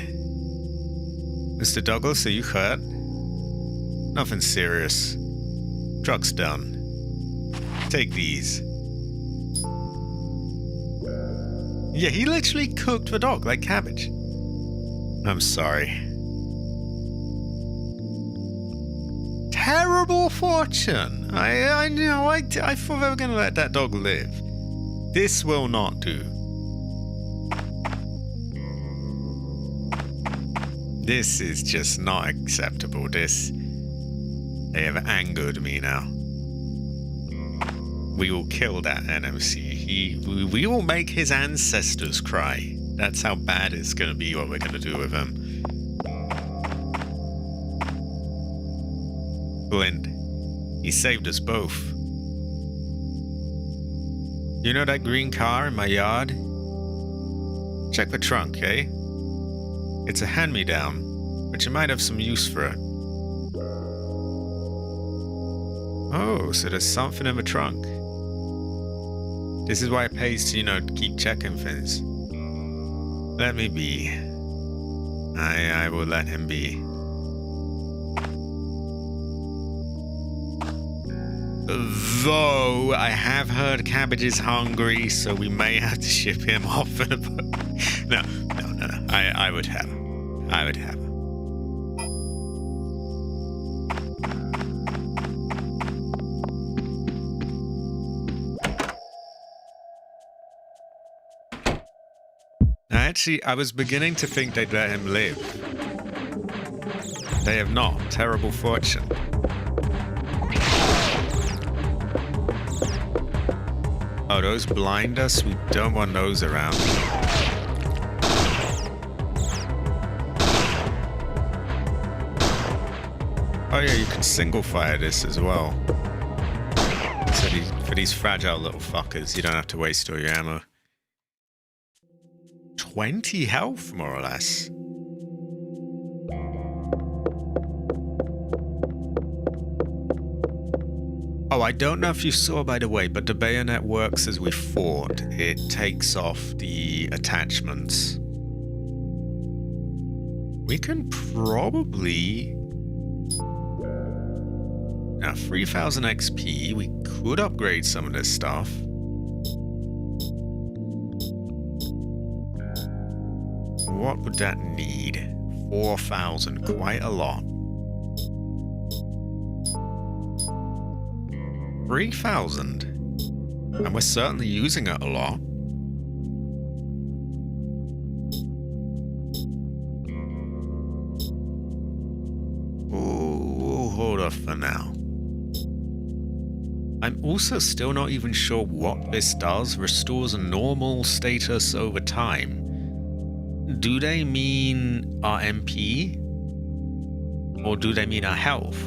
Mr. Douglas, are you hurt? Nothing serious. Truck's done. Take these. Yeah, he literally cooked the dog like cabbage. I'm sorry. Terrible fortune. I know. I thought they were going to let that dog live. This will not do. This is just not acceptable. They have angered me now. We will kill that NMC. We will make his ancestors cry. That's how bad it's going to be what we're going to do with him. Blind. He saved us both. You know that green car in my yard? Check the trunk, eh? It's a hand-me-down, but you might have some use for it. Oh, so there's something in the trunk. This is why it pays to, keep checking things. Let me be. I will let him be. Though I have heard Cabbage is hungry, so we may have to ship him off in a boat. No. I would have him. I would have him. Actually, I was beginning to think they'd let him live. They have not. Terrible fortune. Oh, those blind us? We don't want those around. Oh yeah, you can single fire this as well. So for these fragile little fuckers, you don't have to waste all your ammo. 20 health, more or less. Oh, I don't know if you saw, by the way, but the bayonet works as we fought. It takes off the attachments. We can probably... Now, 3000 XP, we could upgrade some of this stuff. What would that need? 4,000, quite a lot. 3,000. And we're certainly using it a lot. We'll hold off for now. I'm also still not even sure what this does. Restores a normal status over time. Do they mean our MP? Or do they mean our health?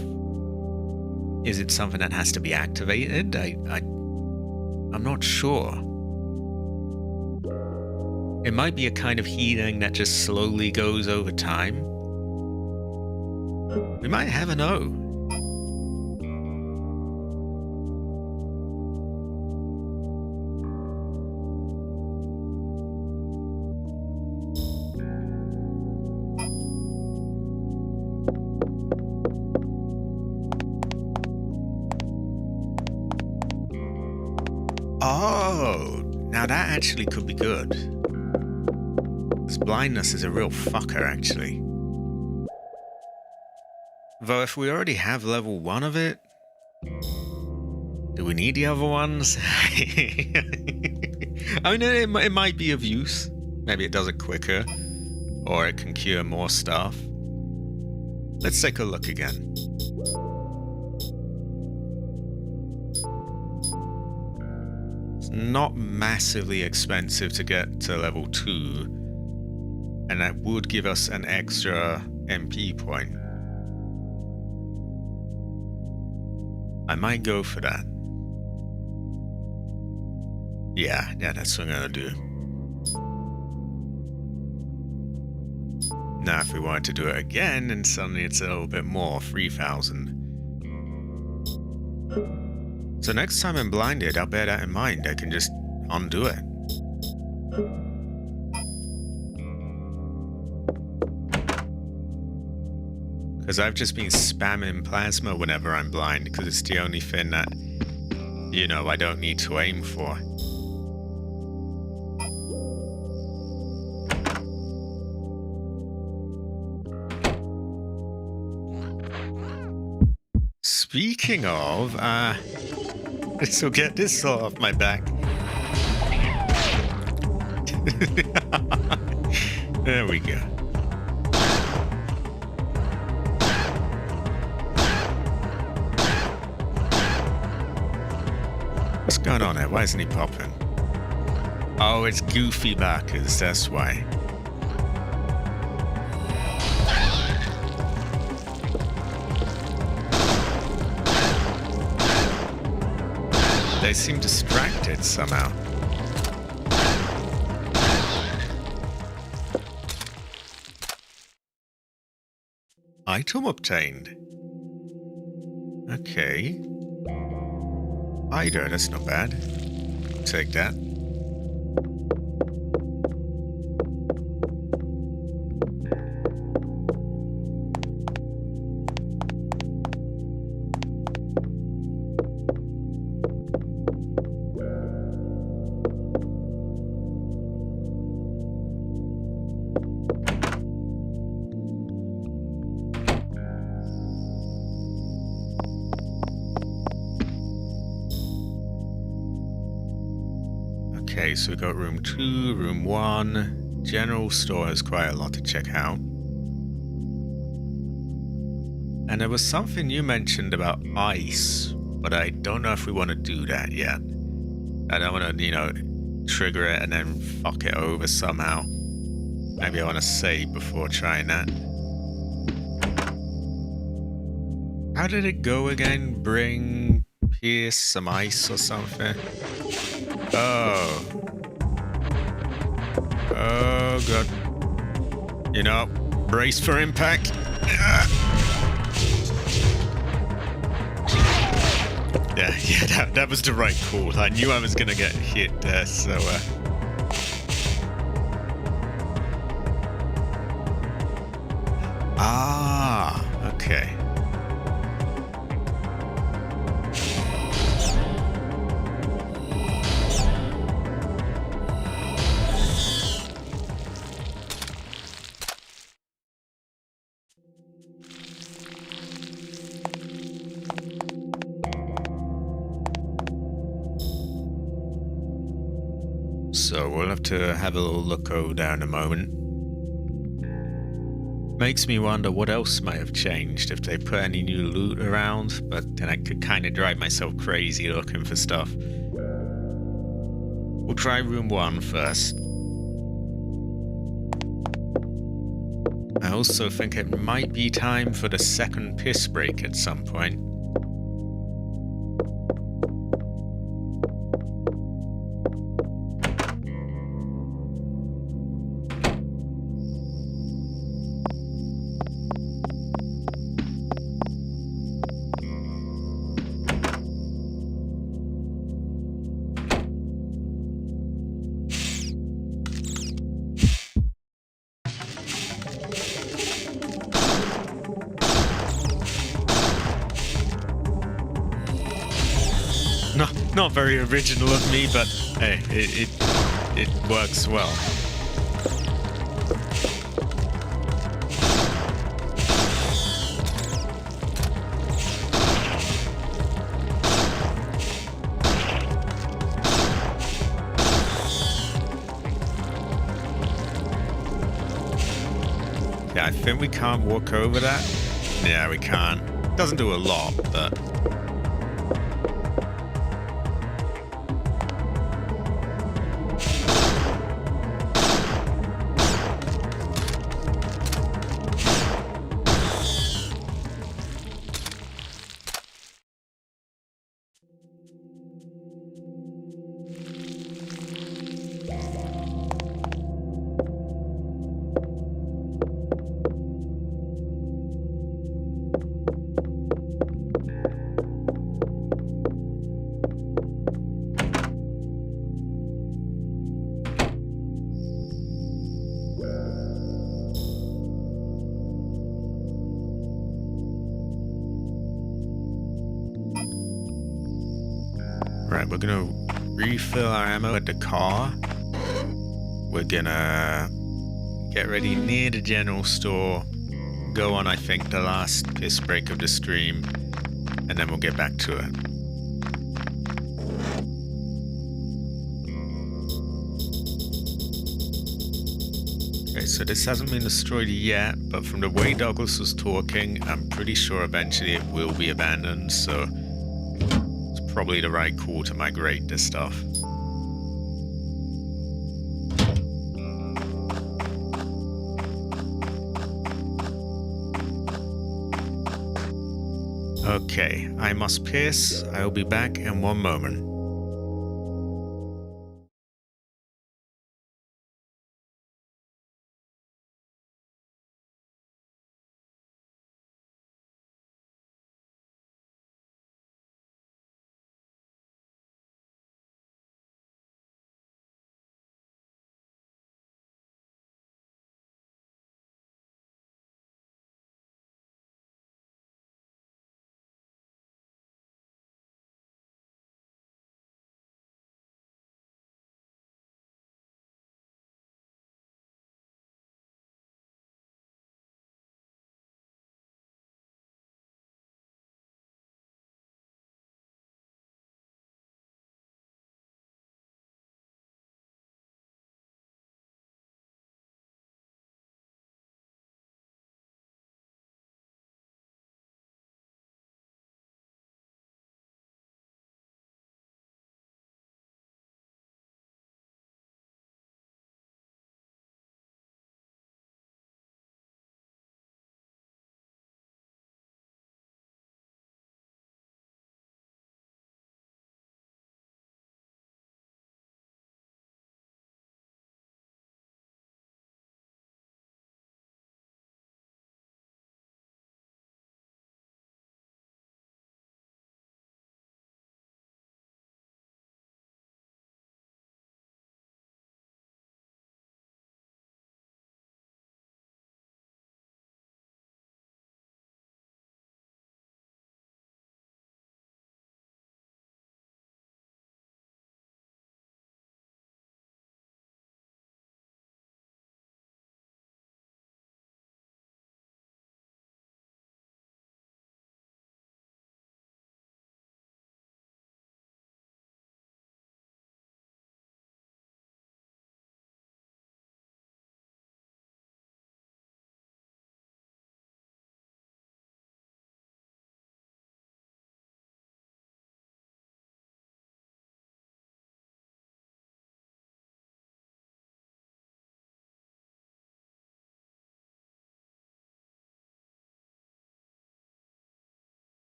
Is it something that has to be activated? I'm not sure. It might be a kind of healing that just slowly goes over time. We might have a know. Oh, now that actually could be good. This blindness is a real fucker, actually. Though if we already have level 1 of it, do we need the other ones? I mean, it might be of use. Maybe it does it quicker, or it can cure more stuff. Let's take a look again. Not massively expensive to get to level 2, and that would give us an extra MP point. I might go for that. Yeah, that's what I'm gonna do. Now if we wanted to do it again, and suddenly it's a little bit more, 3,000. So next time I'm blinded, I'll bear that in mind. I can just undo it. Because I've just been spamming plasma whenever I'm blind, because it's the only thing that, you know, I don't need to aim for. Speaking of, so get this all off my back. There we go. What's going on there? Why isn't he popping? Oh, it's goofy backers, that's why. They seem distracted somehow. Item obtained. Okay. Hider, that's not bad. Take that. Okay, so we've got room 2, room 1. General store has quite a lot to check out. And there was something you mentioned about ice, but I don't know if we want to do that yet. I don't want to, you know, trigger it and then fuck it over somehow. Maybe I want to save before trying that. How did it go again? Bring Pierce some ice or something? Oh. Oh, God. You know, brace for impact. Yeah, that was the right call. I knew I was gonna get hit there, so okay. So we'll have to have a little look over there in a moment. Makes me wonder what else might have changed, if they put any new loot around, but then I could kind of drive myself crazy looking for stuff. We'll try room 1 first. I also think it might be time for the second piss break at some point. Not very original of me, but hey, it works well. Yeah, I think we can't walk over that. Yeah, we can't. Doesn't do a lot, but... Right, we're gonna refill our ammo at the car. We're gonna get ready near the general store. Go on, I think, the last piss break of the stream, and then we'll get back to it. Okay, so this hasn't been destroyed yet, but from the way Douglas was talking, I'm pretty sure eventually it will be abandoned, so it's probably the right call to migrate this stuff. Okay, I must piss. I'll be back in 1 moment.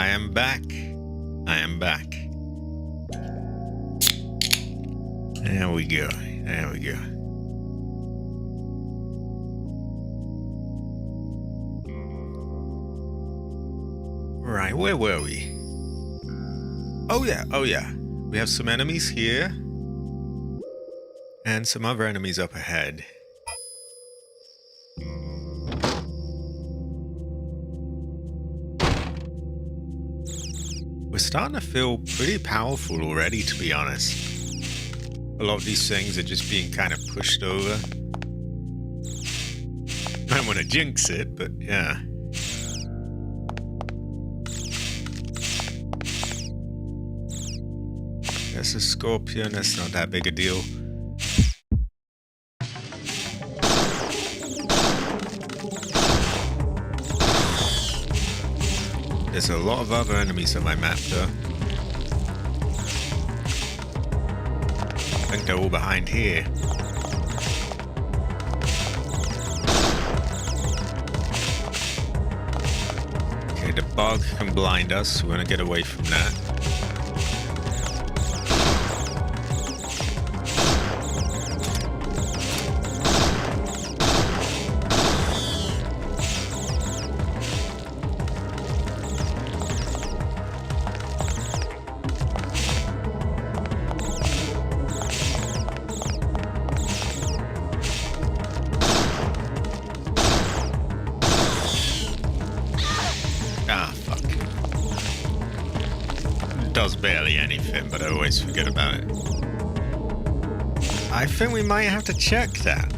I am back. I am back. There we go. There we go. Right, where were we? Oh yeah. We have some enemies here. And some other enemies up ahead. We're starting to feel pretty powerful already, to be honest. A lot of these things are just being kind of pushed over. I don't want to jinx it, but yeah. There's a scorpion, that's not that big a deal. There's a lot of other enemies on my map though. I think they're all behind here. Okay, the bug can blind us, so we're gonna get away from that. Does barely anything, but I always forget about it. I think we might have to check that.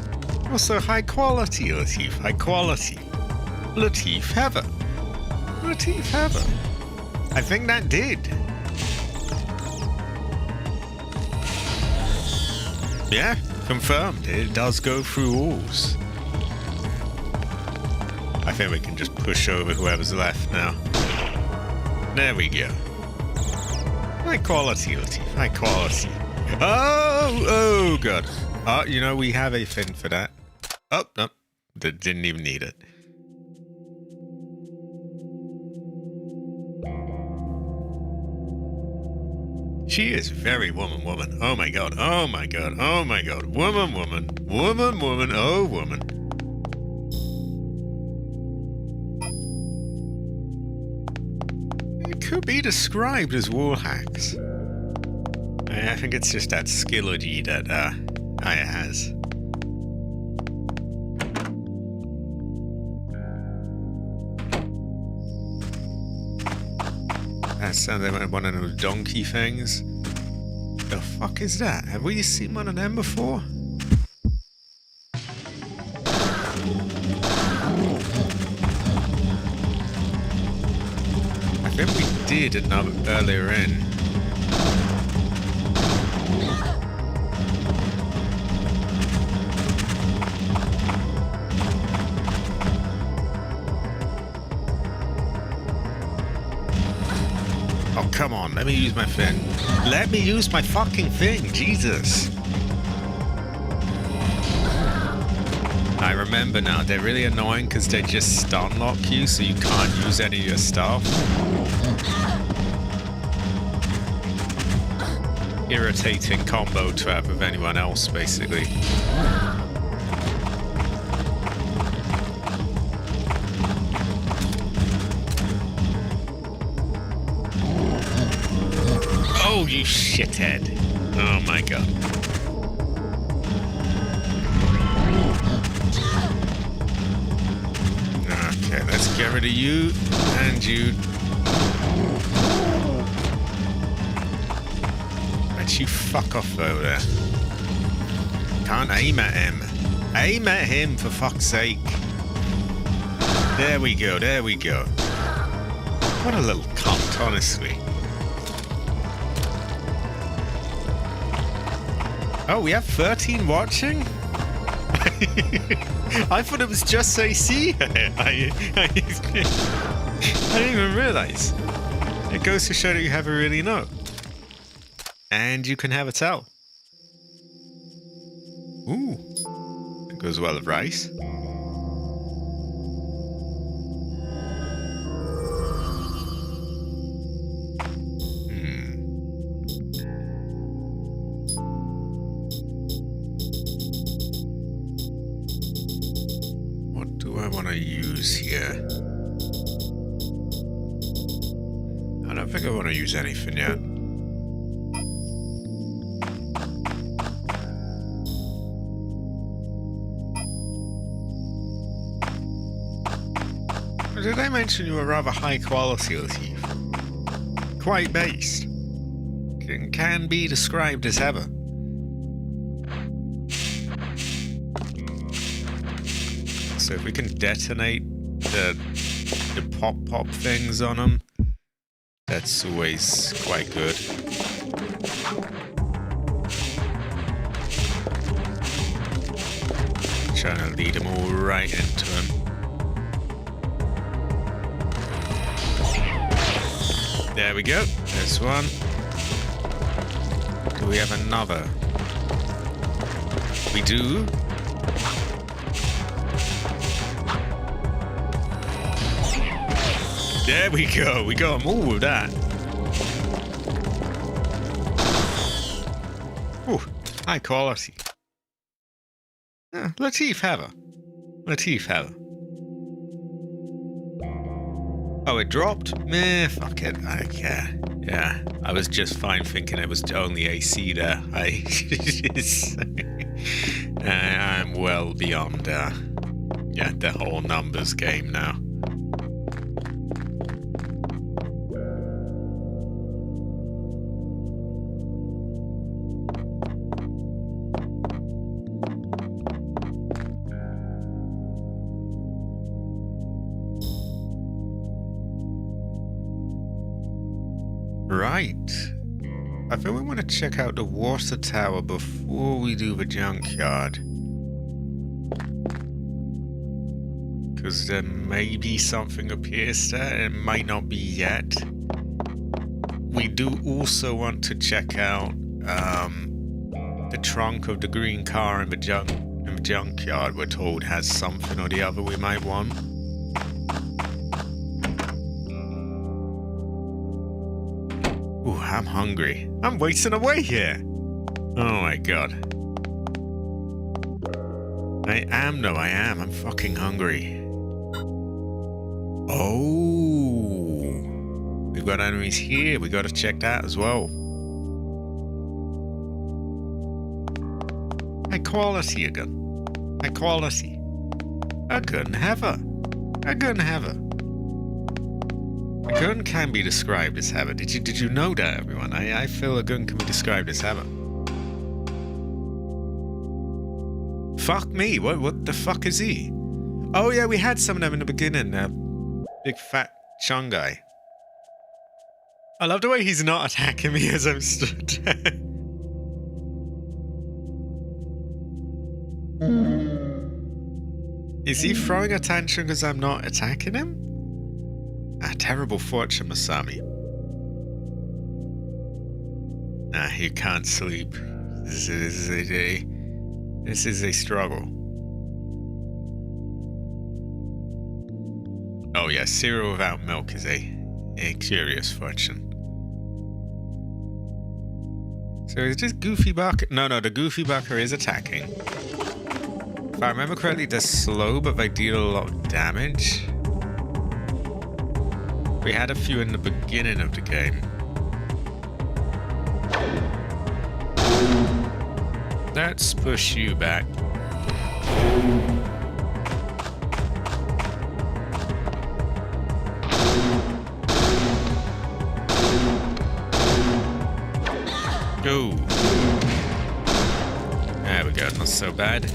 Also, high quality, Latif. High quality. Latif Heather. Latif Heather. I think that did. Yeah, confirmed. It does go through walls. I think we can just push over whoever's left now. There we go. High quality, Latif. High quality. Oh, God. Oh, you know, we have a thing for that. Oh, no. Didn't even need it. She is very woman. Oh, my God. Oh, my God. Oh, my God. Woman. Oh, woman. Could be described as wall hacks. I think it's just that skillity that Aya has. That sounds like one of those donkey things. The fuck is that? Have we seen one of them before? I think we did another earlier in. Oh, come on, let me use my thing. Let me use my fucking thing, Jesus. I remember now, they're really annoying because they just stun lock you so you can't use any of your stuff. Irritating combo to have with anyone else, basically. Oh, you shithead. Oh my God. Okay, let's get rid of you and you. Let you fuck off over there. Can't aim at him. Aim at him, for fuck's sake. There we go, there we go. What a little cunt, honestly. Oh, we have 13 watching? I thought it was just AC. I didn't even realize. It goes to show that you have a really know. And you can have a towel. Ooh. It goes well with rice. I want to use here? I don't think I want to use anything yet. Did I mention you were rather high quality, Latif? Quite based. Can be described as ever. So if we can detonate the pop things on them, that's always quite good. Trying to lead them all right into him. There we go. There's one. Do we have another? We do. There we go. We got them all with that. Ooh, high quality. Latif Heather. Latif Heather. Oh, it dropped? Meh, fuck it. Yeah. I was just fine thinking it was only AC there. I'm well beyond, the whole numbers game now. Right. I think we want to check out the water tower before we do the junkyard. Because there may be something appears there. It might not be yet. We do also want to check out the trunk of the green car in the junkyard. We're told has something or the other we might want. Ooh, I'm hungry. I'm wasting away here. Oh my god. I am. I'm fucking hungry. Oh. We've got enemies here. We gotta check that as well. High quality again. High quality. A gun heather. A gun heather. A gun can be described as heather. Did you know that, everyone? I feel a gun can be described as heather. Fuck me. What the fuck is he? Oh yeah, we had some of them in the beginning. Big fat Chung guy. I love the way he's not attacking me as I'm stood there. Is he throwing a tantrum because I'm not attacking him? Ah, terrible fortune, Masami. Nah, he can't sleep. This is a struggle. Oh yeah, cereal without milk is a curious fortune. So is this Goofy Barker? No, the Goofy Barker is attacking. If I remember correctly, they're slow, but they deal a lot of damage. We had a few in the beginning of the game. Let's push you back. Go. There we go, not so bad.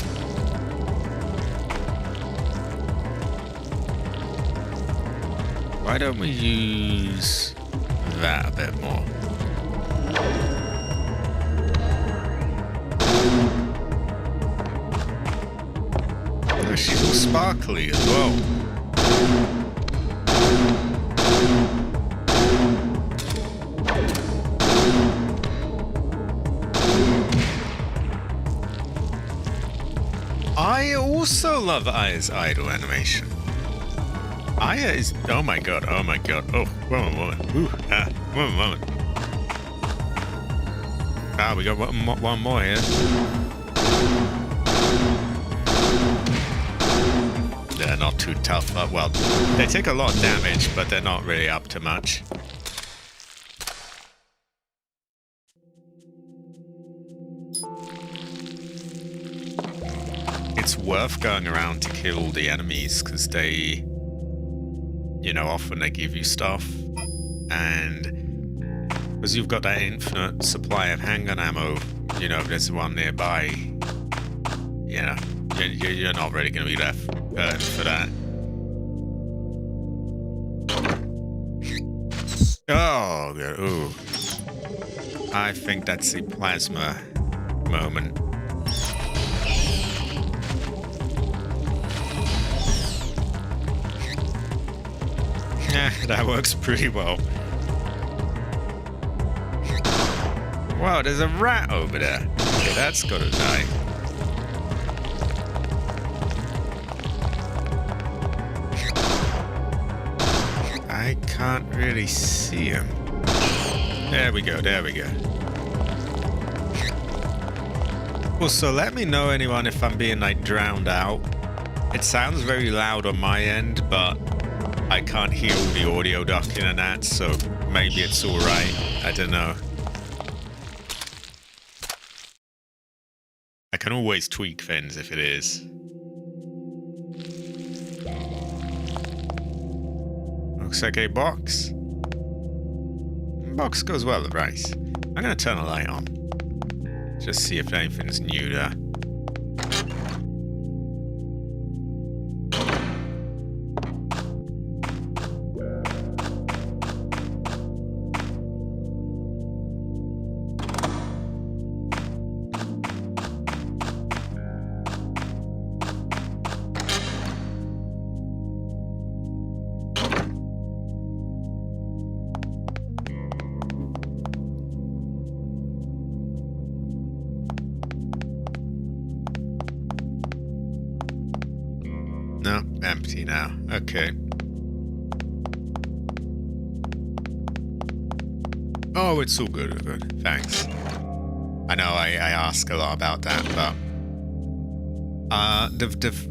Why don't we use that a bit more? Oh, she's all sparkly as well. I also love Aya's idle animation. Aya is... Oh my god. Oh, one moment. Ooh, one moment. Ah, we got one more here. They're not too tough. Well, they take a lot of damage, but they're not really up to much. It's worth going around to kill the enemies because they, you know, often they give you stuff, and because you've got that infinite supply of handgun ammo, you know, if there's one nearby, you know, you're not really going to be left hurting for that. Oh, good. Ooh. I think that's a plasma moment. Yeah, that works pretty well. Wow, there's a rat over there. Okay, that's gotta die. I can't really see him. There we go, there we go. Also, let me know, anyone, if I'm being, like, drowned out. It sounds very loud on my end, but I can't hear all the audio ducking and that, so maybe it's alright. I don't know. I can always tweak things if it is. Looks like a box. Box goes well with rice. I'm gonna turn the light on. Just see if anything's new there. No, empty now. Okay. Oh, it's all good, good. Thanks. I know I ask a lot about that, but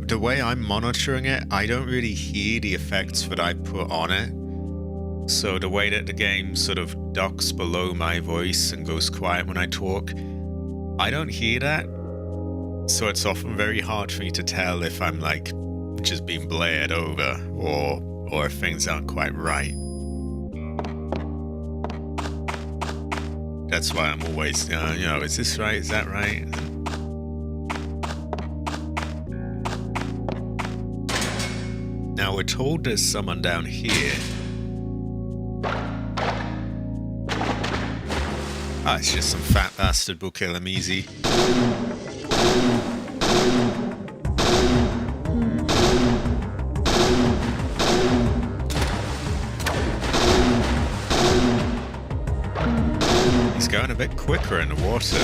the way I'm monitoring it, I don't really hear the effects that I put on it. So the way that the game sort of ducks below my voice and goes quiet when I talk, I don't hear that. So it's often very hard for me to tell if I'm like just being blared over or if things aren't quite right. That's why I'm always, you know, is this right? Is that right? Now we're told there's someone down here. Ah, it's just some fat bastard. We'll kill him easy. He's going a bit quicker in the water.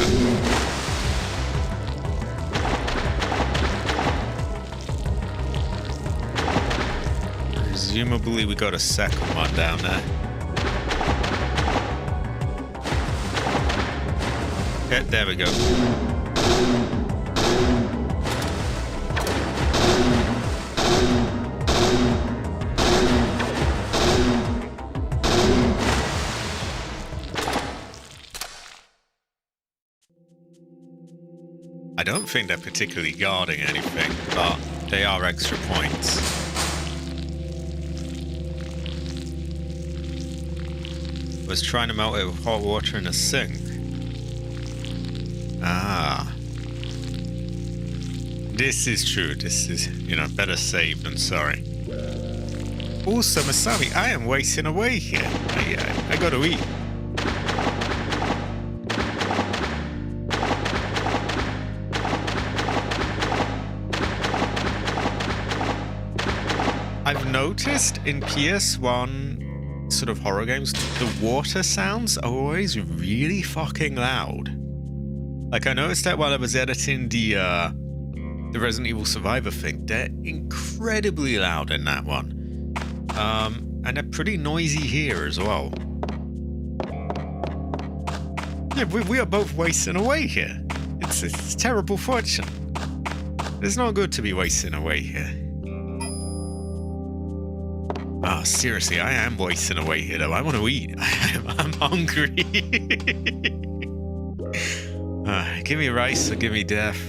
Presumably we got a second one down there. Okay, there we go. I don't think they're particularly guarding anything, but they are extra points. I was trying to melt it with hot water in a sink. Ah. This is true. This is, you know, better safe than sorry. Also, Masami, I am wasting away here. I gotta eat. I've noticed in PS1 sort of horror games, the water sounds are always really fucking loud. Like, I noticed that while I was editing the Resident Evil Survivor thing. They're incredibly loud in that one. And they're pretty noisy here as well. Yeah, we are both wasting away here. It's terrible fortune. It's not good to be wasting away here. Oh, seriously, I am wasting away here, though. I want to eat. I'm hungry. Give me rice or give me death.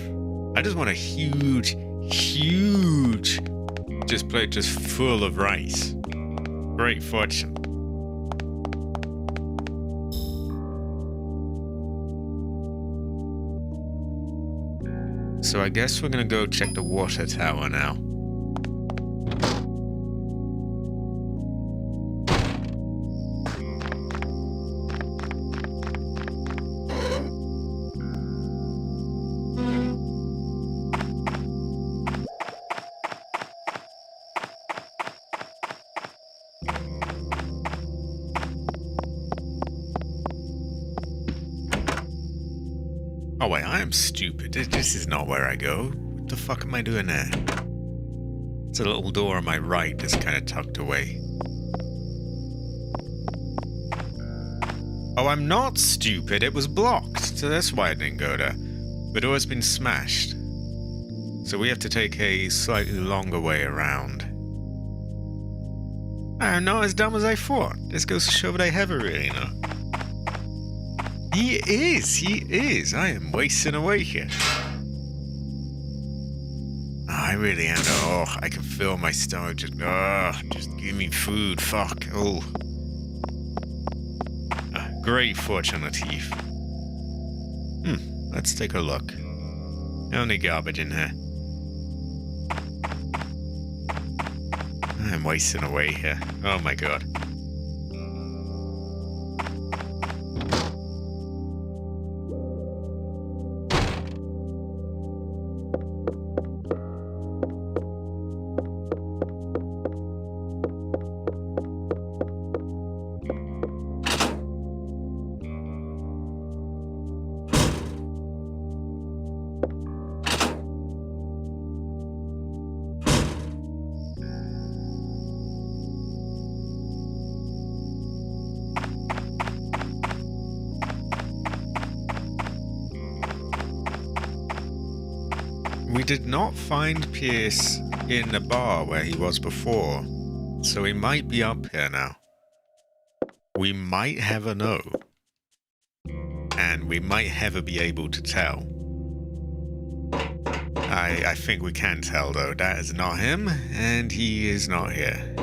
I just want a huge plate just full of rice. Great fortune. So I guess we're gonna go check the water tower now. Oh wait, I am stupid. This is not where I go. What the fuck am I doing there? It's a little door on my right that's kind of tucked away. Oh, I'm not stupid. It was blocked, so that's why I didn't go there. The door has been smashed. So we have to take a slightly longer way around. I'm not as dumb as I thought. This goes to show that I have a really know. He is. I am wasting away here. Oh, I really am. Oh, I can feel my stomach just give me food. Fuck. Oh. Great fortune teeth. Let's take a look. Only garbage in here. I'm wasting away here. Oh my god. We did not find Pierce in the bar where he was before, so he might be up here now. We might have a know, and we might ever be able to tell. I think we can tell, though. That is not him, and he is not here.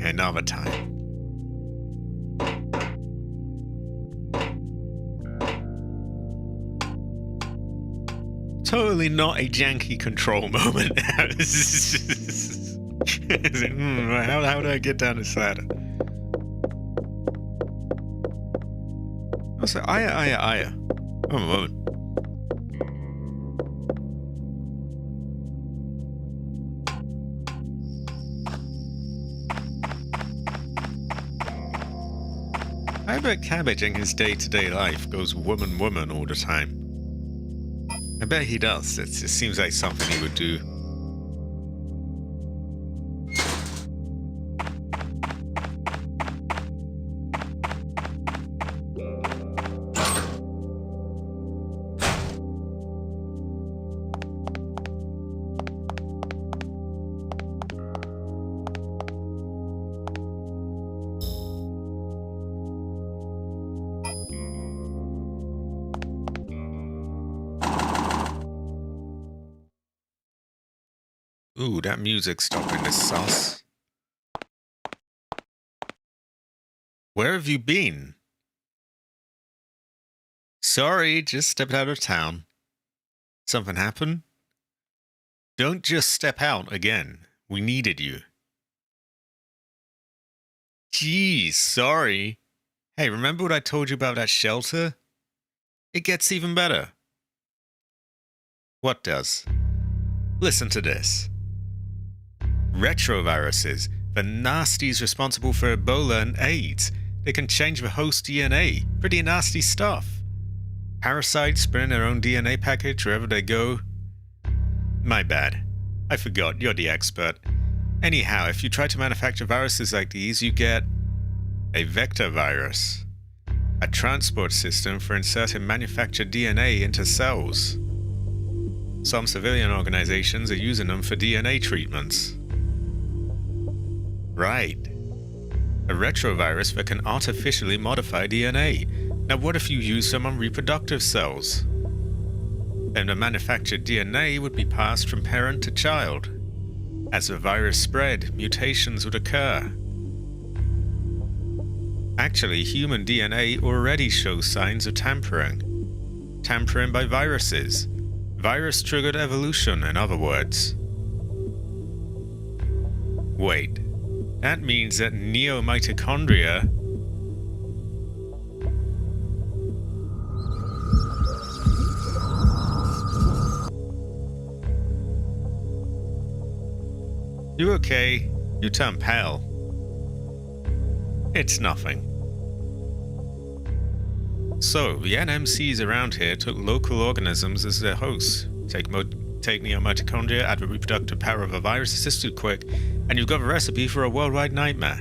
Another time. Totally not a janky control moment. How do I get down this ladder? I was like, Aya. Oh, a moment. I bet Cabbage in his day-to-day life goes woman all the time. I bet he does. It seems like something he would do. Ooh, that music's stopping this sauce. Where have you been? Sorry, just stepped out of town. Something happened? Don't just step out again. We needed you. Geez, sorry. Hey, remember what I told you about that shelter? It gets even better. What does? Listen to this. Retroviruses, the nasties responsible for Ebola and AIDS. They can change the host DNA. Pretty nasty stuff. Parasites spreading their own DNA package wherever they go. My bad. I forgot, you're the expert. Anyhow, if you try to manufacture viruses like these, you get a vector virus. A transport system for inserting manufactured DNA into cells. Some civilian organizations are using them for DNA treatments. Right. A retrovirus that can artificially modify DNA. Now what if you use them on reproductive cells? Then the manufactured DNA would be passed from parent to child. As the virus spread, mutations would occur. Actually, human DNA already shows signs of tampering. Tampering by viruses. Virus-triggered evolution, in other words. Wait, that means that neomitochondria... You okay? You turn pale. It's nothing. So, the NMCs around here took local organisms as their hosts. Take neomitochondria, add the reproductive power of a virus, assist too quick, and you've got a recipe for a worldwide nightmare.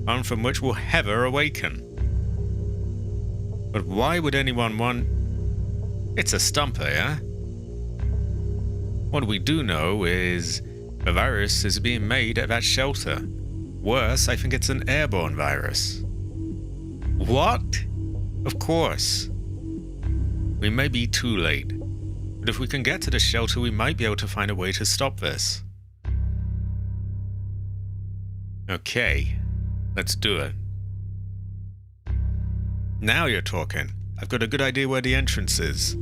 One from which will ever awaken. But why would anyone want... It's a stumper, yeah? What we do know is the virus is being made at that shelter. Worse, I think it's an airborne virus. What? Of course. We may be too late, but if we can get to the shelter, we might be able to find a way to stop this. Okay, let's do it. Now you're talking. I've got a good idea where the entrance is.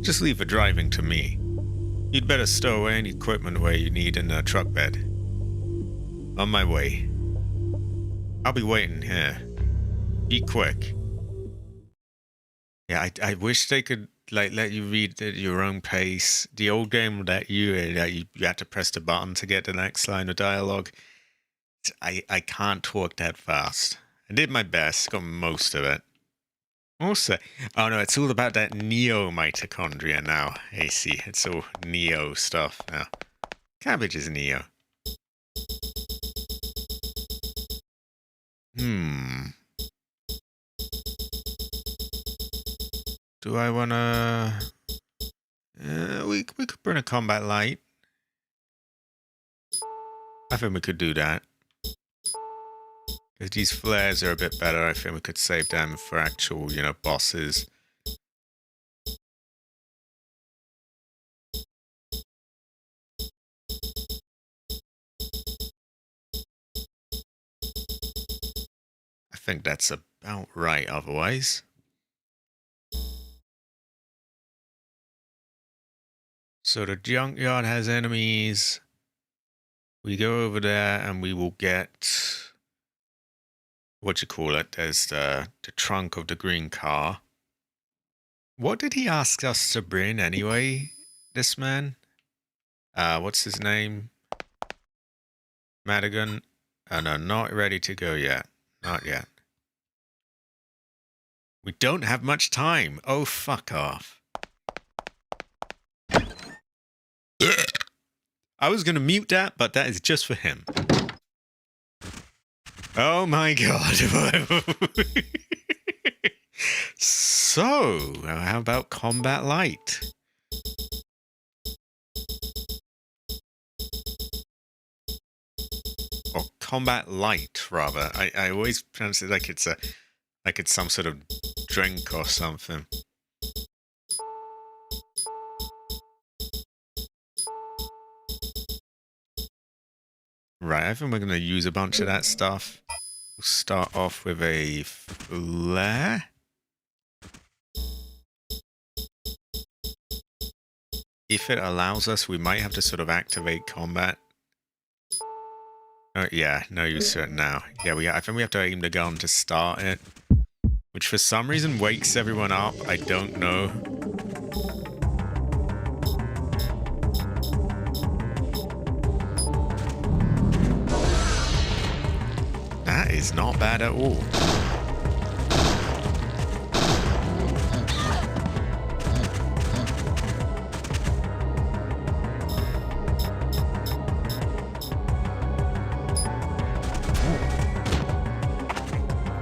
Just leave the driving to me. You'd better stow away any equipment where you need in the truck bed. On my way. I'll be waiting here. Be quick. Yeah, I wish they could let you read at your own pace. The old game that you had to press the button to get the next line of dialogue. I can't talk that fast. I did my best, got most of it. Also, oh no, it's all about that neo-mitochondria now. I see, it's all neo stuff now. Cabbage is neo. Do I wanna... we could burn a combat light. I think we could do that. If these flares are a bit better, I think we could save them for actual, bosses. I think that's about right otherwise. So the junkyard has enemies. We go over there and we will get... There's the trunk of the green car. What did he ask us to bring anyway, this man? What's his name? Madigan? Oh no, not ready to go yet. Not yet. We don't have much time. Oh, fuck off. I was going to mute that, but that is just for him. Oh my god. So, how about combat light? Or combat light, rather. I always pronounce it like it's some sort of drink or something. Right, I think we're going to use a bunch of that stuff. We'll start off with a flare. If it allows us, we might have to sort of activate combat. Oh, yeah, no use to it now. Yeah, I think we have to aim the gun to start it. Which for some reason wakes everyone up. I don't know. That is not bad at all.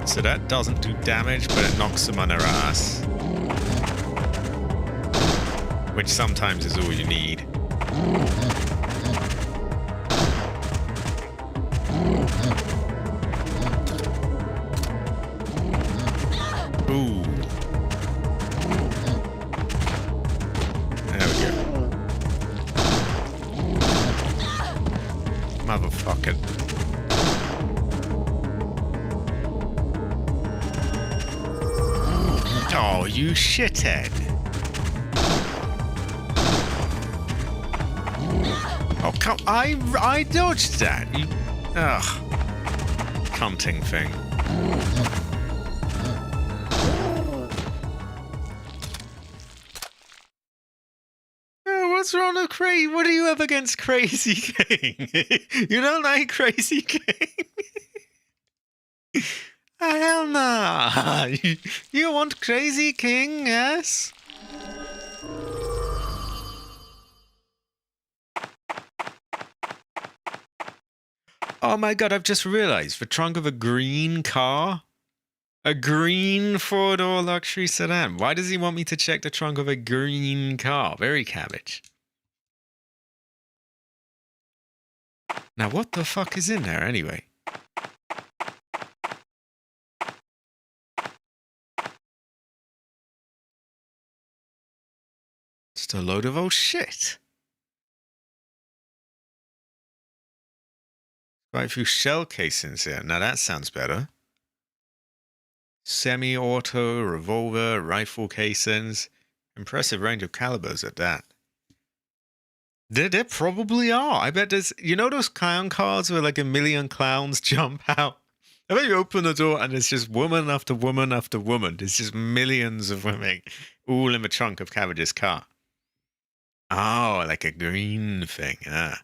So that doesn't do damage, but it knocks them on their ass. Which sometimes is all you need. Ooh. There we go. Motherfucking. Oh, you shithead. Oh, come. I dodged that. You. Ugh. Cunting thing. What's wrong with Crazy? What do you have against Crazy King? You don't like Crazy King? Hell nah. You want Crazy King, yes? Oh my god, I've just realized the trunk of a green car? A green four-door luxury sedan. Why does he want me to check the trunk of a green car? Very cabbage. Now, what the fuck is in there anyway? Just a load of old shit. Quite a few shell casings here. Now that sounds better. Semi-auto, revolver, rifle casings. Impressive range of calibers at that. There probably are. I bet there's... You know those clown cars where like a million clowns jump out? I bet you open the door and there's just woman after woman after woman. There's just millions of women all in the trunk of Cabbage's car. Oh, like a green thing. Ah.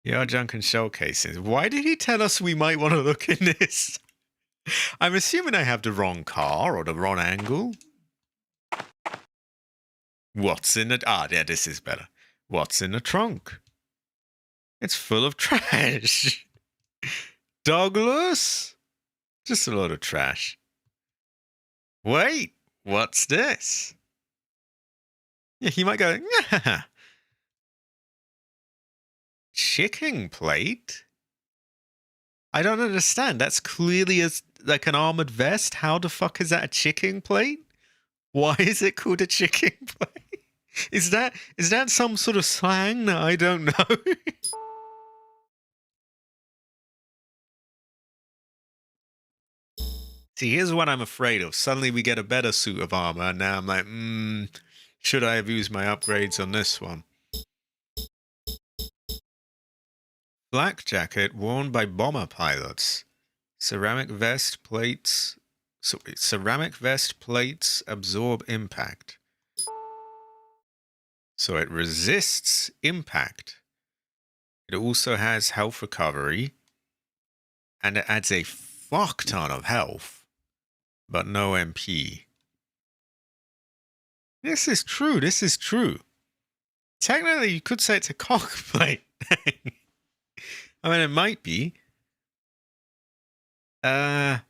Yeah, junk and shell casings. Why did he tell us we might want to look in this? I'm assuming I have the wrong car or the wrong angle. What's in it? Ah, yeah, this is better. What's in the trunk? It's full of trash. Douglas? Just a load of trash. Wait, what's this? Yeah, he might go, yeah. Chicken plate? I don't understand. That's clearly like an armored vest. How the fuck is that a chicken plate? Why is it called a chicken plate? Is that some sort of slang that I don't know? See, here's what I'm afraid of. Suddenly we get a better suit of armor, and now I'm like, should I have used my upgrades on this one? Black jacket worn by bomber pilots. Ceramic vest plates absorb impact. So it resists impact. It also has health recovery. And it adds a fuck ton of health. But no MP. This is true. This is true. Technically, you could say it's a cockplate. I mean, it might be. Yeah,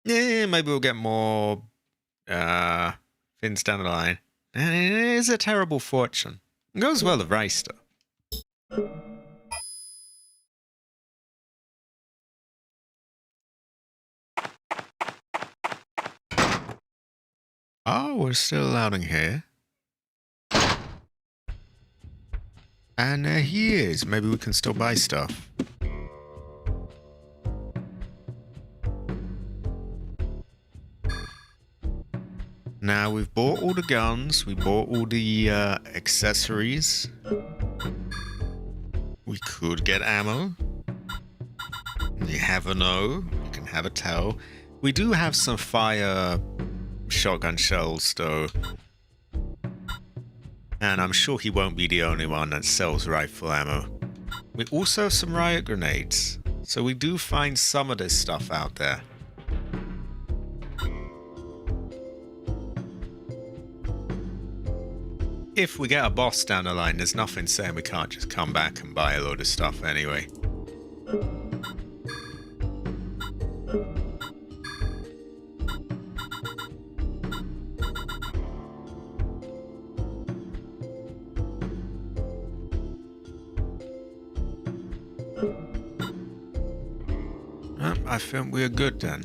maybe we'll get more fins down the line. And it is a terrible fortune. It goes well with Reister. Oh, we're still allowed in here. And there he is. Maybe we can still buy stuff. Now, we've bought all the guns. We bought all the accessories. We could get ammo. You have a know. You can have a tell. We do have some fire shotgun shells, though. And I'm sure he won't be the only one that sells rifle ammo. We also have some riot grenades. So we do find some of this stuff out there. If we get a boss down the line, there's nothing saying we can't just come back and buy a load of stuff anyway. I think we're good then.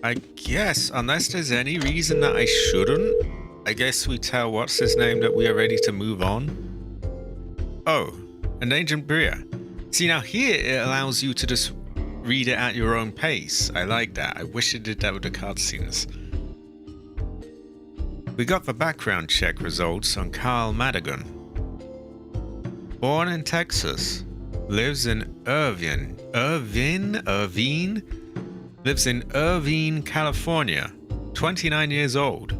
I guess, unless there's any reason that I shouldn't, I guess we tell what's his name that we are ready to move on. Oh, an ancient Bria. See, now here it allows you to just read it at your own pace. I like that. I wish it did that with the cutscenes. We got the background check results on Carl Madigan. Born in Texas, lives in Irvine, lives in Irvine, California, 29 years old.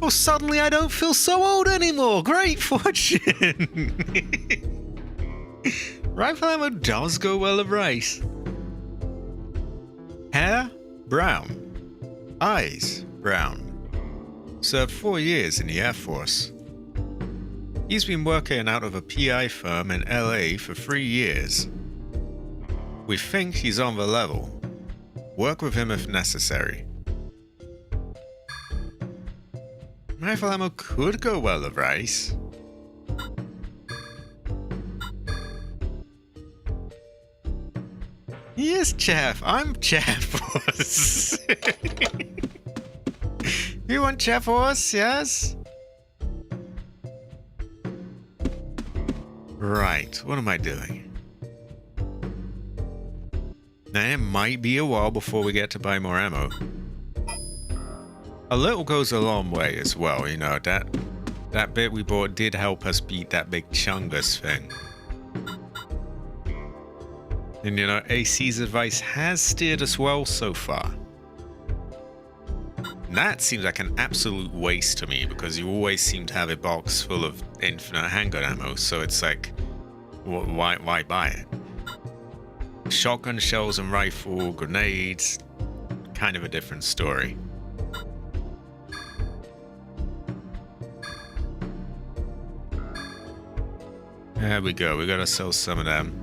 Oh, suddenly I don't feel so old anymore. Great fortune. Rifle ammo does go well of race. Hair, brown. Eyes, brown. Served 4 years in the Air Force. He's been working out of a PI firm in LA for 3 years. We think he's on the level. Work with him if necessary. Rifle ammo could go well of rice. Yes, Chef. I'm Chef Horse. You want Chef Horse? Yes? Right. What am I doing? Now, it might be a while before we get to buy more ammo. A little goes a long way as well, you know. That bit we bought did help us beat that big Chungus thing. And you know, AC's advice has steered us well so far. And that seems like an absolute waste to me, because you always seem to have a box full of infinite handgun ammo, so it's like, why buy it? Shotgun shells and rifle, grenades, kind of a different story. There we go, we gotta sell some of them.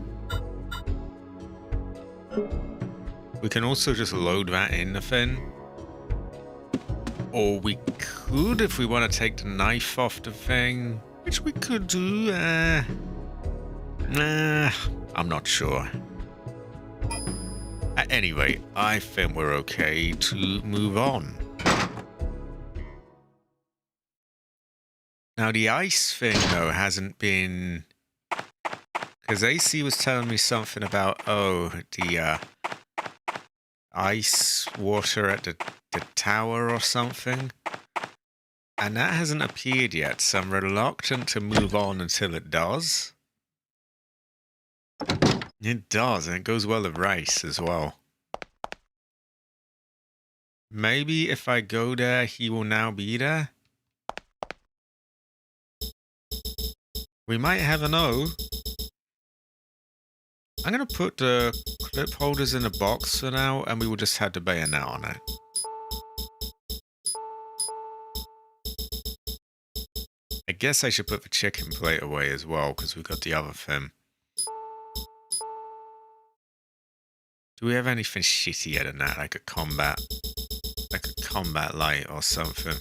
We can also just load that in the thing. Or we could, if we want to take the knife off the thing, which we could do. I'm not sure. At any rate, I think we're okay to move on. Now the ice thing, though, hasn't been... Because AC was telling me something about, the ice water at the tower or something. And that hasn't appeared yet, so I'm reluctant to move on until it does. It does, and it goes well with rice as well. Maybe if I go there, he will now be there. We might have an O. I'm going to put the clip holders in a box for now, and we will just have the bayonet on it. I guess I should put the chicken plate away as well, because we got the other thing. Do we have anything shittier than that, like a combat light or something?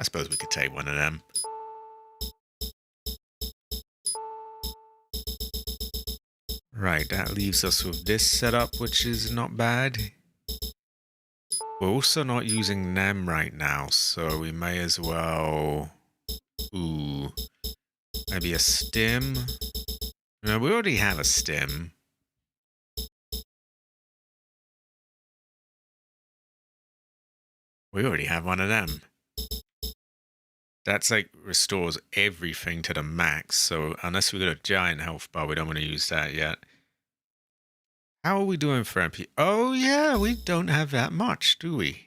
I suppose we could take one of them. Right, that leaves us with this setup, which is not bad. We're also not using them right now, so we may as well... Ooh. Maybe a stim? No, we already have a stim. We already have one of them. That's like restores everything to the max, so unless we got a giant health bar, we don't want to use that yet. How are we doing for MP? Oh yeah, we don't have that much, do we?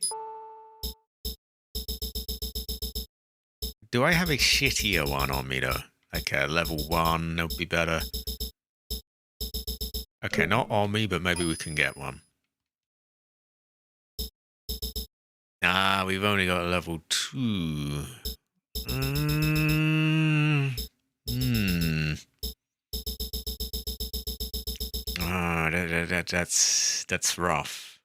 Do I have a shittier one on me though? Like a level 1, that would be better. Okay, not on me, but maybe we can get one. Ah, we've only got a level 2. Oh, that's rough.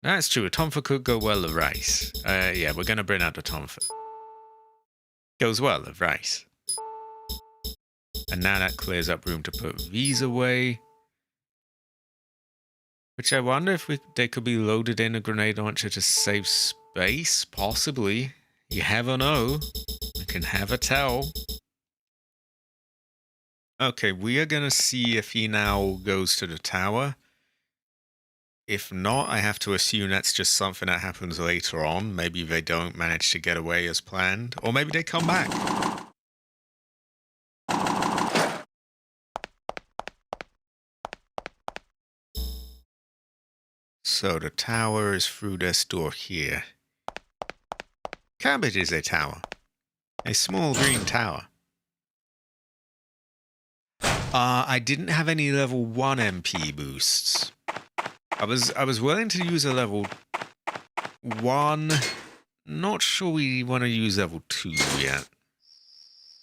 That's true. A Tonfa could go well with rice. Yeah, we're gonna bring out the Tonfa. Goes well with rice. And now that clears up room to put these away. Which I wonder if they could be loaded in a grenade launcher to save space. Possibly. You never know. You can never tell. Okay, we are going to see if he now goes to the tower. If not, I have to assume that's just something that happens later on. Maybe they don't manage to get away as planned. Or maybe they come back. So the tower is through this door here. Cabbage is a tower. A small green tower. I didn't have any level 1 MP boosts. I was willing to use a level 1. Not sure we want to use level 2 yet.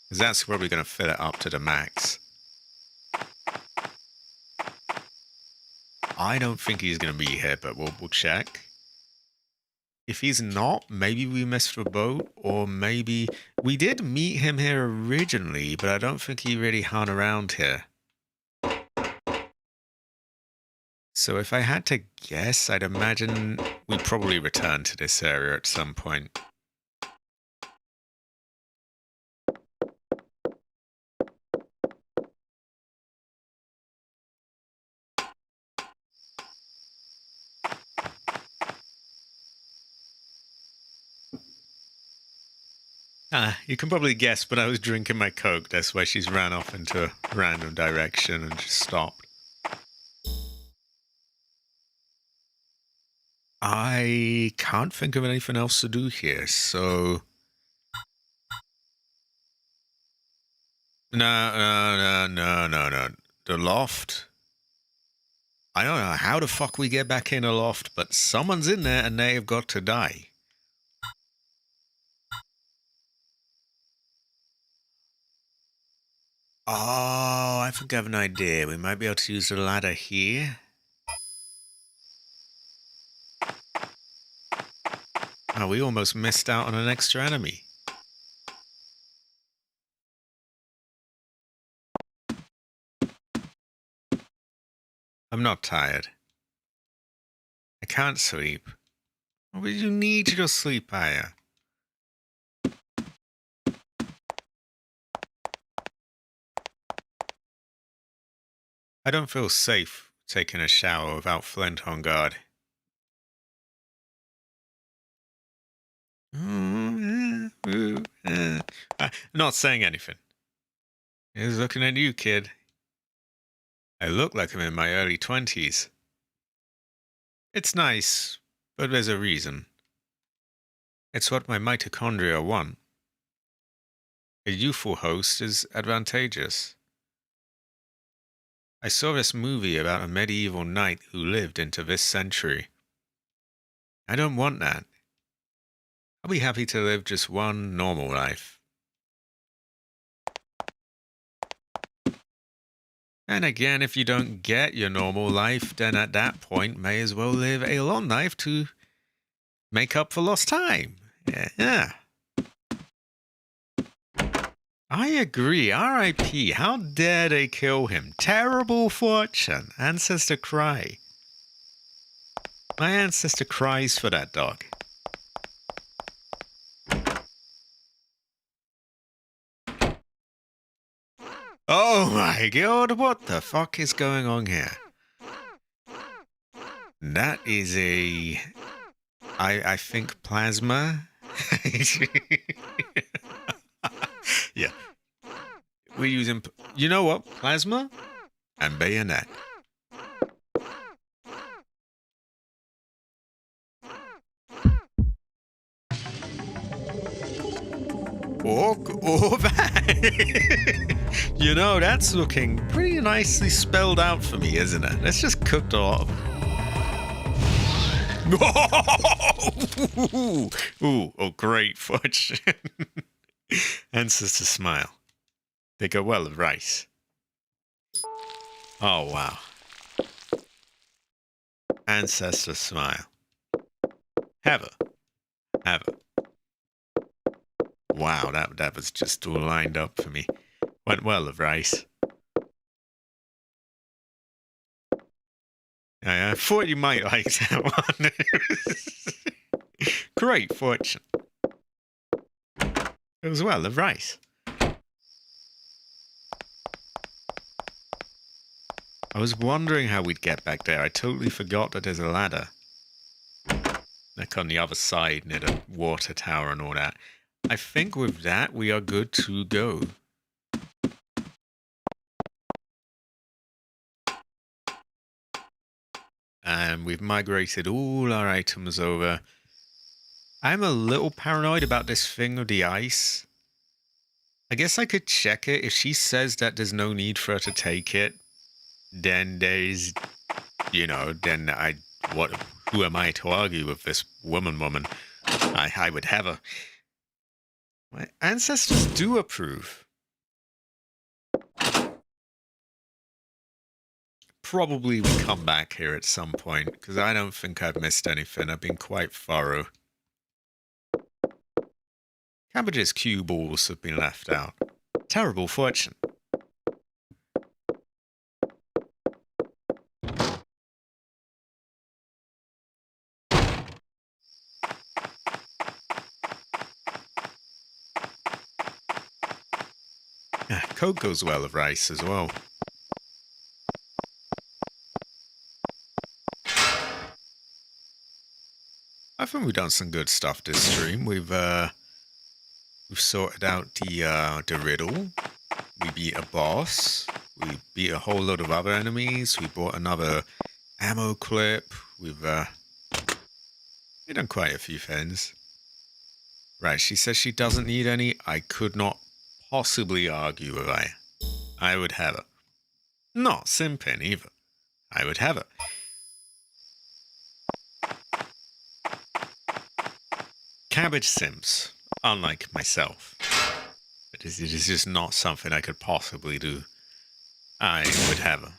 Because that's probably going to fill it up to the max. I don't think he's going to be here, but we'll check. If he's not, maybe we missed the boat, or maybe... We did meet him here originally, but I don't think he really hung around here. So if I had to guess, I'd imagine we'd probably return to this area at some point. You can probably guess, but I was drinking my Coke. That's why she's ran off into a random direction and just stopped. I can't think of anything else to do here, so... No. The loft? I don't know how the fuck we get back in a loft, but someone's in there and they have got to die. Oh, I think I have an idea. We might be able to use the ladder here. Oh, we almost missed out on an extra enemy. I'm not tired. I can't sleep. But you need to just sleep, Aya. I don't feel safe taking a shower without Flint on guard. Not saying anything. He's looking at you, kid. I look like I'm in my early 20s. It's nice, but there's a reason. It's what my mitochondria want. A youthful host is advantageous. I saw this movie about a medieval knight who lived into this century. I don't want that. I'll be happy to live just one normal life. And again, if you don't get your normal life, then at that point, may as well live a long life to make up for lost time. Yeah. I agree. R.I.P. How dare they kill him? Terrible fortune. Ancestor cry. My ancestor cries for that dog. Oh my god, what the fuck is going on here? That is a... I think plasma. Yeah. We're using... You know what? Plasma and bayonet. Or that. You know, that's looking pretty nicely spelled out for me, isn't it? Let's just cook a lot of... Ooh, oh, great fortune. Ancestor smile. They go well with rice. Oh, wow. Ancestor smile. Have a. Wow, that was just all lined up for me. Went well, of rice. I thought you might like that one. Great fortune. It was well of rice. I was wondering how we'd get back there. I totally forgot that there's a ladder. Like on the other side near the water tower and all that. I think with that we are good to go. And we've migrated all our items over. I'm a little paranoid about this thing with the ice. I guess I could check it. If she says that there's no need for her to take it, then there's, then who am I to argue with this woman? I would have her. My ancestors do approve. Probably we come back here at some point, because I don't think I've missed anything. I've been quite thorough. Cabbage's cue balls have been left out. Terrible fortune. Coke goes well of rice as well. I think we've done some good stuff this stream. We've sorted out the riddle. We beat a boss. We beat a whole load of other enemies. We bought another ammo clip. We've done quite a few things. Right, she says she doesn't need any. I could not possibly argue with her. I would have her. Not simping either. I would have her. Cabbage simps, unlike myself. But it is just not something I could possibly do. I would have her.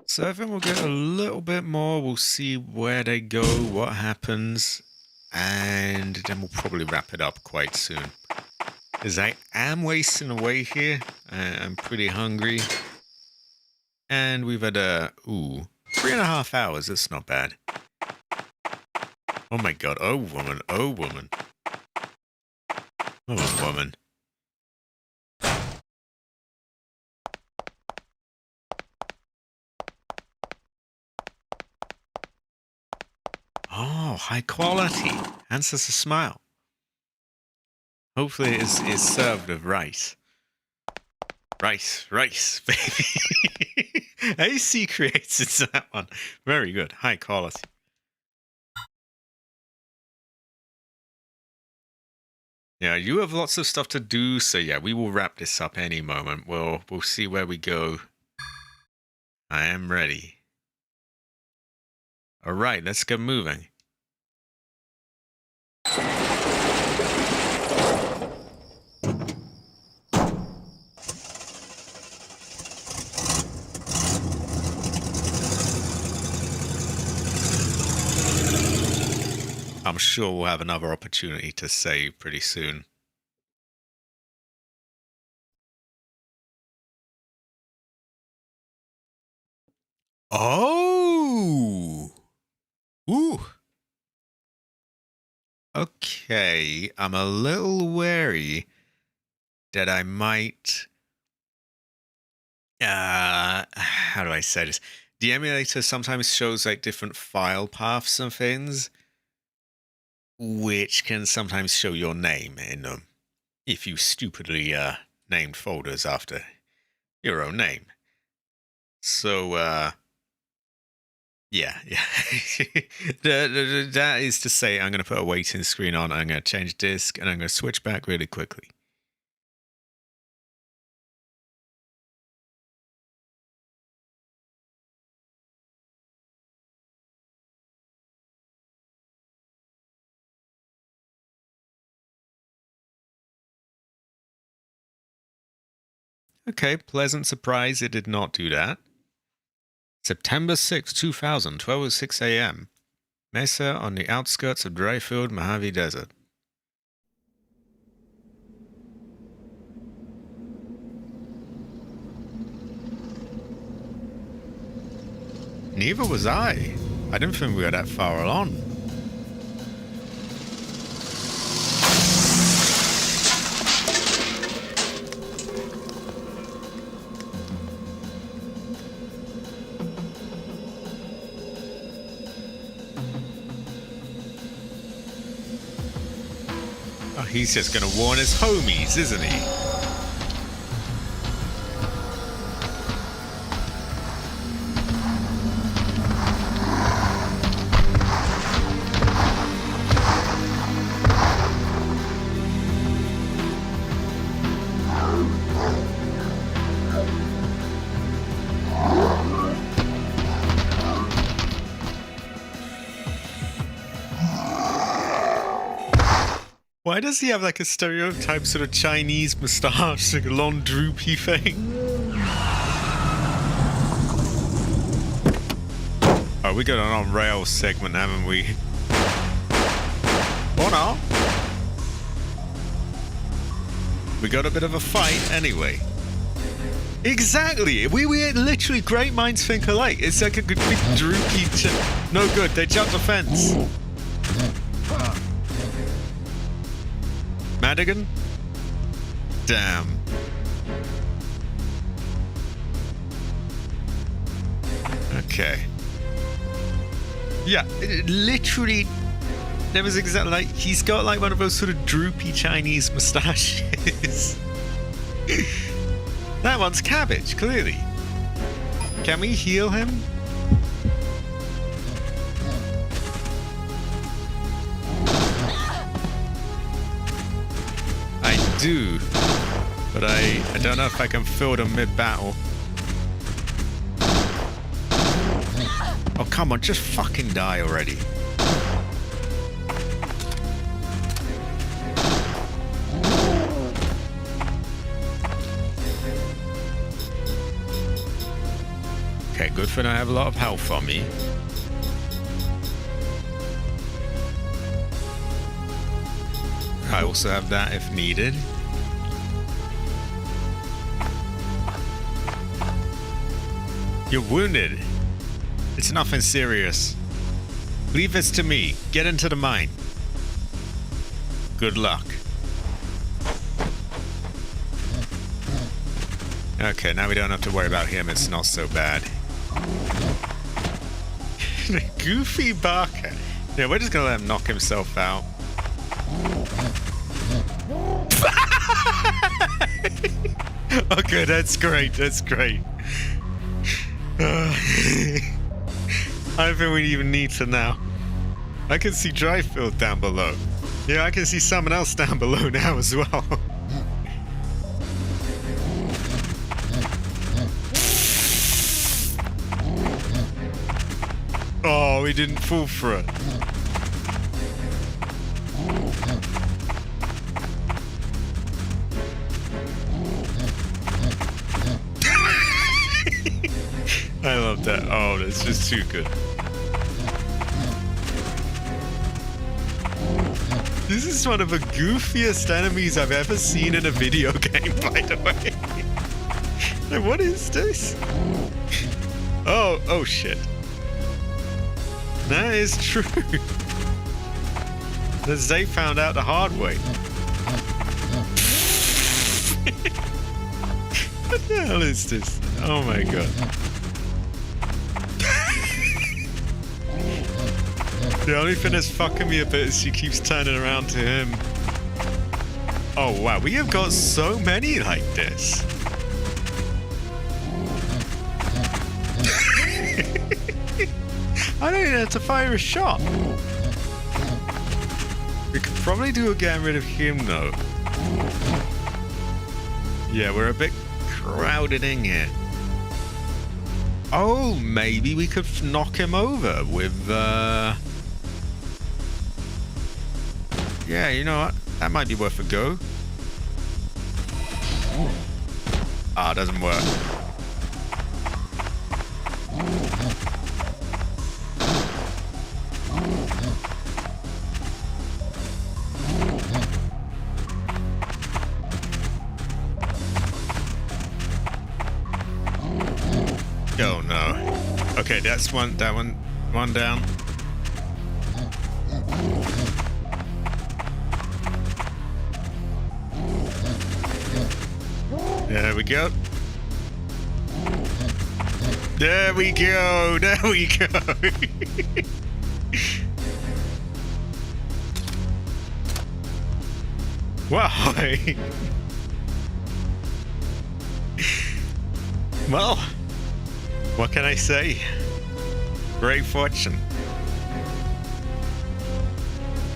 So I think we'll get a little bit more. We'll see where they go, what happens, and then we'll probably wrap it up quite soon. Because I am wasting away here. I'm pretty hungry. And we've had 3.5 hours. That's not bad. Oh my god. Oh, woman. Oh, woman. Oh, woman. Oh, high quality. Answers a smile. Hopefully it is served with rice. Rice, baby. AC creates it's that one. Very good. High quality. Yeah, you have lots of stuff to do, so yeah, we will wrap this up any moment. We'll see where we go. I am ready. All right, let's get moving. I'm sure we'll have another opportunity to save pretty soon. Oh! Ooh! Okay, I'm a little wary that I might... how do I say this? The emulator sometimes shows like different file paths and things, which can sometimes show your name in them if you stupidly named folders after your own name. So, yeah. That is to say, I'm going to put a waiting screen on, I'm going to change disk, and I'm going to switch back really quickly. Okay, pleasant surprise it did not do that. September 6, 2000, 12:06 a.m. Mesa on the outskirts of dry-filled Mojave Desert. Neither was I. I didn't think we were that far along. Oh, he's just gonna warn his homies, isn't he? Why does he have like a stereotype sort of Chinese moustache, like a long droopy thing? Oh, we got an on-rail segment, haven't we? Oh no! We got a bit of a fight anyway. Exactly! We literally great minds think alike. It's like a good big droopy no good, they jumped the fence. Madigan? Damn. Okay. Yeah, it literally, there was exactly like, he's got like one of those sort of droopy Chinese moustaches. That one's cabbage, clearly. Can we heal him? Do, but I don't know if I can fill them mid-battle. Oh, come on, just fucking die already. Okay, good for now I have a lot of health on me. I also have that if needed. You're wounded. It's nothing serious. Leave this to me. Get into the mine. Good luck. Okay, now we don't have to worry about him. It's not so bad. Goofy Barker. Yeah, we're just gonna let him knock himself out. Okay, that's great. That's great. I think we even need to now. I can see Dryfield down below. Yeah, I can see someone else down below now as well. Oh, we didn't fall for it. I love that. Oh, that's just too good. This is one of the goofiest enemies I've ever seen in a video game, by the way. Like, what is this? Oh shit. That is true. The Zay found out the hard way. What the hell is this? Oh my god. The only thing that's fucking me a bit is she keeps turning around to him. Oh wow, we have got so many like this. I don't even have to fire a shot. We could probably do a getting rid of him though. Yeah, we're a bit crowded in here. Oh, maybe we could knock him over with, yeah, you know what? That might be worth a go. Ah, it doesn't work. Oh no. Okay, that's one down. There we go. There we go. There we go. Why? Well, what can I say? Great fortune.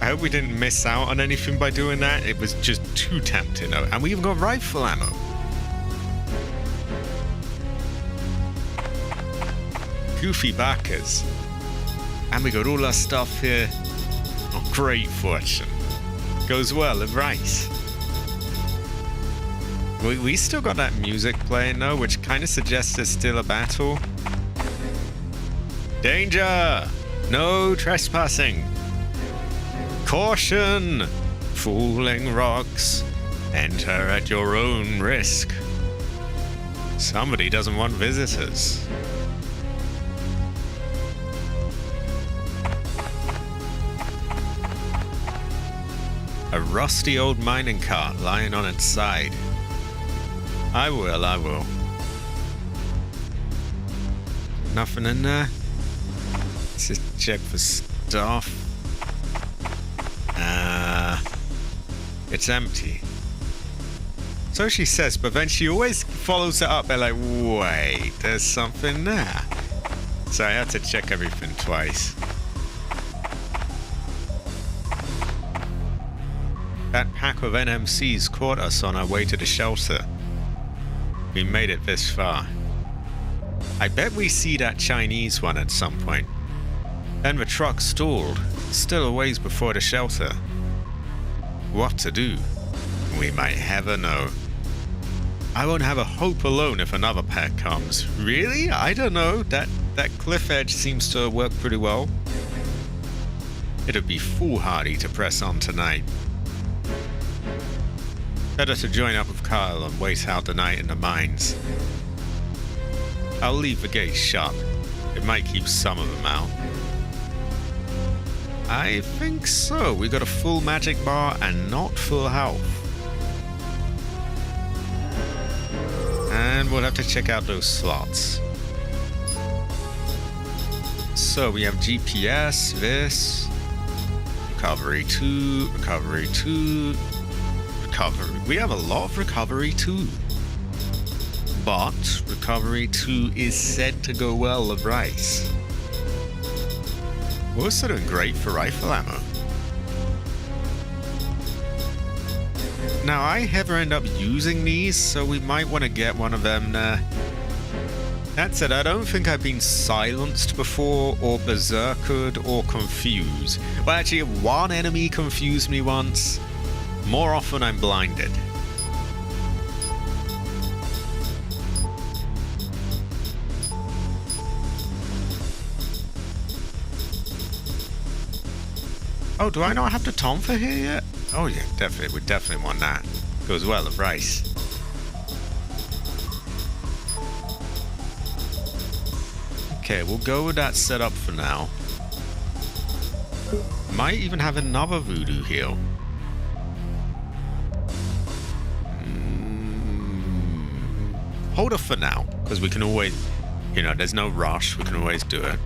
I hope we didn't miss out on anything by doing that. It was just too tempting. And we even got rifle ammo. Goofy backers. And we got all our stuff here. Oh, great fortune. Goes well with rice. We still got that music playing though, which kind of suggests there's still a battle. Danger! No trespassing! Caution! Fooling rocks. Enter at your own risk. Somebody doesn't want visitors. A rusty old mining cart lying on its side. I will. Nothing in there? Let's just check for stuff. It's empty. So she says, but then she always follows it up by like, wait, there's something there. So I had to check everything twice. That pack of NMCs caught us on our way to the shelter. We made it this far. I bet we see that Chinese one at some point. Then the truck stalled, still a ways before the shelter. What to do? We might never know. I won't have a hope alone if another pack comes. Really? I don't know. That cliff edge seems to work pretty well. It'd be foolhardy to press on tonight. Better to join up with Kyle and wait out the night in the mines. I'll leave the gates shut. It might keep some of them out. I think so. We got a full magic bar and not full health. And we'll have to check out those slots. So we have GPS, this, recovery 2, recovery 2, recovery. We have a lot of recovery 2. But recovery 2 is said to go well with rice. We're also doing great for rifle ammo. Now, I never end up using these, so we might want to get one of them. That said, I don't think I've been silenced before, or berserkered, or confused. Well, actually, one enemy confused me once. More often, I'm blinded. Oh, do I not have the Tonfa here yet? Oh yeah, definitely. We definitely want that. Goes well with rice. Okay, we'll go with that setup for now. Might even have another voodoo heal. Hold off for now, because we can always, you know, there's no rush. We can always do it.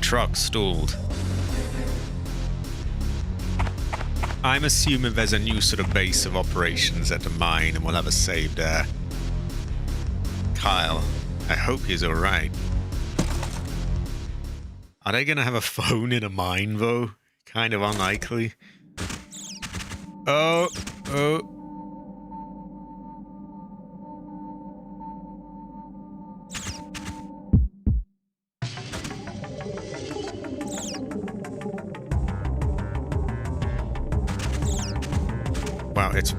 Truck stalled. I'm assuming there's a new sort of base of operations at the mine and we'll have a save there. Kyle, I hope he's alright. Are they gonna have a phone in a mine though? Kind of unlikely. Oh. Well, it's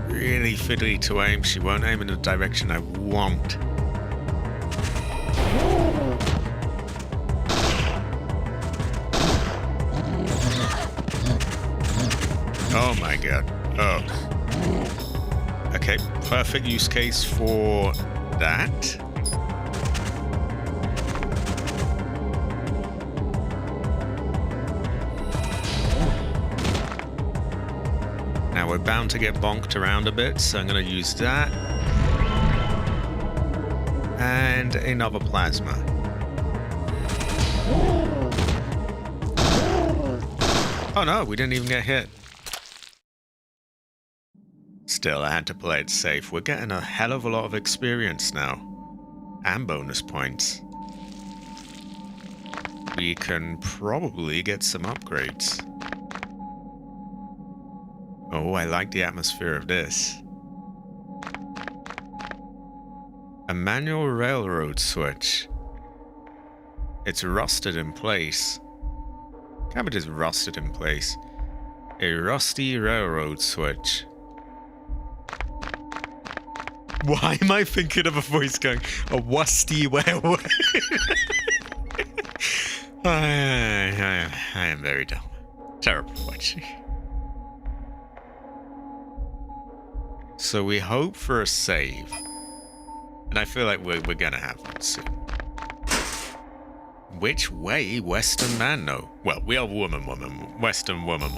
really fiddly to aim. She won't aim in the direction I want. Oh my god. Oh. Okay, perfect use case for that. Now we're bound to get bonked around a bit, so I'm going to use that. And another plasma. Oh no, we didn't even get hit. Still, I had to play it safe. We're getting a hell of a lot of experience now. And bonus points. We can probably get some upgrades. Oh, I like the atmosphere of this. A manual railroad switch. It's rusted in place. Cabbage is rusted in place. A rusty railroad switch. Why am I thinking of a voice going, a wusty railroad? I am very dumb. Terrible watching. So we hope for a save. And I feel like we're gonna have one soon. Which way, Western man? No. Well, we are woman. Western woman.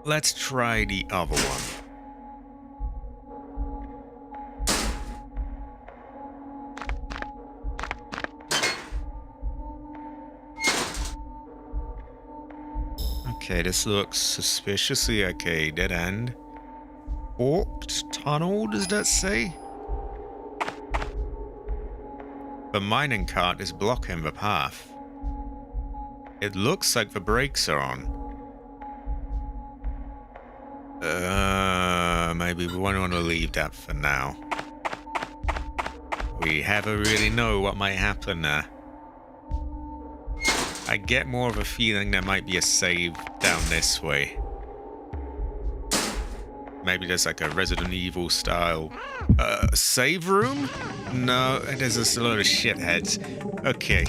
Let's try the other one. Okay, this looks suspiciously okay. Dead end. Warped tunnel, does that say? The mining cart is blocking the path. It looks like the brakes are on. Maybe we won't want to leave that for now. We never really know what might happen there. I get more of a feeling there might be a save down this way. Maybe there's like a Resident Evil style save room? No, there's just a load of shitheads. Okay.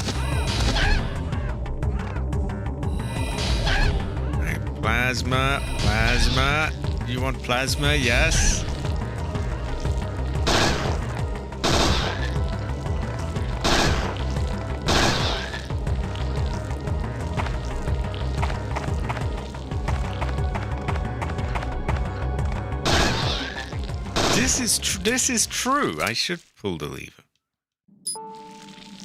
Right, plasma. You want plasma? Yes. This is true. I should pull the lever.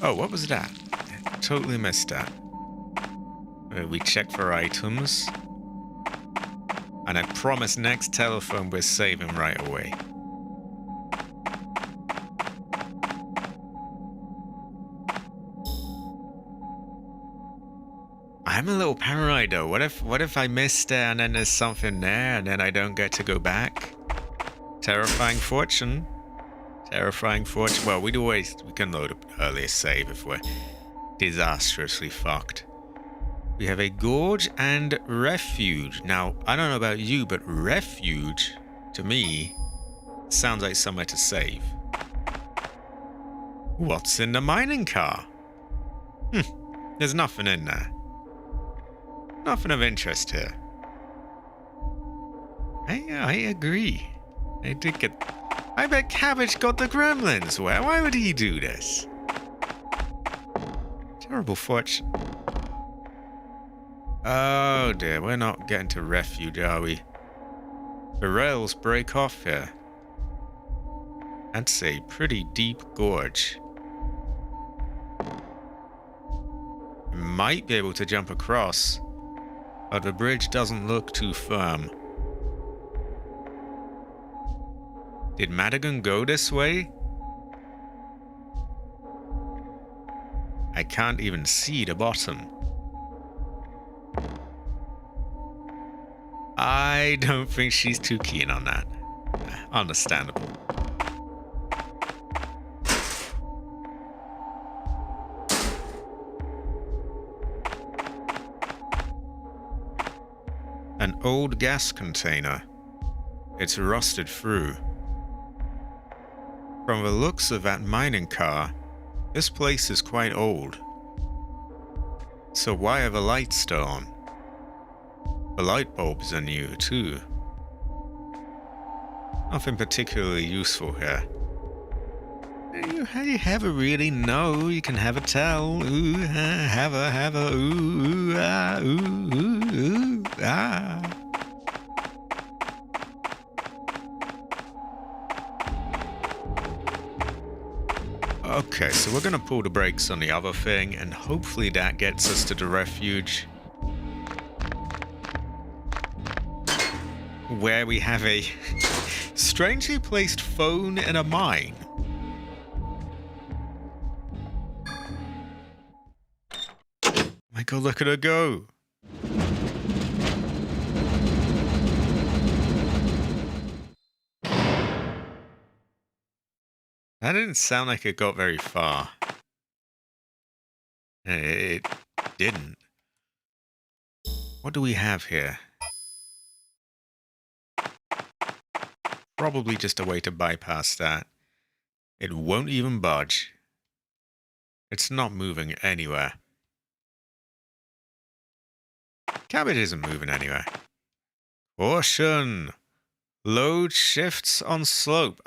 Oh, what was that? I totally missed that. We check for items. And I promise next telephone we're saving right away. I'm a little paranoid though. What if I miss there and then there's something there and then I don't get to go back? Terrifying fortune. Terrifying fortune. Well, we can load up earlier save if we're disastrously fucked. We have a gorge and refuge. Now, I don't know about you, but refuge, to me, sounds like somewhere to save. What's in the mining car? There's nothing in there. Nothing of interest here. I agree. I bet Cabbage got the gremlins. Why would he do this? Terrible fortune. Oh dear, we're not getting to refuge, are we? The rails break off here. That's a pretty deep gorge. Might be able to jump across, but the bridge doesn't look too firm. Did Madigan go this way? I can't even see the bottom. I don't think she's too keen on that. Understandable. An old gas container. It's rusted through. From the looks of that mining car, this place is quite old. So why are the lights still on? The light bulbs are new too. Nothing particularly useful here. You have a really know, you can have a tell. Ooh, have a, ooh, ah, ooh, ooh, ah. Okay, so we're gonna pull the brakes on the other thing, and hopefully that gets us to the refuge. Where we have a strangely placed phone in a mine. My god, look at her go. That didn't sound like it got very far. It didn't. What do we have here? Probably just a way to bypass that. It won't even budge. It's not moving anywhere. Cabbage isn't moving anywhere. Caution! Load shifts on slope.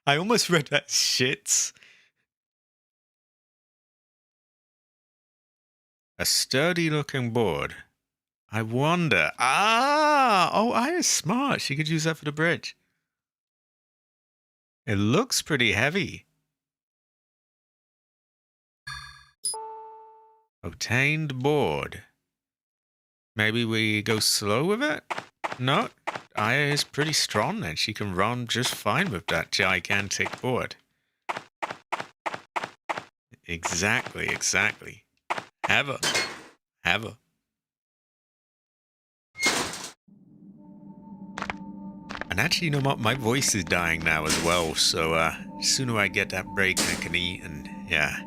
I almost read that shits. A sturdy looking board. I wonder. Ah! Oh, I is smart. She could use that for the bridge. It looks pretty heavy. Obtained board. Maybe we go slow with it? No, Aya is pretty strong and she can run just fine with that gigantic board. Exactly. Have her. And actually, you know what? My voice is dying now as well, so sooner I get that break I can eat, and yeah,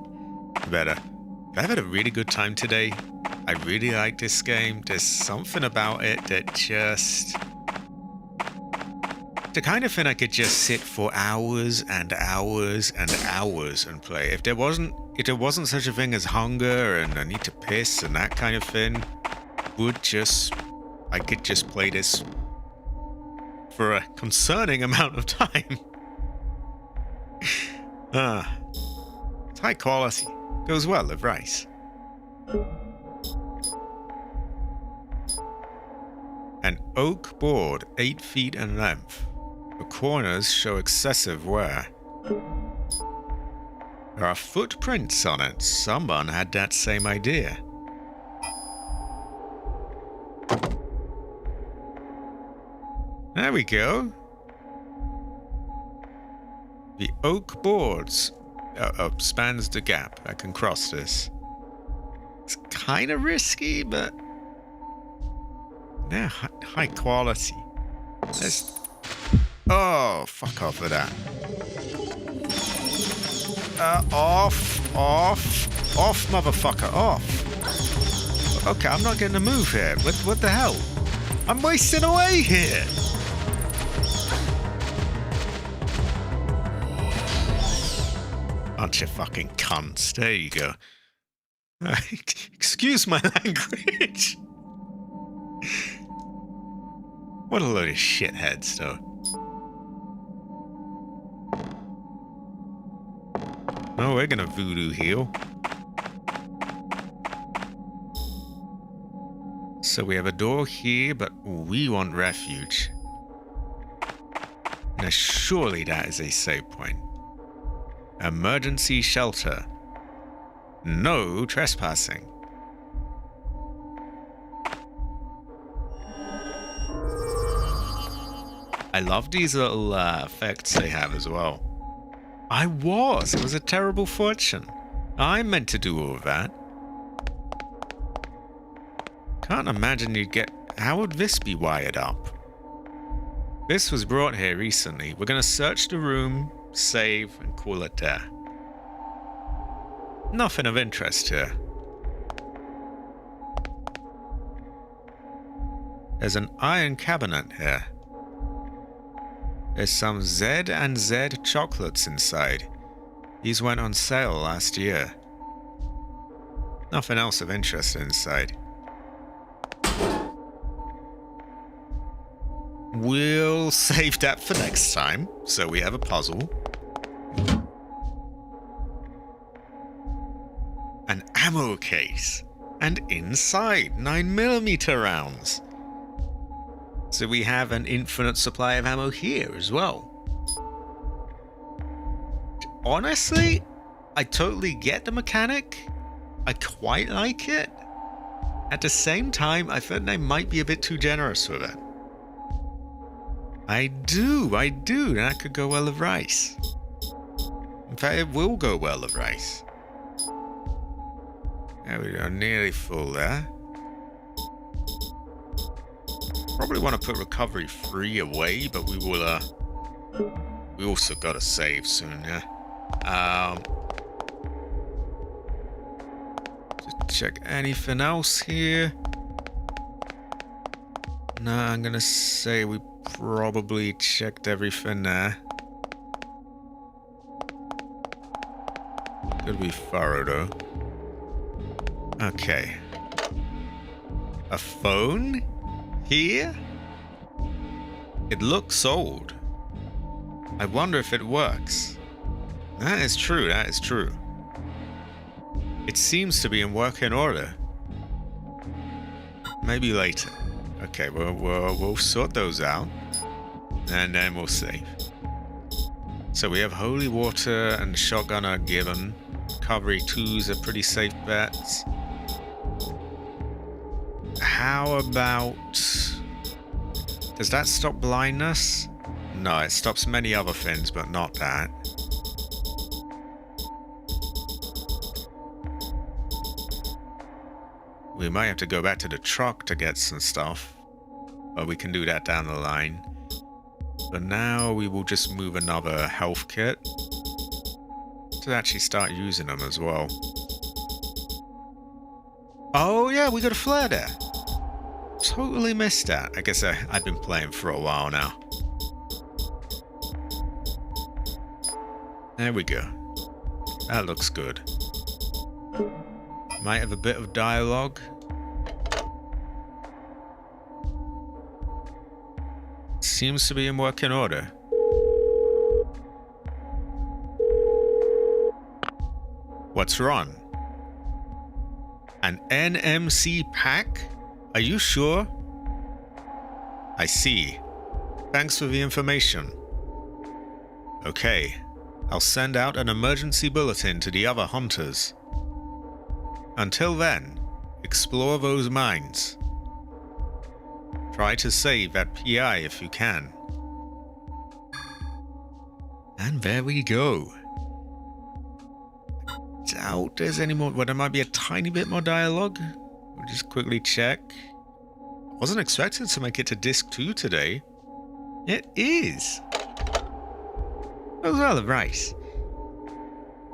better. I've had a really good time today. I really like this game. There's something about it that just... the kind of thing I could just sit for hours and hours and hours and play. If there wasn't such a thing as hunger and I need to piss and that kind of thing, I could just play this for a concerning amount of time. It's high quality. Goes well with rice. An oak board, 8 feet in length. The corners show excessive wear. There are footprints on it. Someone had that same idea. There we go. The oak boards spans the gap. I can cross this. It's kind of risky, but yeah, high quality. Oh, fuck off with that. Off, motherfucker, off. Okay, I'm not getting a move here. What the hell? I'm wasting away here. Bunch of fucking cunts. There you go. Excuse my language. What a load of shitheads, though. Oh, we're gonna voodoo heal. So we have a door here, but we want refuge. Now surely that is a save point. Emergency shelter. No trespassing. I love these little effects they have as well. It was a terrible fortune. I meant to do all of that. Can't imagine you'd get... How would this be wired up? This was brought here recently. We're gonna search the room, save, and call it there. Nothing of interest here. There's an iron cabinet here. There's some Z and Z chocolates inside. These went on sale last year. Nothing else of interest inside. We'll save that for next time, so we have a puzzle. An ammo case. And inside, 9mm rounds. So we have an infinite supply of ammo here as well. Honestly, I totally get the mechanic. I quite like it. At the same time, I think they might be a bit too generous with it. I do. That could go well with rice. In fact, it will go well with rice. There we go, nearly full there. Probably want to put recovery 3 away, but we will, we also gotta save soon, yeah? Just check anything else here. No, I'm gonna say we probably checked everything there. Could be thorough though. Okay. A phone? Here? It looks old. I wonder if it works. That is true, that is true. It seems to be in working order. Maybe later. Okay, we'll sort those out. And then we'll save. So we have holy water and shotgun are given. Recovery 2s are pretty safe bets. How about... Does that stop blindness? No, it stops many other things, but not that. We might have to go back to the truck to get some stuff. But we can do that down the line. But now we will just move another health kit. To actually start using them as well. Oh yeah, we got a flare there. Totally missed that. I guess I've been playing for a while now. There we go. That looks good. Might have a bit of dialogue. Seems to be in working order. What's wrong? An NMC pack? Are you sure? I see. Thanks for the information. Okay, I'll send out an emergency bulletin to the other hunters. Until then, explore those mines. Try to save that PI if you can. And there we go. Doubt there's any more. Well, there might be a tiny bit more dialogue. We'll just quickly check. Wasn't expected to make it to disc 2 today. It is. Oh well, right.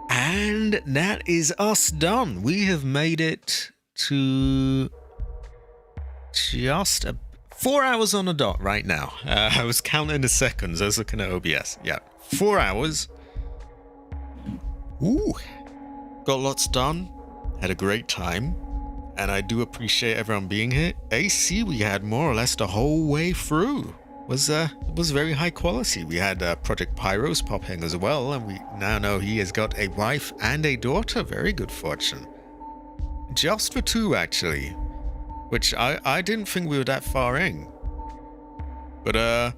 And that is us done. We have made it to just 4 hours on the dot right now. I was counting the seconds. I was looking at OBS. Yeah, 4 hours. Ooh. Got lots done. Had a great time. And I do appreciate everyone being here. AC we had more or less the whole way through. It was very high quality. We had Project Pyros popping as well, and we now know he has got a wife and a daughter. Very good fortune. Just for 2 actually, which I didn't think we were that far in. But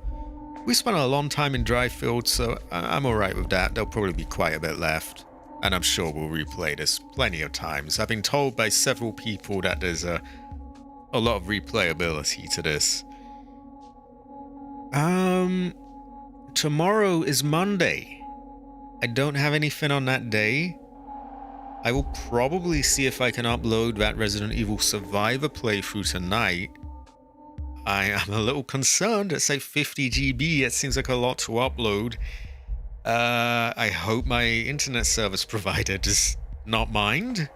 we spent a long time in Dryfield, so I'm alright with that. There'll probably be quite a bit left. And I'm sure we'll replay this plenty of times. I've been told by several people that there's a lot of replayability to this. Tomorrow is Monday. I don't have anything on that day. I will probably see if I can upload that Resident Evil Survivor playthrough tonight. I am a little concerned at, say, 50 GB. It seems like a lot to upload. I hope my internet service provider does not mind.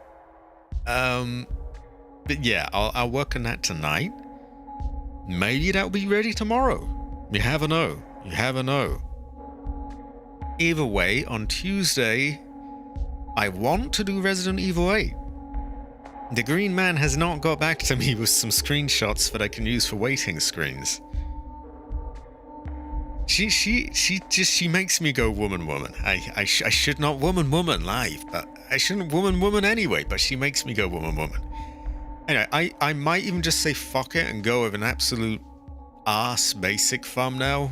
But yeah, I'll work on that tonight. Maybe that'll be ready tomorrow. You never know. You never know. Either way, on Tuesday, I want to do Resident Evil 8. The Green Man has not got back to me with some screenshots that I can use for waiting screens. She makes me go woman. I should not woman live, but I shouldn't woman anyway, but she makes me go woman. Anyway, I might even just say fuck it and go with an absolute arse basic thumbnail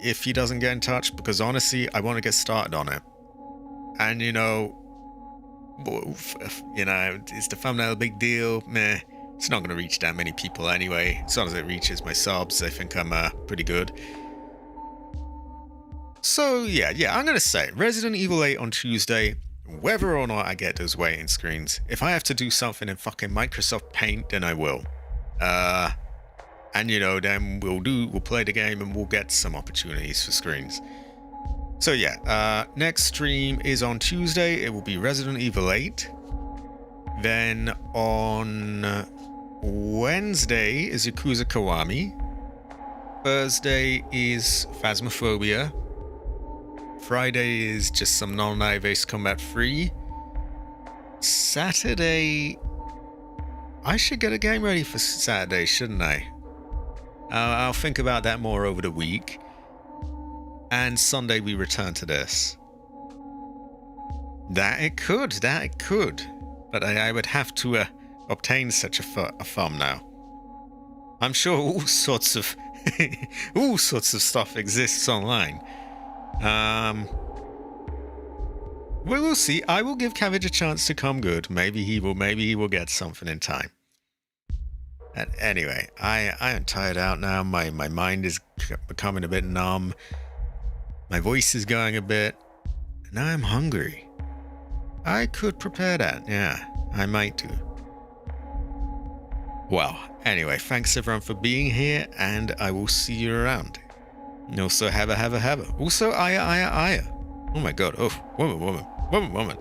if he doesn't get in touch, because honestly, I want to get started on it. And is the thumbnail a big deal? Meh. It's not going to reach that many people anyway. As long as it reaches my subs, I think I'm pretty good. So yeah, I'm going to say Resident Evil 8 on Tuesday, whether or not I get those waiting screens. If I have to do something in fucking Microsoft Paint, then I will. And then we'll play the game and we'll get some opportunities for screens. So yeah, next stream is on Tuesday. It will be Resident Evil 8. Then on Wednesday is Yakuza Kiwami. Thursday is Phasmophobia. Friday is just some non-knife-based combat free. Saturday, I should get a game ready for Saturday, shouldn't I? I'll think about that more over the week. And Sunday we return to this. That it could. But I would have to obtain such a thumbnail. I'm sure all sorts of stuff exists online. We will see. I will give Cabbage a chance to come good. Maybe he will get something in time. And anyway, I am tired out now. My mind is becoming a bit numb. My voice is going a bit. Now I'm hungry. I could prepare that. Yeah, I might do. Well, anyway, thanks everyone for being here, and I will see you around. And also, have a. Also, aya. Oh my god. Oh, woman.